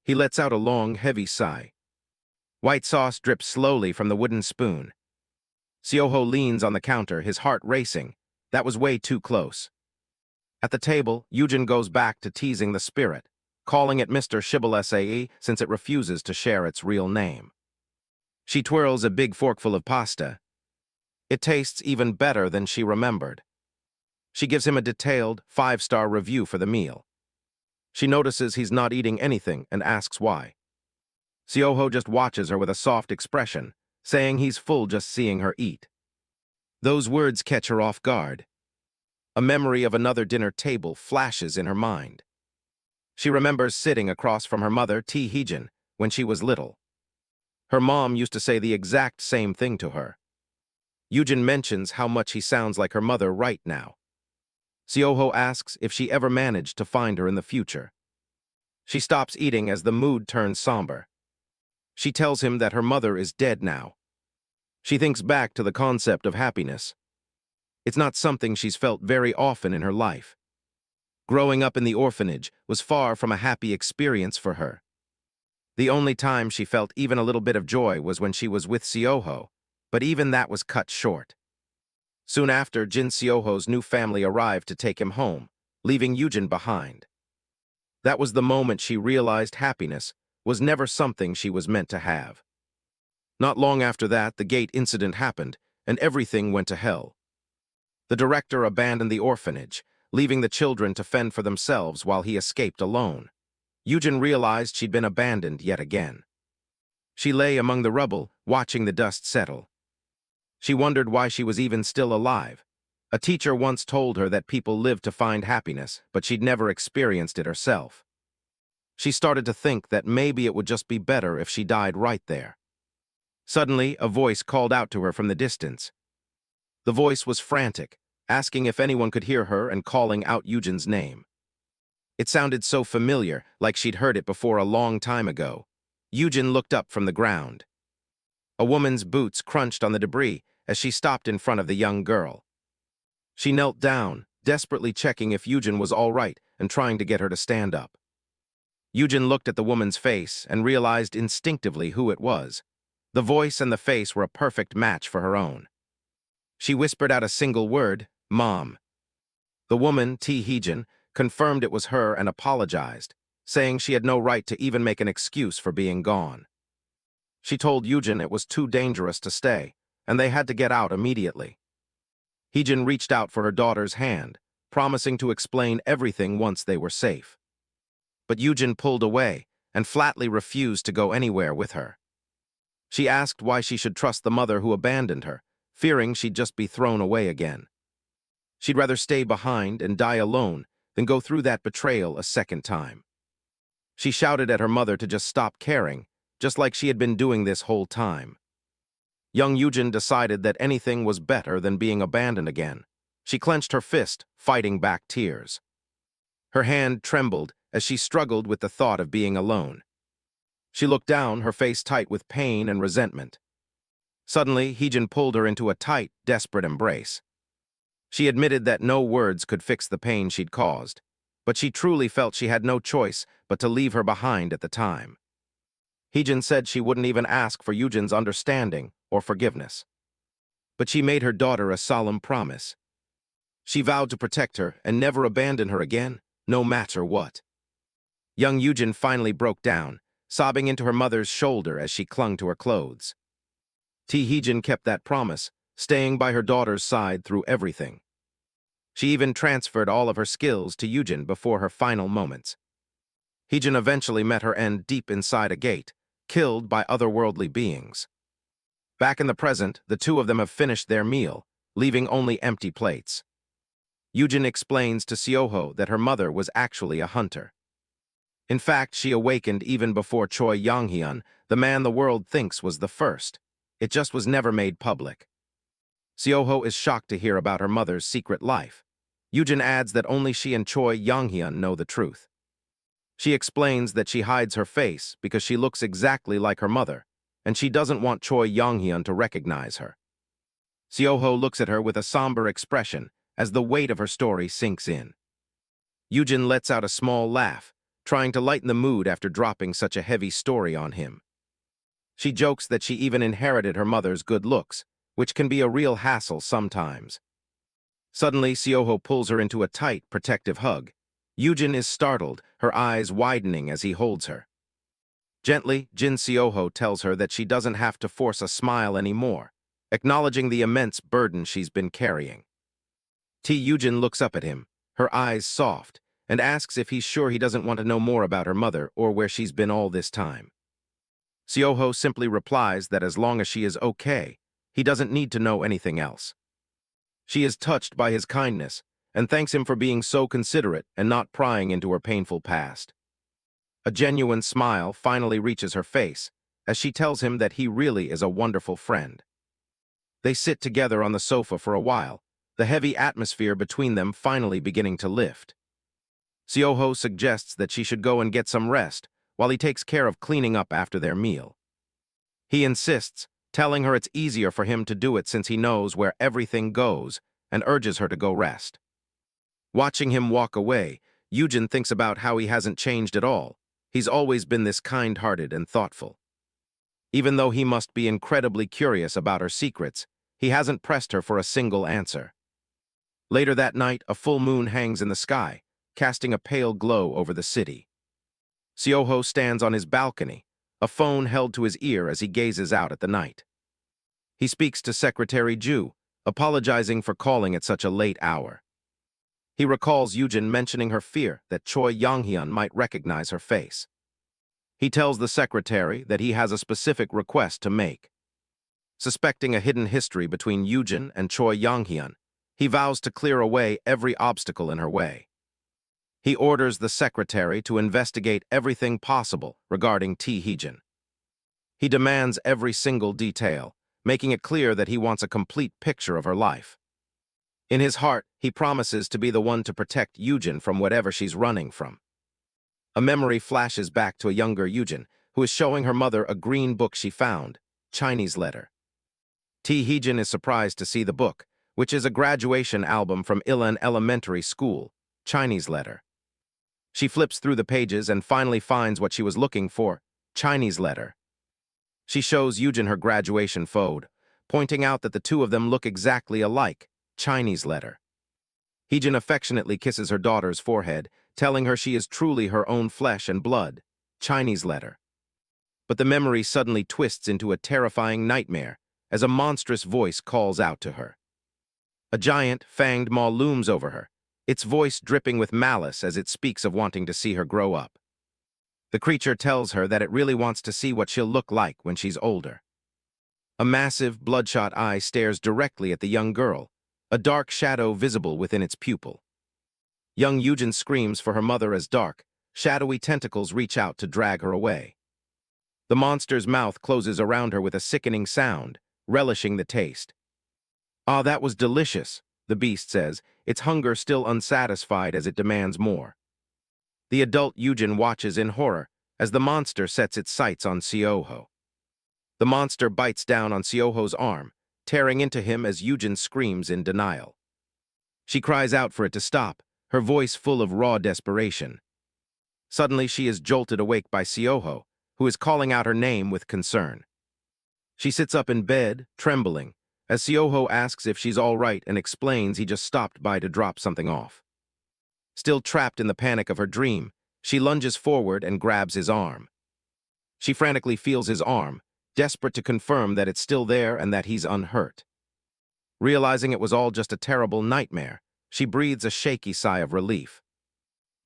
He lets out a long, heavy sigh. White sauce drips slowly from the wooden spoon. Seoho leans on the counter, his heart racing. That was way too close. At the table, Yujin goes back to teasing the spirit, calling it Mr. Shibboleth since it refuses to share its real name. She twirls a big forkful of pasta. It tastes even better than she remembered. She gives him a detailed, 5-star review for the meal. She notices he's not eating anything and asks why. Seoho just watches her with a soft expression, saying he's full just seeing her eat. Those words catch her off guard. A memory of another dinner table flashes in her mind. She remembers sitting across from her mother, Tae Yujin, when she was little. Her mom used to say the exact same thing to her. Yujin mentions how much he sounds like her mother right now. Seoho asks if she ever managed to find her in the future. She stops eating as the mood turns somber. She tells him that her mother is dead now. She thinks back to the concept of happiness. It's not something she's felt very often in her life. Growing up in the orphanage was far from a happy experience for her. The only time she felt even a little bit of joy was when she was with Seoho, but even that was cut short. Soon after, Jin Seoho's new family arrived to take him home, leaving Yujin behind. That was the moment she realized happiness was never something she was meant to have. Not long after that, the gate incident happened, and everything went to hell. The director abandoned the orphanage, leaving the children to fend for themselves while he escaped alone. Yujin realized she'd been abandoned yet again. She lay among the rubble, watching the dust settle. She wondered why she was even still alive. A teacher once told her that people live to find happiness, but she'd never experienced it herself. She started to think that maybe it would just be better if she died right there. Suddenly, a voice called out to her from the distance. The voice was frantic, asking if anyone could hear her and calling out Yujin's name. It sounded so familiar, like she'd heard it before a long time ago. Yujin looked up from the ground. A woman's boots crunched on the debris as she stopped in front of the young girl. She knelt down, desperately checking if Yujin was all right and trying to get her to stand up. Yujin looked at the woman's face and realized instinctively who it was. The voice and the face were a perfect match for her own. She whispered out a single word, "Mom." The woman, Tae Yujin, confirmed it was her and apologized, saying she had no right to even make an excuse for being gone. She told Yujin it was too dangerous to stay, and they had to get out immediately. Yujin reached out for her daughter's hand, promising to explain everything once they were safe. But Yujin pulled away and flatly refused to go anywhere with her. She asked why she should trust the mother who abandoned her, fearing she'd just be thrown away again. She'd rather stay behind and die alone than go through that betrayal a second time. She shouted at her mother to just stop caring, just like she had been doing this whole time. Young Yujin decided that anything was better than being abandoned again. She clenched her fist, fighting back tears. Her hand trembled as she struggled with the thought of being alone. She looked down, her face tight with pain and resentment. Suddenly, Yujin pulled her into a tight, desperate embrace. She admitted that no words could fix the pain she'd caused, but she truly felt she had no choice but to leave her behind at the time. Yujin said she wouldn't even ask for Yujin's understanding or forgiveness. But she made her daughter a solemn promise. She vowed to protect her and never abandon her again, no matter what. Young Yujin finally broke down, sobbing into her mother's shoulder as she clung to her clothes. Tae Yujin kept that promise, staying by her daughter's side through everything. She even transferred all of her skills to Yujin before her final moments. Yujin eventually met her end deep inside a gate, killed by otherworldly beings. Back in the present, the two of them have finished their meal, leaving only empty plates. Yujin explains to Seoho that her mother was actually a hunter. In fact, she awakened even before Choi Yonghyun, the man the world thinks was the first. It just was never made public. Seoho is shocked to hear about her mother's secret life. Yujin adds that only she and Choi Yonghyun know the truth. She explains that she hides her face because she looks exactly like her mother, and she doesn't want Choi Yonghyun to recognize her. Seoho looks at her with a somber expression as the weight of her story sinks in. Yujin lets out a small laugh, trying to lighten the mood after dropping such a heavy story on him. She jokes that she even inherited her mother's good looks, which can be a real hassle sometimes. Suddenly, Seoho pulls her into a tight, protective hug. Yujin is startled, her eyes widening as he holds her. Gently, Jin Seoho tells her that she doesn't have to force a smile anymore, acknowledging the immense burden she's been carrying. Tae Yujin looks up at him, her eyes soft, and asks if he's sure he doesn't want to know more about her mother or where she's been all this time. Seoho simply replies that as long as she is okay, he doesn't need to know anything else. She is touched by his kindness and thanks him for being so considerate and not prying into her painful past. A genuine smile finally reaches her face as she tells him that he really is a wonderful friend. They sit together on the sofa for a while, the heavy atmosphere between them finally beginning to lift. Seoho suggests that she should go and get some rest while he takes care of cleaning up after their meal. He insists, telling her it's easier for him to do it since he knows where everything goes, and urges her to go rest. Watching him walk away, Yujin thinks about how he hasn't changed at all. He's always been this kind-hearted and thoughtful. Even though he must be incredibly curious about her secrets, he hasn't pressed her for a single answer. Later that night, a full moon hangs in the sky, casting a pale glow over the city. Seoho stands on his balcony, a phone held to his ear as he gazes out at the night. He speaks to Secretary Ju, apologizing for calling at such a late hour. He recalls Yujin mentioning her fear that Choi Yonghyun might recognize her face. He tells the secretary that he has a specific request to make. Suspecting a hidden history between Yujin and Choi Yonghyun, he vows to clear away every obstacle in her way. He orders the secretary to investigate everything possible regarding Tae Yujin. He demands every single detail, making it clear that he wants a complete picture of her life. In his heart, he promises to be the one to protect Yujin from whatever she's running from. A memory flashes back to a younger Yujin, who is showing her mother a green book she found, Chinese letter. Tae Yujin is surprised to see the book, which is a graduation album from Ilan Elementary School, Chinese letter. She flips through the pages and finally finds what she was looking for, Chinese letter. She shows Yujin her graduation photo, pointing out that the two of them look exactly alike, Chinese letter. Yujin affectionately kisses her daughter's forehead, telling her she is truly her own flesh and blood, Chinese letter. But the memory suddenly twists into a terrifying nightmare as a monstrous voice calls out to her. A giant, fanged maw looms over her, its voice dripping with malice as it speaks of wanting to see her grow up. The creature tells her that it really wants to see what she'll look like when she's older. A massive, bloodshot eye stares directly at the young girl, a dark shadow visible within its pupil. Young Yujin screams for her mother as dark, shadowy tentacles reach out to drag her away. The monster's mouth closes around her with a sickening sound, relishing the taste. "Ah, that was delicious," the beast says, its hunger still unsatisfied as it demands more. The adult Yujin watches in horror as the monster sets its sights on Seoho. The monster bites down on Seoho's arm, tearing into him as Yujin screams in denial. She cries out for it to stop, her voice full of raw desperation. Suddenly she is jolted awake by Seoho, who is calling out her name with concern. She sits up in bed, trembling, as Seoho asks if she's all right and explains he just stopped by to drop something off. Still trapped in the panic of her dream, she lunges forward and grabs his arm. She frantically feels his arm, desperate to confirm that it's still there and that he's unhurt. Realizing it was all just a terrible nightmare, she breathes a shaky sigh of relief.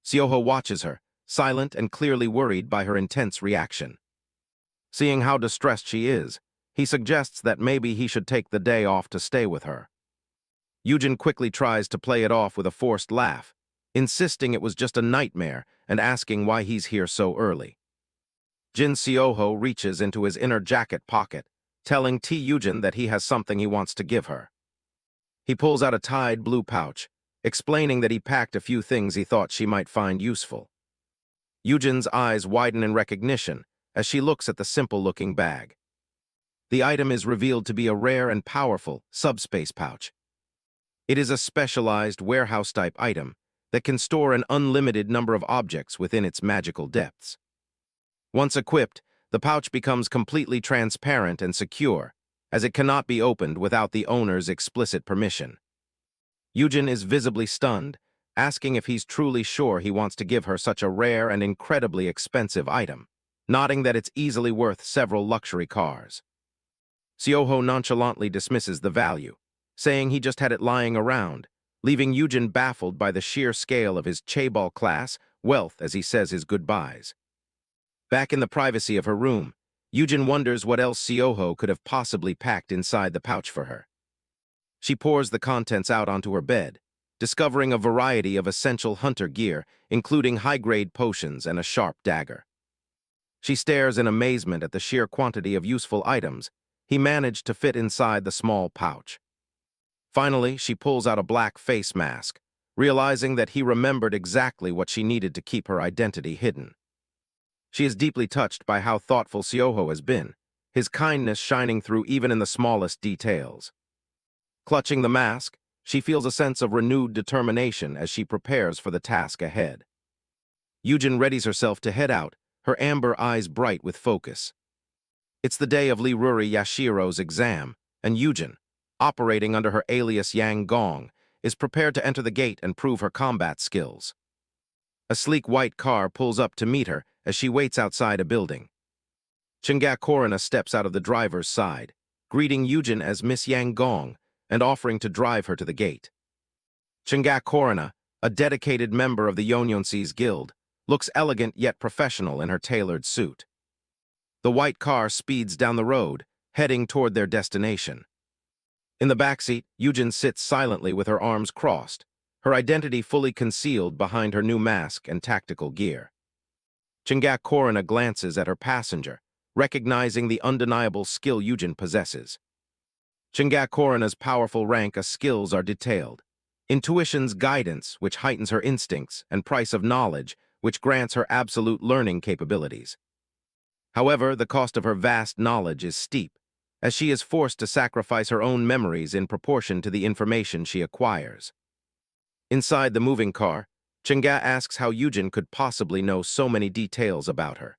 Seoho watches her, silent and clearly worried by her intense reaction. Seeing how distressed she is, he suggests that maybe he should take the day off to stay with her. Yujin quickly tries to play it off with a forced laugh, insisting it was just a nightmare and asking why he's here so early. Jin Seoho reaches into his inner jacket pocket, telling Tae Yujin that he has something he wants to give her. He pulls out a tied blue pouch, explaining that he packed a few things he thought she might find useful. Yujin's eyes widen in recognition as she looks at the simple-looking bag. The item is revealed to be a rare and powerful subspace pouch. It is a specialized warehouse-type item, that can store an unlimited number of objects within its magical depths. Once equipped, the pouch becomes completely transparent and secure, as it cannot be opened without the owner's explicit permission. Yujin is visibly stunned, asking if he's truly sure he wants to give her such a rare and incredibly expensive item, nodding that it's easily worth several luxury cars. Seoho nonchalantly dismisses the value, saying he just had it lying around, leaving Yujin baffled by the sheer scale of his chaebol class wealth as he says his goodbyes. Back in the privacy of her room, Yujin wonders what else Seoho could have possibly packed inside the pouch for her. She pours the contents out onto her bed, discovering a variety of essential hunter gear, including high-grade potions and a sharp dagger. She stares in amazement at the sheer quantity of useful items he managed to fit inside the small pouch. Finally, she pulls out a black face mask, realizing that he remembered exactly what she needed to keep her identity hidden. She is deeply touched by how thoughtful Seoho has been, his kindness shining through even in the smallest details. Clutching the mask, she feels a sense of renewed determination as she prepares for the task ahead. Yujin readies herself to head out, her amber eyes bright with focus. It's the day of Lee Ruri Yashiro's exam, and Yujin, operating under her alias Yang Gong, is prepared to enter the gate and prove her combat skills. A sleek white car pulls up to meet her as she waits outside a building. Chinga Korina steps out of the driver's side, greeting Yujin as Miss Yang Gong and offering to drive her to the gate. Chinga Korina, a dedicated member of the Yonyonsee's guild, looks elegant yet professional in her tailored suit. The white car speeds down the road, heading toward their destination. In the backseat, Yujin sits silently with her arms crossed, her identity fully concealed behind her new mask and tactical gear. Chinga Korina glances at her passenger, recognizing the undeniable skill Yujin possesses. Chinga Korina's powerful rank skills are detailed. Intuition's guidance, which heightens her instincts, and price of knowledge, which grants her absolute learning capabilities. However, the cost of her vast knowledge is steep, as she is forced to sacrifice her own memories in proportion to the information she acquires. Inside the moving car, Chinga asks how Yujin could possibly know so many details about her.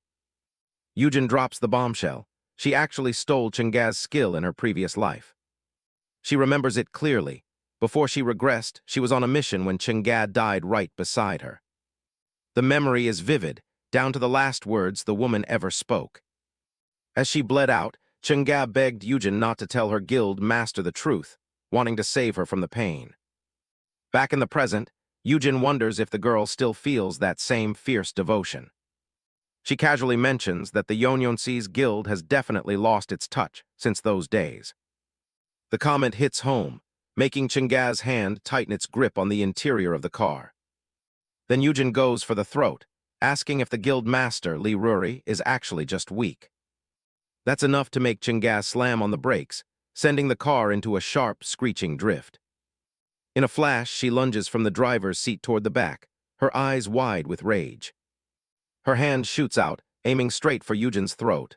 Yujin drops the bombshell. She actually stole Chinga's skill in her previous life. She remembers it clearly. Before she regressed, she was on a mission when Chinga died right beside her. The memory is vivid, down to the last words the woman ever spoke. As she bled out, Chinga begged Yujin not to tell her guild master the truth, wanting to save her from the pain. Back in the present, Yujin wonders if the girl still feels that same fierce devotion. She casually mentions that the Yonyonsee's guild has definitely lost its touch since those days. The comment hits home, making Chinga's hand tighten its grip on the interior of the car. Then Yujin goes for the throat, asking if the guild master, Lee Ruri, is actually just weak. That's enough to make Chinga slam on the brakes, sending the car into a sharp, screeching drift. In a flash, she lunges from the driver's seat toward the back, her eyes wide with rage. Her hand shoots out, aiming straight for Yujin's throat.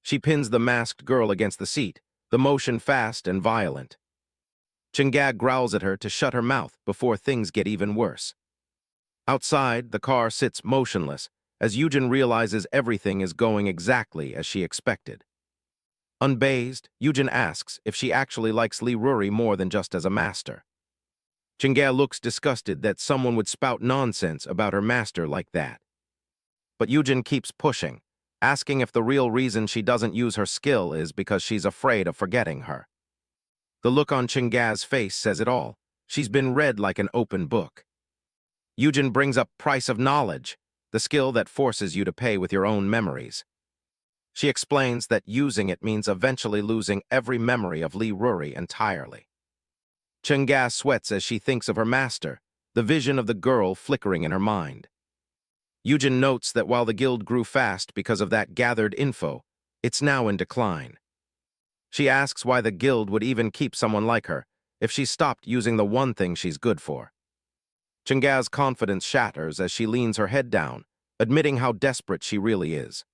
She pins the masked girl against the seat, the motion fast and violent. Chinga growls at her to shut her mouth before things get even worse. Outside, the car sits motionless, as Yujin realizes everything is going exactly as she expected. Unbazed, Yujin asks if she actually likes Lee Ruri more than just as a master. Chinga looks disgusted that someone would spout nonsense about her master like that. But Yujin keeps pushing, asking if the real reason she doesn't use her skill is because she's afraid of forgetting her. The look on Chinga's face says it all. She's been read like an open book. Yujin brings up price of knowledge, the skill that forces you to pay with your own memories. She explains that using it means eventually losing every memory of Lee Ruri entirely. Chinga sweats as she thinks of her master, the vision of the girl flickering in her mind. Yujin notes that while the guild grew fast because of that gathered info, it's now in decline. She asks why the guild would even keep someone like her if she stopped using the one thing she's good for. Chinga's confidence shatters as she leans her head down, admitting how desperate she really is.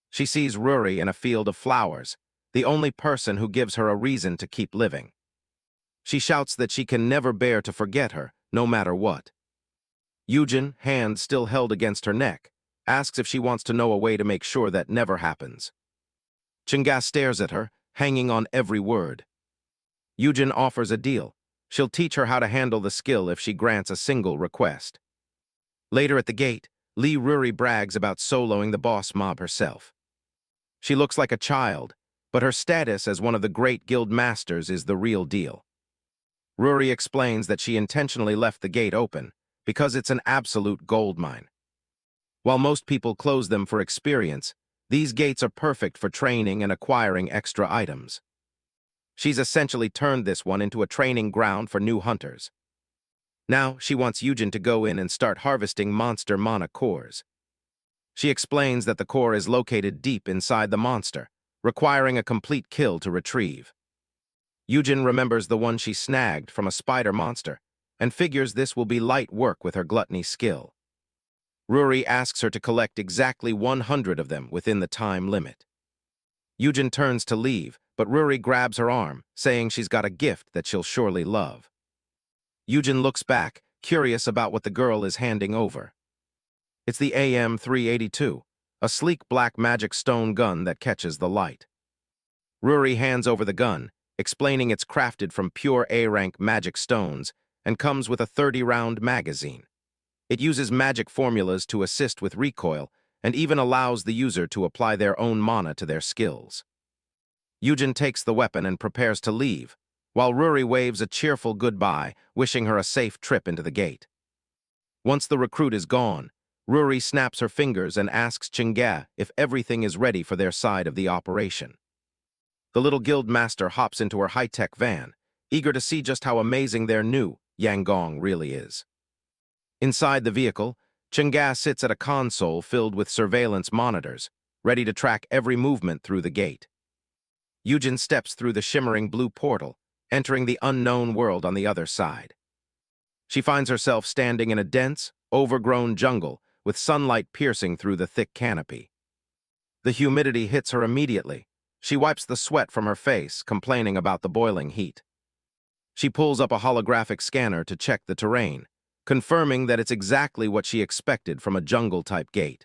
She sees Ruri in a field of flowers, the only person who gives her a reason to keep living. She shouts that she can never bear to forget her, no matter what. Yujin, hand still held against her neck, asks if she wants to know a way to make sure that never happens. Chinga stares at her, hanging on every word. Yujin offers a deal. She'll teach her how to handle the skill if she grants a single request. Later at the gate, Lee Ruri brags about soloing the boss mob herself. She looks like a child, but her status as one of the great guild masters is the real deal. Ruri explains that she intentionally left the gate open because it's an absolute goldmine. While most people close them for experience, these gates are perfect for training and acquiring extra items. She's essentially turned this one into a training ground for new hunters. Now, she wants Yujin to go in and start harvesting monster mana cores. She explains that the core is located deep inside the monster, requiring a complete kill to retrieve. Yujin remembers the one she snagged from a spider monster and figures this will be light work with her gluttony skill. Ruri asks her to collect exactly 100 of them within the time limit. Yujin turns to leave, but Ruri grabs her arm, saying she's got a gift that she'll surely love. Yujin looks back, curious about what the girl is handing over. It's the AM-382, a sleek black magic stone gun that catches the light. Ruri hands over the gun, explaining it's crafted from pure A-rank magic stones and comes with a 30-round magazine. It uses magic formulas to assist with recoil and even allows the user to apply their own mana to their skills. Yujin takes the weapon and prepares to leave, while Ruri waves a cheerful goodbye, wishing her a safe trip into the gate. Once the recruit is gone, Ruri snaps her fingers and asks Chinga if everything is ready for their side of the operation. The little guild master hops into her high-tech van, eager to see just how amazing their new Yanggong really is. Inside the vehicle, Chinga sits at a console filled with surveillance monitors, ready to track every movement through the gate. Yujin steps through the shimmering blue portal, entering the unknown world on the other side. She finds herself standing in a dense, overgrown jungle with sunlight piercing through the thick canopy. The humidity hits her immediately. She wipes the sweat from her face, complaining about the boiling heat. She pulls up a holographic scanner to check the terrain, confirming that it's exactly what she expected from a jungle-type gate.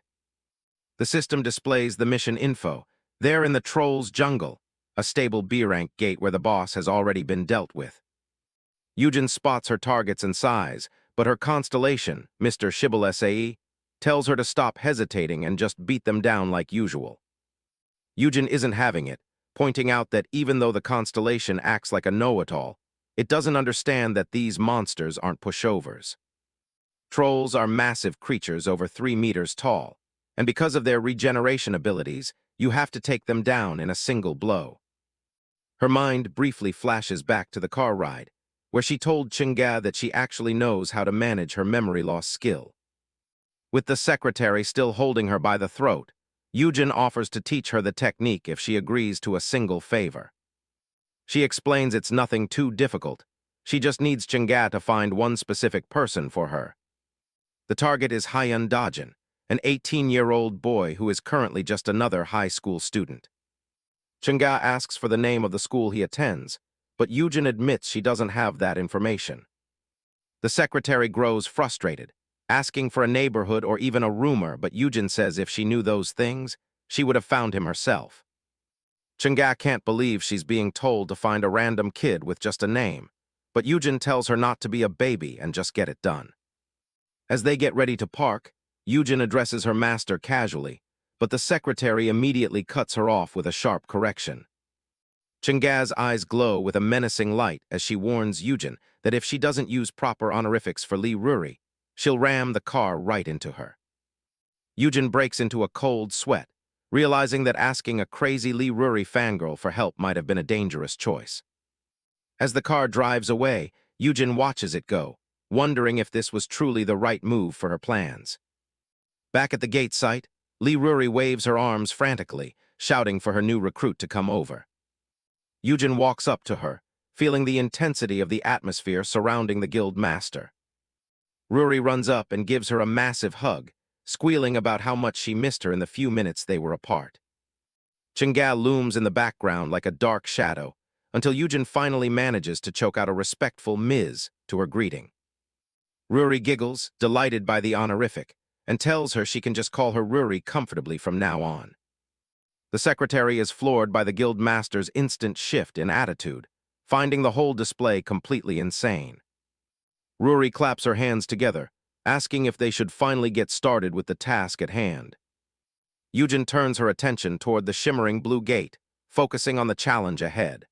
The system displays the mission info. They're in the Troll's Jungle, a stable B-rank gate where the boss has already been dealt with. Yujin spots her targets and size, but her constellation, Mr. Shibboleth, tells her to stop hesitating and just beat them down like usual. Yujin isn't having it, pointing out that even though the constellation acts like a know-it-all, it doesn't understand that these monsters aren't pushovers. Trolls are massive creatures over 3 meters tall, and because of their regeneration abilities, you have to take them down in a single blow. Her mind briefly flashes back to the car ride, where she told Chinga that she actually knows how to manage her memory loss skill. With the secretary still holding her by the throat, Yujin offers to teach her the technique if she agrees to a single favor. She explains it's nothing too difficult. She just needs Chinga to find one specific person for her. The target is Hyun Dajin, an 18-year-old boy who is currently just another high school student. Chinga asks for the name of the school he attends, but Yujin admits she doesn't have that information. The secretary grows frustrated, asking for a neighborhood or even a rumor, but Yujin says if she knew those things, she would have found him herself. Chinga can't believe she's being told to find a random kid with just a name, but Yujin tells her not to be a baby and just get it done. As they get ready to park, Yujin addresses her master casually, but the secretary immediately cuts her off with a sharp correction. Chinga's eyes glow with a menacing light as she warns Yujin that if she doesn't use proper honorifics for Lee Ruri, she'll ram the car right into her. Yujin breaks into a cold sweat, realizing that asking a crazy Lee Ruri fangirl for help might have been a dangerous choice. As the car drives away, Yujin watches it go, wondering if this was truly the right move for her plans. Back at the gate site, Lee Ruri waves her arms frantically, shouting for her new recruit to come over. Yujin walks up to her, feeling the intensity of the atmosphere surrounding the guild master. Ruri runs up and gives her a massive hug, squealing about how much she missed her in the few minutes they were apart. Chinga looms in the background like a dark shadow, until Yujin finally manages to choke out a respectful Ms. to her greeting. Ruri giggles, delighted by the honorific, and tells her she can just call her Ruri comfortably from now on. The secretary is floored by the guild master's instant shift in attitude, finding the whole display completely insane. Ruri claps her hands together, asking if they should finally get started with the task at hand. Yujin turns her attention toward the shimmering blue gate, focusing on the challenge ahead.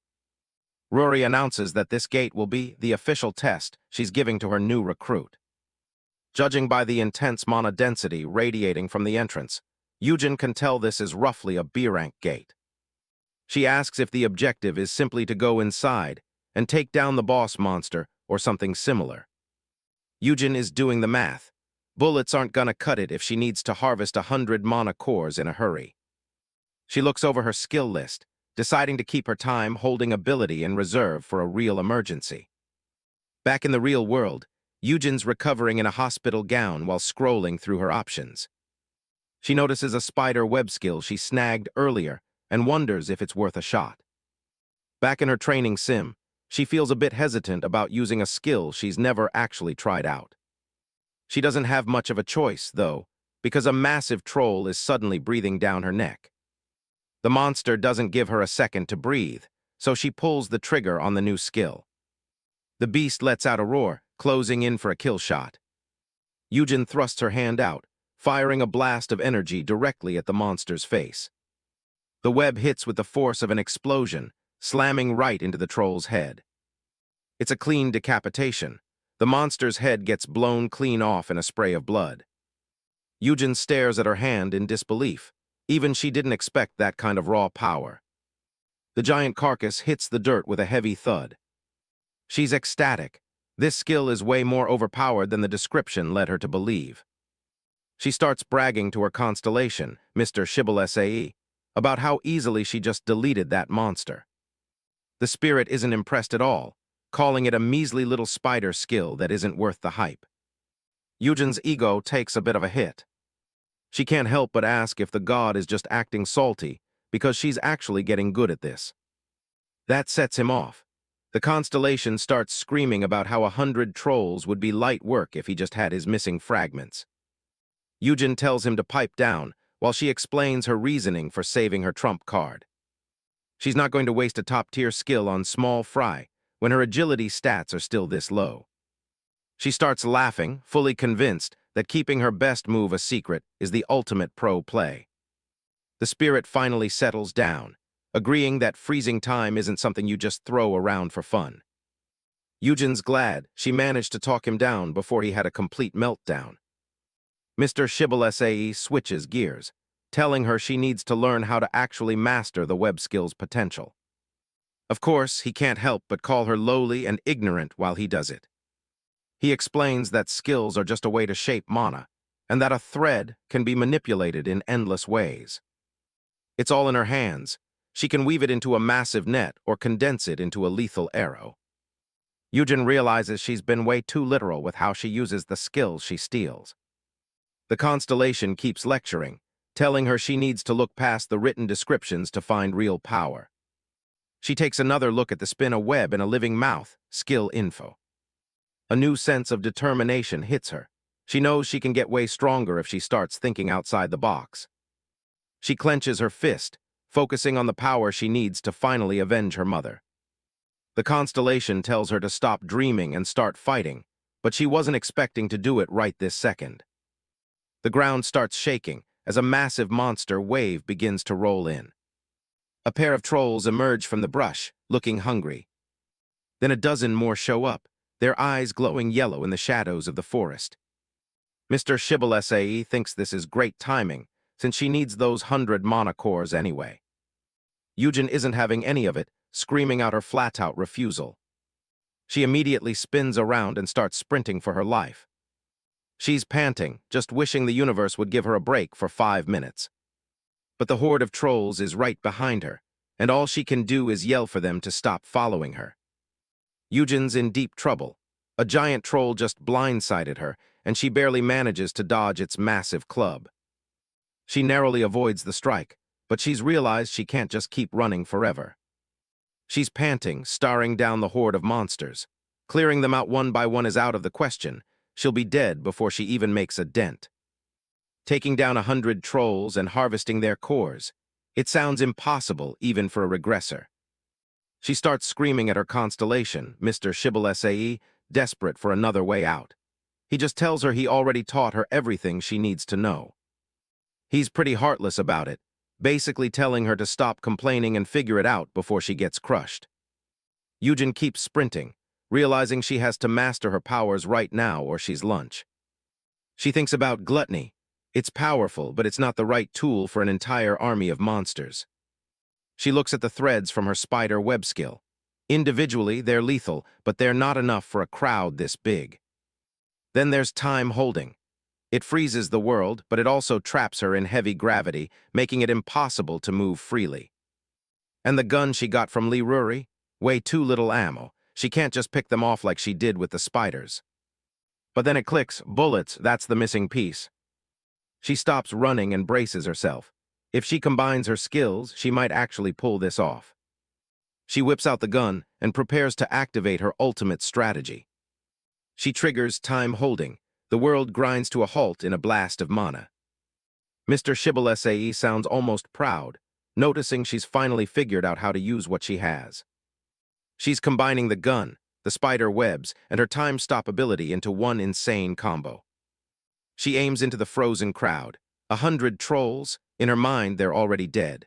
Ruri announces that this gate will be the official test she's giving to her new recruit. Judging by the intense mana density radiating from the entrance, Yujin can tell this is roughly a B-rank gate. She asks if the objective is simply to go inside and take down the boss monster or something similar. Yujin is doing the math. Bullets aren't gonna cut it if she needs to harvest 100 mana cores in a hurry. She looks over her skill list, deciding to keep her time holding ability in reserve for a real emergency. Back in the real world, Yujin's recovering in a hospital gown while scrolling through her options. She notices a spider web skill she snagged earlier and wonders if it's worth a shot. Back in her training sim, she feels a bit hesitant about using a skill she's never actually tried out. She doesn't have much of a choice, though, because a massive troll is suddenly breathing down her neck. The monster doesn't give her a second to breathe, so she pulls the trigger on the new skill. The beast lets out a roar, closing in for a kill shot. Yujin thrusts her hand out, firing a blast of energy directly at the monster's face. The web hits with the force of an explosion, slamming right into the troll's head. It's a clean decapitation. The monster's head gets blown clean off in a spray of blood. Yujin stares at her hand in disbelief. Even she didn't expect that kind of raw power. The giant carcass hits the dirt with a heavy thud. She's ecstatic. This skill is way more overpowered than the description led her to believe. She starts bragging to her Constellation, Mr. Shameless, about how easily she just deleted that monster. The spirit isn't impressed at all, calling it a measly little spider skill that isn't worth the hype. Yujin's ego takes a bit of a hit. She can't help but ask if the god is just acting salty because she's actually getting good at this. That sets him off. The Constellation starts screaming about how 100 trolls would be light work if he just had his missing fragments. Yujin tells him to pipe down while she explains her reasoning for saving her trump card. She's not going to waste a top-tier skill on small fry when her agility stats are still this low. She starts laughing, fully convinced that keeping her best move a secret is the ultimate pro play. The spirit finally settles down, agreeing that freezing time isn't something you just throw around for fun. Yujin's glad she managed to talk him down before he had a complete meltdown. Mr. Shameless switches gears, telling her she needs to learn how to actually master the web skill's potential. Of course, he can't help but call her lowly and ignorant while he does it. He explains that skills are just a way to shape mana, and that a thread can be manipulated in endless ways. It's all in her hands. She can weave it into a massive net or condense it into a lethal arrow. Yujin realizes she's been way too literal with how she uses the skills she steals. The Constellation keeps lecturing, telling her she needs to look past the written descriptions to find real power. She takes another look at the spin a web in a living mouth, skill info. A new sense of determination hits her. She knows she can get way stronger if she starts thinking outside the box. She clenches her fist, focusing on the power she needs to finally avenge her mother. The Constellation tells her to stop dreaming and start fighting, but she wasn't expecting to do it right this second. The ground starts shaking as a massive monster wave begins to roll in. A pair of trolls emerge from the brush, looking hungry. Then a dozen more show up, their eyes glowing yellow in the shadows of the forest. Mr. Shameless thinks this is great timing, since she needs those 100 mana cores anyway. Yujin isn't having any of it, screaming out her flat-out refusal. She immediately spins around and starts sprinting for her life. She's panting, just wishing the universe would give her a break for 5 minutes. But the horde of trolls is right behind her, and all she can do is yell for them to stop following her. Yujin's in deep trouble. A giant troll just blindsided her, and she barely manages to dodge its massive club. She narrowly avoids the strike, but she's realized she can't just keep running forever. She's panting, staring down the horde of monsters. Clearing them out one by one is out of the question, she'll be dead before she even makes a dent. Taking down 100 trolls and harvesting their cores. It sounds impossible even for a regressor. She starts screaming at her Constellation, Mr. Shameless, desperate for another way out. He just tells her he already taught her everything she needs to know. He's pretty heartless about it, basically telling her to stop complaining and figure it out before she gets crushed. Yujin keeps sprinting, realizing she has to master her powers right now or she's lunch. She thinks about gluttony. It's powerful, but it's not the right tool for an entire army of monsters. She looks at the threads from her spider web skill. Individually, they're lethal, but they're not enough for a crowd this big. Then there's time holding. It freezes the world, but it also traps her in heavy gravity, making it impossible to move freely. And the gun she got from Lee Ruri? Way too little ammo. She can't just pick them off like she did with the spiders. But then it clicks, bullets, that's the missing piece. She stops running and braces herself. If she combines her skills, she might actually pull this off. She whips out the gun and prepares to activate her ultimate strategy. She triggers time holding. The world grinds to a halt in a blast of mana. Mr. Shameless sounds almost proud, noticing she's finally figured out how to use what she has. She's combining the gun, the spider webs, and her time stop ability into one insane combo. She aims into the frozen crowd. 100 trolls. In her mind, they're already dead.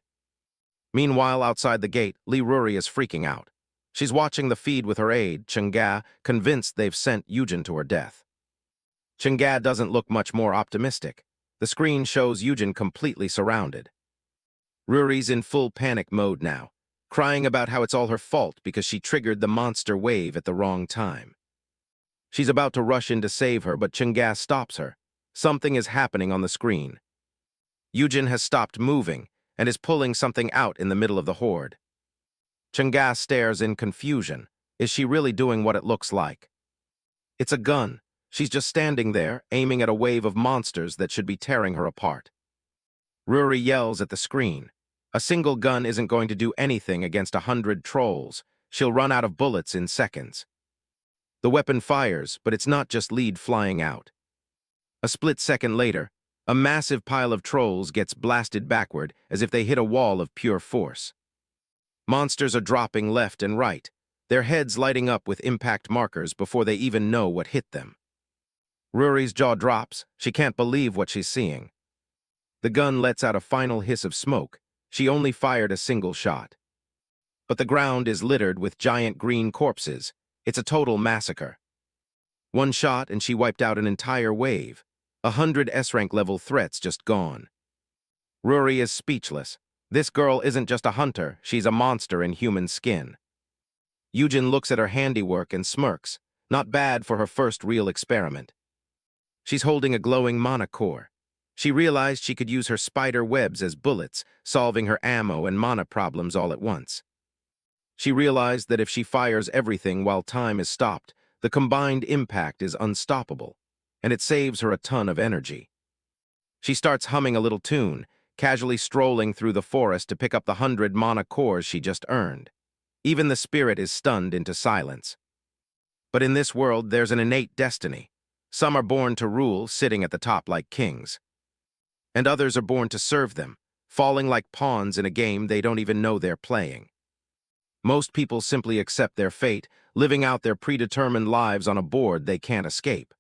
Meanwhile, outside the gate, Lee Ruri is freaking out. She's watching the feed with her aide, Chunga, convinced they've sent Yujin to her death. Chunga doesn't look much more optimistic. The screen shows Yujin completely surrounded. Ruri's in full panic mode now, crying about how it's all her fault because she triggered the monster wave at the wrong time. She's about to rush in to save her, but Chunga stops her. Something is happening on the screen. Yujin has stopped moving and is pulling something out in the middle of the horde. Chunga stares in confusion. Is she really doing what it looks like? It's a gun. She's just standing there, aiming at a wave of monsters that should be tearing her apart. Ruri yells at the screen. A single gun isn't going to do anything against 100 trolls. She'll run out of bullets in seconds. The weapon fires, but it's not just lead flying out. A split second later, a massive pile of trolls gets blasted backward as if they hit a wall of pure force. Monsters are dropping left and right, their heads lighting up with impact markers before they even know what hit them. Ruri's jaw drops. She can't believe what she's seeing. The gun lets out a final hiss of smoke. She only fired a single shot. But the ground is littered with giant green corpses. It's a total massacre. One shot and she wiped out an entire wave. 100 S-rank level threats just gone. Ruri is speechless. This girl isn't just a hunter, she's a monster in human skin. Yujin looks at her handiwork and smirks. Not bad for her first real experiment. She's holding a glowing mana core. She realized she could use her spider webs as bullets, solving her ammo and mana problems all at once. She realized that if she fires everything while time is stopped, the combined impact is unstoppable, and it saves her a ton of energy. She starts humming a little tune, casually strolling through the forest to pick up the 100 mana cores she just earned. Even the spirit is stunned into silence. But in this world, there's an innate destiny. Some are born to rule, sitting at the top like kings. And others are born to serve them, falling like pawns in a game they don't even know they're playing. Most people simply accept their fate, living out their predetermined lives on a board they can't escape.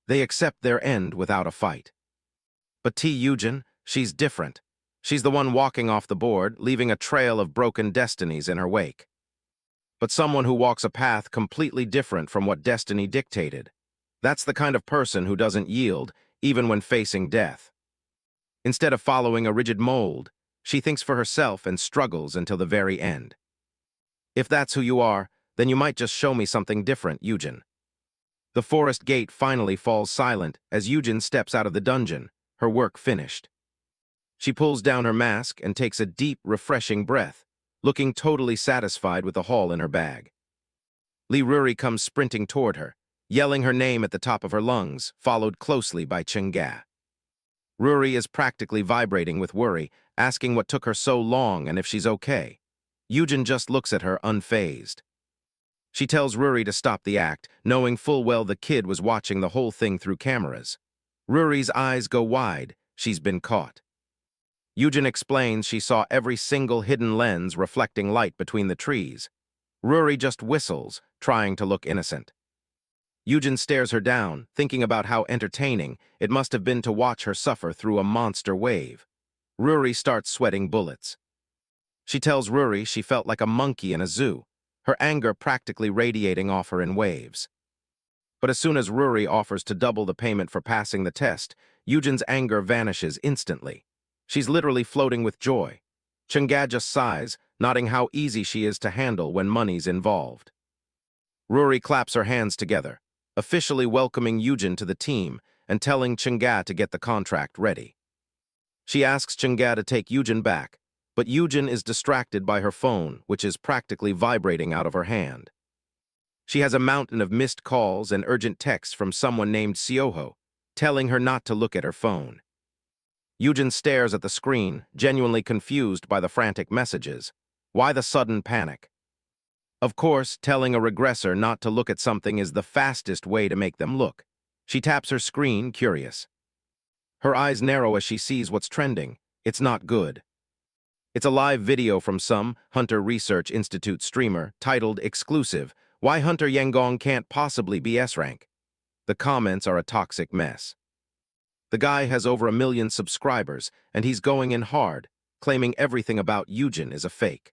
They accept their end without a fight. But Tae Yujin, she's different. She's the one walking off the board, leaving a trail of broken destinies in her wake. But someone who walks a path completely different from what destiny dictated. That's the kind of person who doesn't yield, even when facing death. Instead of following a rigid mold, she thinks for herself and struggles until the very end. If that's who you are, then you might just show me something different, Yujin. The forest gate finally falls silent as Yujin steps out of the dungeon, her work finished. She pulls down her mask and takes a deep, refreshing breath, looking totally satisfied with the haul in her bag. Lee Ruri comes sprinting toward her, yelling her name at the top of her lungs, followed closely by Chunga. Ruri is practically vibrating with worry, asking what took her so long and if she's okay. Yujin just looks at her unfazed. She tells Ruri to stop the act, knowing full well the kid was watching the whole thing through cameras. Ruri's eyes go wide. She's been caught. Yujin explains she saw every single hidden lens reflecting light between the trees. Ruri just whistles, trying to look innocent. Yujin stares her down, thinking about how entertaining it must have been to watch her suffer through a monster wave. Ruri starts sweating bullets. She tells Ruri she felt like a monkey in a zoo, her anger practically radiating off her in waves. But as soon as Ruri offers to double the payment for passing the test, Yujin's anger vanishes instantly. She's literally floating with joy. Chang'e just sighs, nodding how easy she is to handle when money's involved. Ruri claps her hands together, officially welcoming Yujin to the team and telling Chang'e to get the contract ready. She asks Chang'e to take Yujin back, but Yujin is distracted by her phone, which is practically vibrating out of her hand. She has a mountain of missed calls and urgent texts from someone named Seoho, telling her not to look at her phone. Yujin stares at the screen, genuinely confused by the frantic messages. Why the sudden panic? Of course, telling a regressor not to look at something is the fastest way to make them look. She taps her screen, curious. Her eyes narrow as she sees what's trending. It's not good. It's a live video from some Hunter Research Institute streamer titled Exclusive, Why Hunter Yanggong Can't Possibly be S-Rank. The comments are a toxic mess. The guy has over 1 million subscribers, and he's going in hard, claiming everything about Yujin is a fake.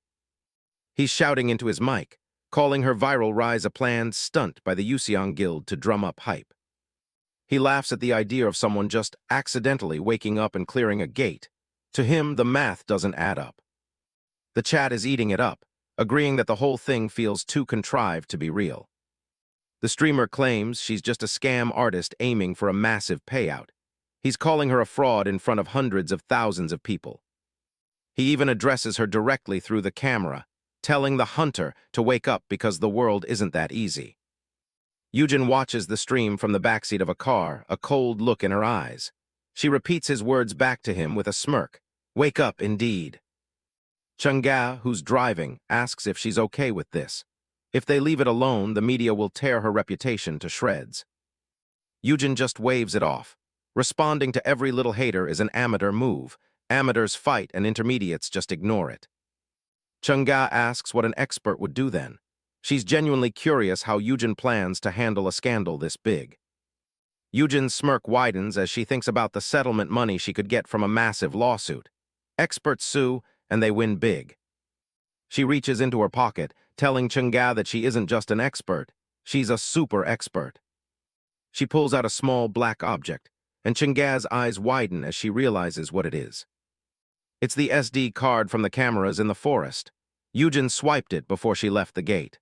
He's shouting into his mic, calling her viral rise a planned stunt by the Yuseong Guild to drum up hype. He laughs at the idea of someone just accidentally waking up and clearing a gate. To him, the math doesn't add up. The chat is eating it up, agreeing that the whole thing feels too contrived to be real. The streamer claims she's just a scam artist aiming for a massive payout. He's calling her a fraud in front of hundreds of thousands of people. He even addresses her directly through the camera, telling the hunter to wake up because the world isn't that easy. Yujin watches the stream from the backseat of a car, a cold look in her eyes. She repeats his words back to him with a smirk. Wake up, indeed. Chang'e, who's driving, asks if she's okay with this. If they leave it alone, the media will tear her reputation to shreds. Yujin just waves it off. Responding to every little hater is an amateur move. Amateurs fight and intermediates just ignore it. Chang'e asks what an expert would do then. She's genuinely curious how Yujin plans to handle a scandal this big. Yujin's smirk widens as she thinks about the settlement money she could get from a massive lawsuit. Experts sue, and they win big. She reaches into her pocket, telling Chang'e that she isn't just an expert, she's a super expert. She pulls out a small black object, and Chang'e's eyes widen as she realizes what it is. It's the SD card from the cameras in the forest. Yujin swiped it before she left the gate.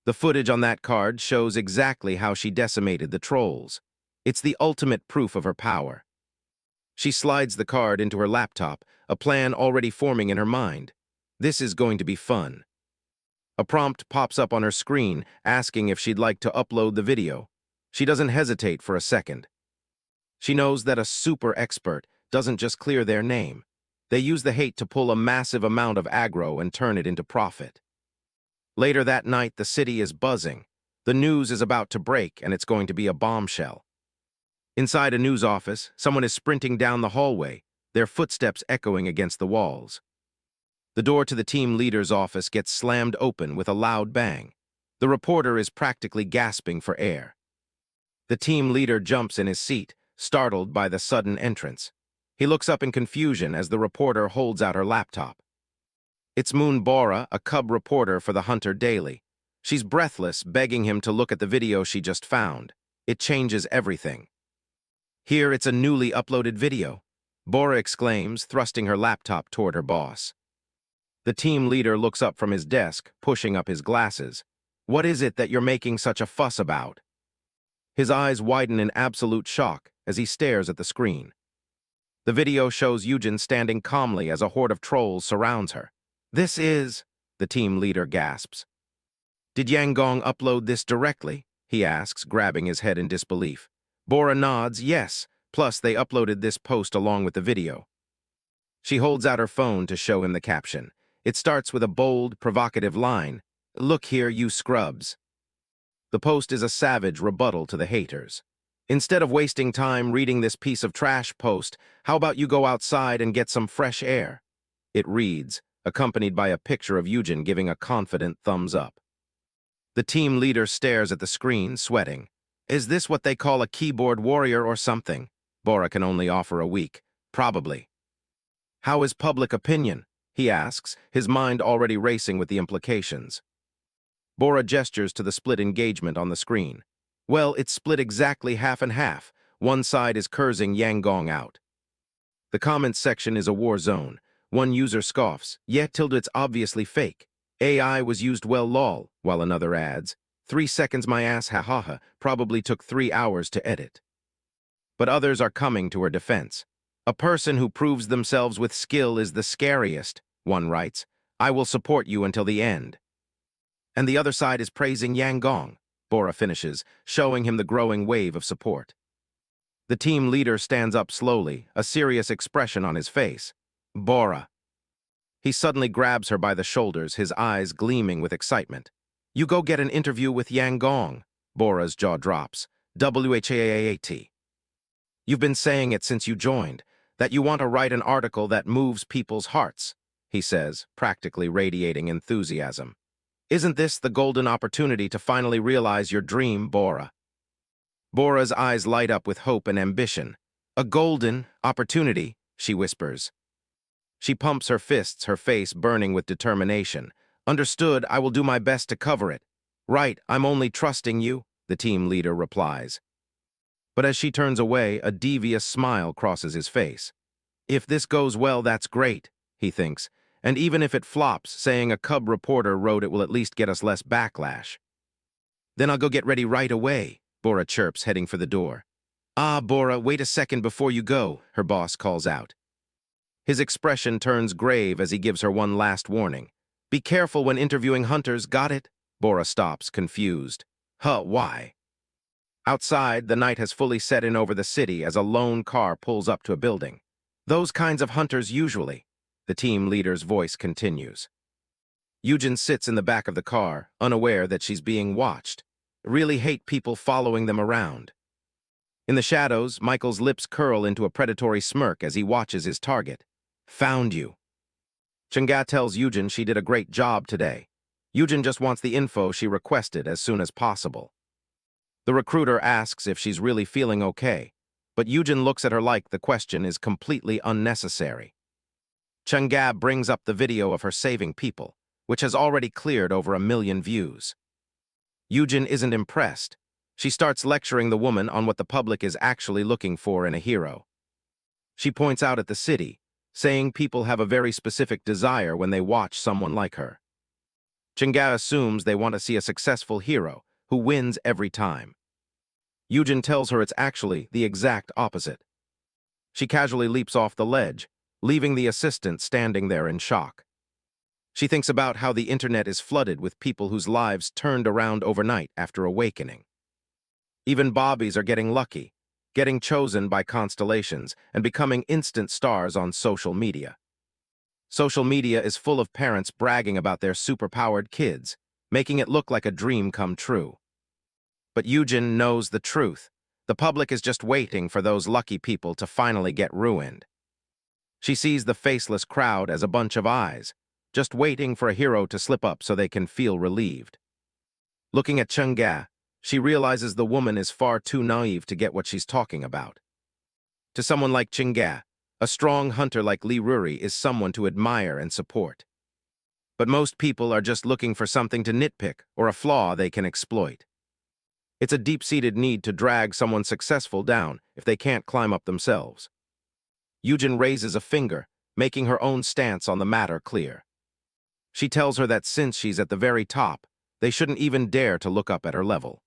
The footage on that card shows exactly how she decimated the trolls. It's the ultimate proof of her power. She slides the card into her laptop, a plan already forming in her mind. This is going to be fun. A prompt pops up on her screen, asking if she'd like to upload the video. She doesn't hesitate for a second. She knows that a super expert doesn't just clear their name. They use the hate to pull a massive amount of aggro and turn it into profit. Later that night, the city is buzzing. The news is about to break, and it's going to be a bombshell. Inside a news office, someone is sprinting down the hallway, their footsteps echoing against the walls. The door to the team leader's office gets slammed open with a loud bang. The reporter is practically gasping for air. The team leader jumps in his seat, startled by the sudden entrance. He looks up in confusion as the reporter holds out her laptop. It's Moon Bora, a cub reporter for the Hunter Daily. She's breathless, begging him to look at the video she just found. It changes everything. Here, it's a newly uploaded video, Bora exclaims, thrusting her laptop toward her boss. The team leader looks up from his desk, pushing up his glasses. What is it that you're making such a fuss about? His eyes widen in absolute shock as he stares at the screen. The video shows Yujin standing calmly as a horde of trolls surrounds her. This is, the team leader gasps. Did Yanggong upload this directly? He asks, grabbing his head in disbelief. Bora nods, yes, plus they uploaded this post along with the video. She holds out her phone to show him the caption. It starts with a bold, provocative line. Look here, you scrubs. The post is a savage rebuttal to the haters. Instead of wasting time reading this piece of trash post, how about you go outside and get some fresh air? It reads, accompanied by a picture of Yujin giving a confident thumbs up. The team leader stares at the screen, sweating. Is this what they call a keyboard warrior or something? Bora can only offer a week. Probably. How is public opinion? He asks, his mind already racing with the implications. Bora gestures to the split engagement on the screen. Well, it's split exactly half and half. One side is cursing Yanggong out. The comments section is a war zone. One user scoffs, it's obviously fake. AI was used well lol, while another adds, 3 seconds my ass ha, probably took 3 hours to edit. But others are coming to her defense. A person who proves themselves with skill is the scariest, one writes. I will support you until the end. And the other side is praising Yanggong, Bora finishes, showing him the growing wave of support. The team leader stands up slowly, a serious expression on his face. Bora. He suddenly grabs her by the shoulders, his eyes gleaming with excitement. You go get an interview with Yanggong. Bora's jaw drops. WHAAAT. You've been saying it since you joined, that you want to write an article that moves people's hearts, he says, practically radiating enthusiasm. Isn't this the golden opportunity to finally realize your dream, Bora? Bora's eyes light up with hope and ambition. A golden opportunity, she whispers. She pumps her fists, her face burning with determination. Understood, I will do my best to cover it. Right, I'm only trusting you, the team leader replies. But as she turns away, a devious smile crosses his face. If this goes well, that's great, he thinks. And even if it flops, saying a cub reporter wrote it will at least get us less backlash. Then I'll go get ready right away, Bora chirps, heading for the door. Ah, Bora, wait a second before you go, her boss calls out. His expression turns grave as he gives her one last warning. Be careful when interviewing hunters, got it? Bora stops, confused. Why? Outside, the night has fully set in over the city as a lone car pulls up to a building. Those kinds of hunters usually. The team leader's voice continues. Yujin sits in the back of the car, unaware that she's being watched. Really hate people following them around. In the shadows, Michael's lips curl into a predatory smirk as he watches his target. Found you. Chunga tells Yujin she did a great job today. Yujin just wants the info she requested as soon as possible. The recruiter asks if she's really feeling okay, but Yujin looks at her like the question is completely unnecessary. Chunga brings up the video of her saving people, which has already cleared over 1 million views. Yujin isn't impressed. She starts lecturing the woman on what the public is actually looking for in a hero. She points out at the city, saying people have a very specific desire when they watch someone like her. Chunga assumes they want to see a successful hero who wins every time. Yujin tells her it's actually the exact opposite. She casually leaps off the ledge, leaving the assistant standing there in shock. She thinks about how the internet is flooded with people whose lives turned around overnight after awakening. Even bobbies are getting lucky, getting chosen by constellations and becoming instant stars on social media. Social media is full of parents bragging about their superpowered kids, making it look like a dream come true. But Yujin knows the truth. The public is just waiting for those lucky people to finally get ruined. She sees the faceless crowd as a bunch of eyes, just waiting for a hero to slip up so they can feel relieved. Looking at Chunga, she realizes the woman is far too naive to get what she's talking about. To someone like Chunga, a strong hunter like Li Ruri is someone to admire and support. But most people are just looking for something to nitpick or a flaw they can exploit. It's a deep-seated need to drag someone successful down if they can't climb up themselves. Yujin raises a finger, making her own stance on the matter clear. She tells her that since she's at the very top, they shouldn't even dare to look up at her level.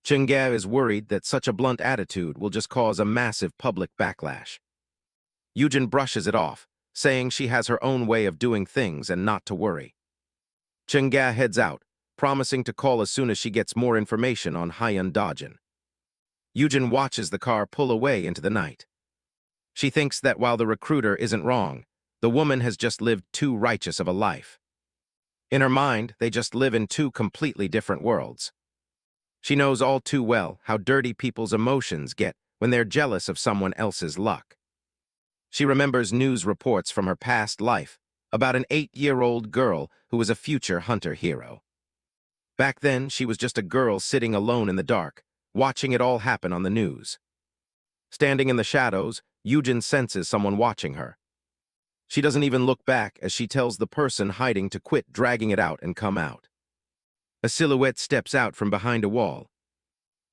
Chunga is worried that such a blunt attitude will just cause a massive public backlash. Yujin brushes it off, saying she has her own way of doing things and not to worry. Chunga heads out, promising to call as soon as she gets more information on Hyun Dajin. Yujin watches the car pull away into the night. She thinks that while the recruiter isn't wrong, the woman has just lived too righteous of a life. In her mind, they just live in two completely different worlds. She knows all too well how dirty people's emotions get when they're jealous of someone else's luck. She remembers news reports from her past life about an 8-year-old girl who was a future hunter hero. Back then, she was just a girl sitting alone in the dark, watching it all happen on the news. Standing in the shadows, Yujin senses someone watching her. She doesn't even look back as she tells the person hiding to quit dragging it out and come out. A silhouette steps out from behind a wall.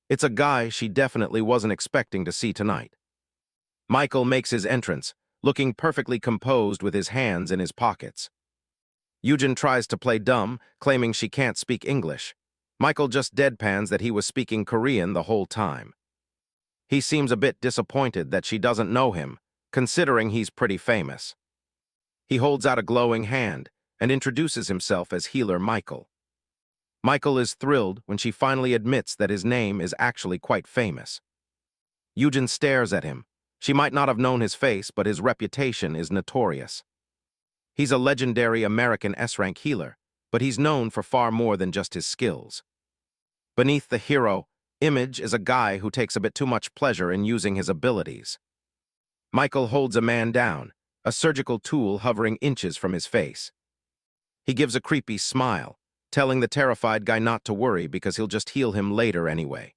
It's a guy she definitely wasn't expecting to see tonight. Michael makes his entrance, looking perfectly composed with his hands in his pockets. Yujin tries to play dumb, claiming she can't speak English. Michael just deadpans that he was speaking Korean the whole time. He seems a bit disappointed that she doesn't know him, considering he's pretty famous. He holds out a glowing hand and introduces himself as healer Michael. Michael is thrilled when she finally admits that his name is actually quite famous. Yujin stares at him. She might not have known his face, but his reputation is notorious. He's a legendary American S-Rank healer, but he's known for far more than just his skills. Beneath the hero image is a guy who takes a bit too much pleasure in using his abilities. Michael holds a man down, a surgical tool hovering inches from his face. He gives a creepy smile, telling the terrified guy not to worry because he'll just heal him later anyway.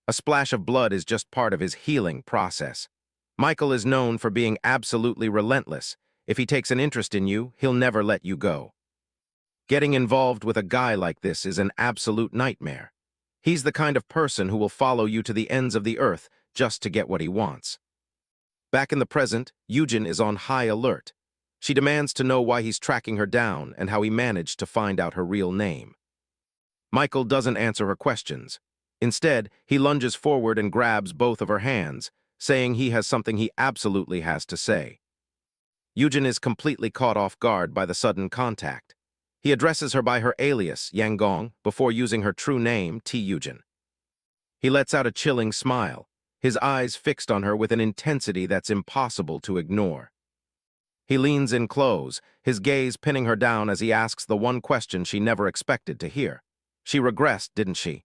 A splash of blood is just part of his healing process. Michael is known for being absolutely relentless. If he takes an interest in you, he'll never let you go. Getting involved with a guy like this is an absolute nightmare. He's the kind of person who will follow you to the ends of the earth just to get what he wants. Back in the present, Yujin is on high alert. She demands to know why he's tracking her down and how he managed to find out her real name. Michael doesn't answer her questions. Instead, he lunges forward and grabs both of her hands, saying he has something he absolutely has to say. Yujin is completely caught off guard by the sudden contact. He addresses her by her alias, Yanggong, before using her true name, Tae Yujin. He lets out a chilling smile, his eyes fixed on her with an intensity that's impossible to ignore. He leans in close, his gaze pinning her down as he asks the one question she never expected to hear. She regressed, didn't she?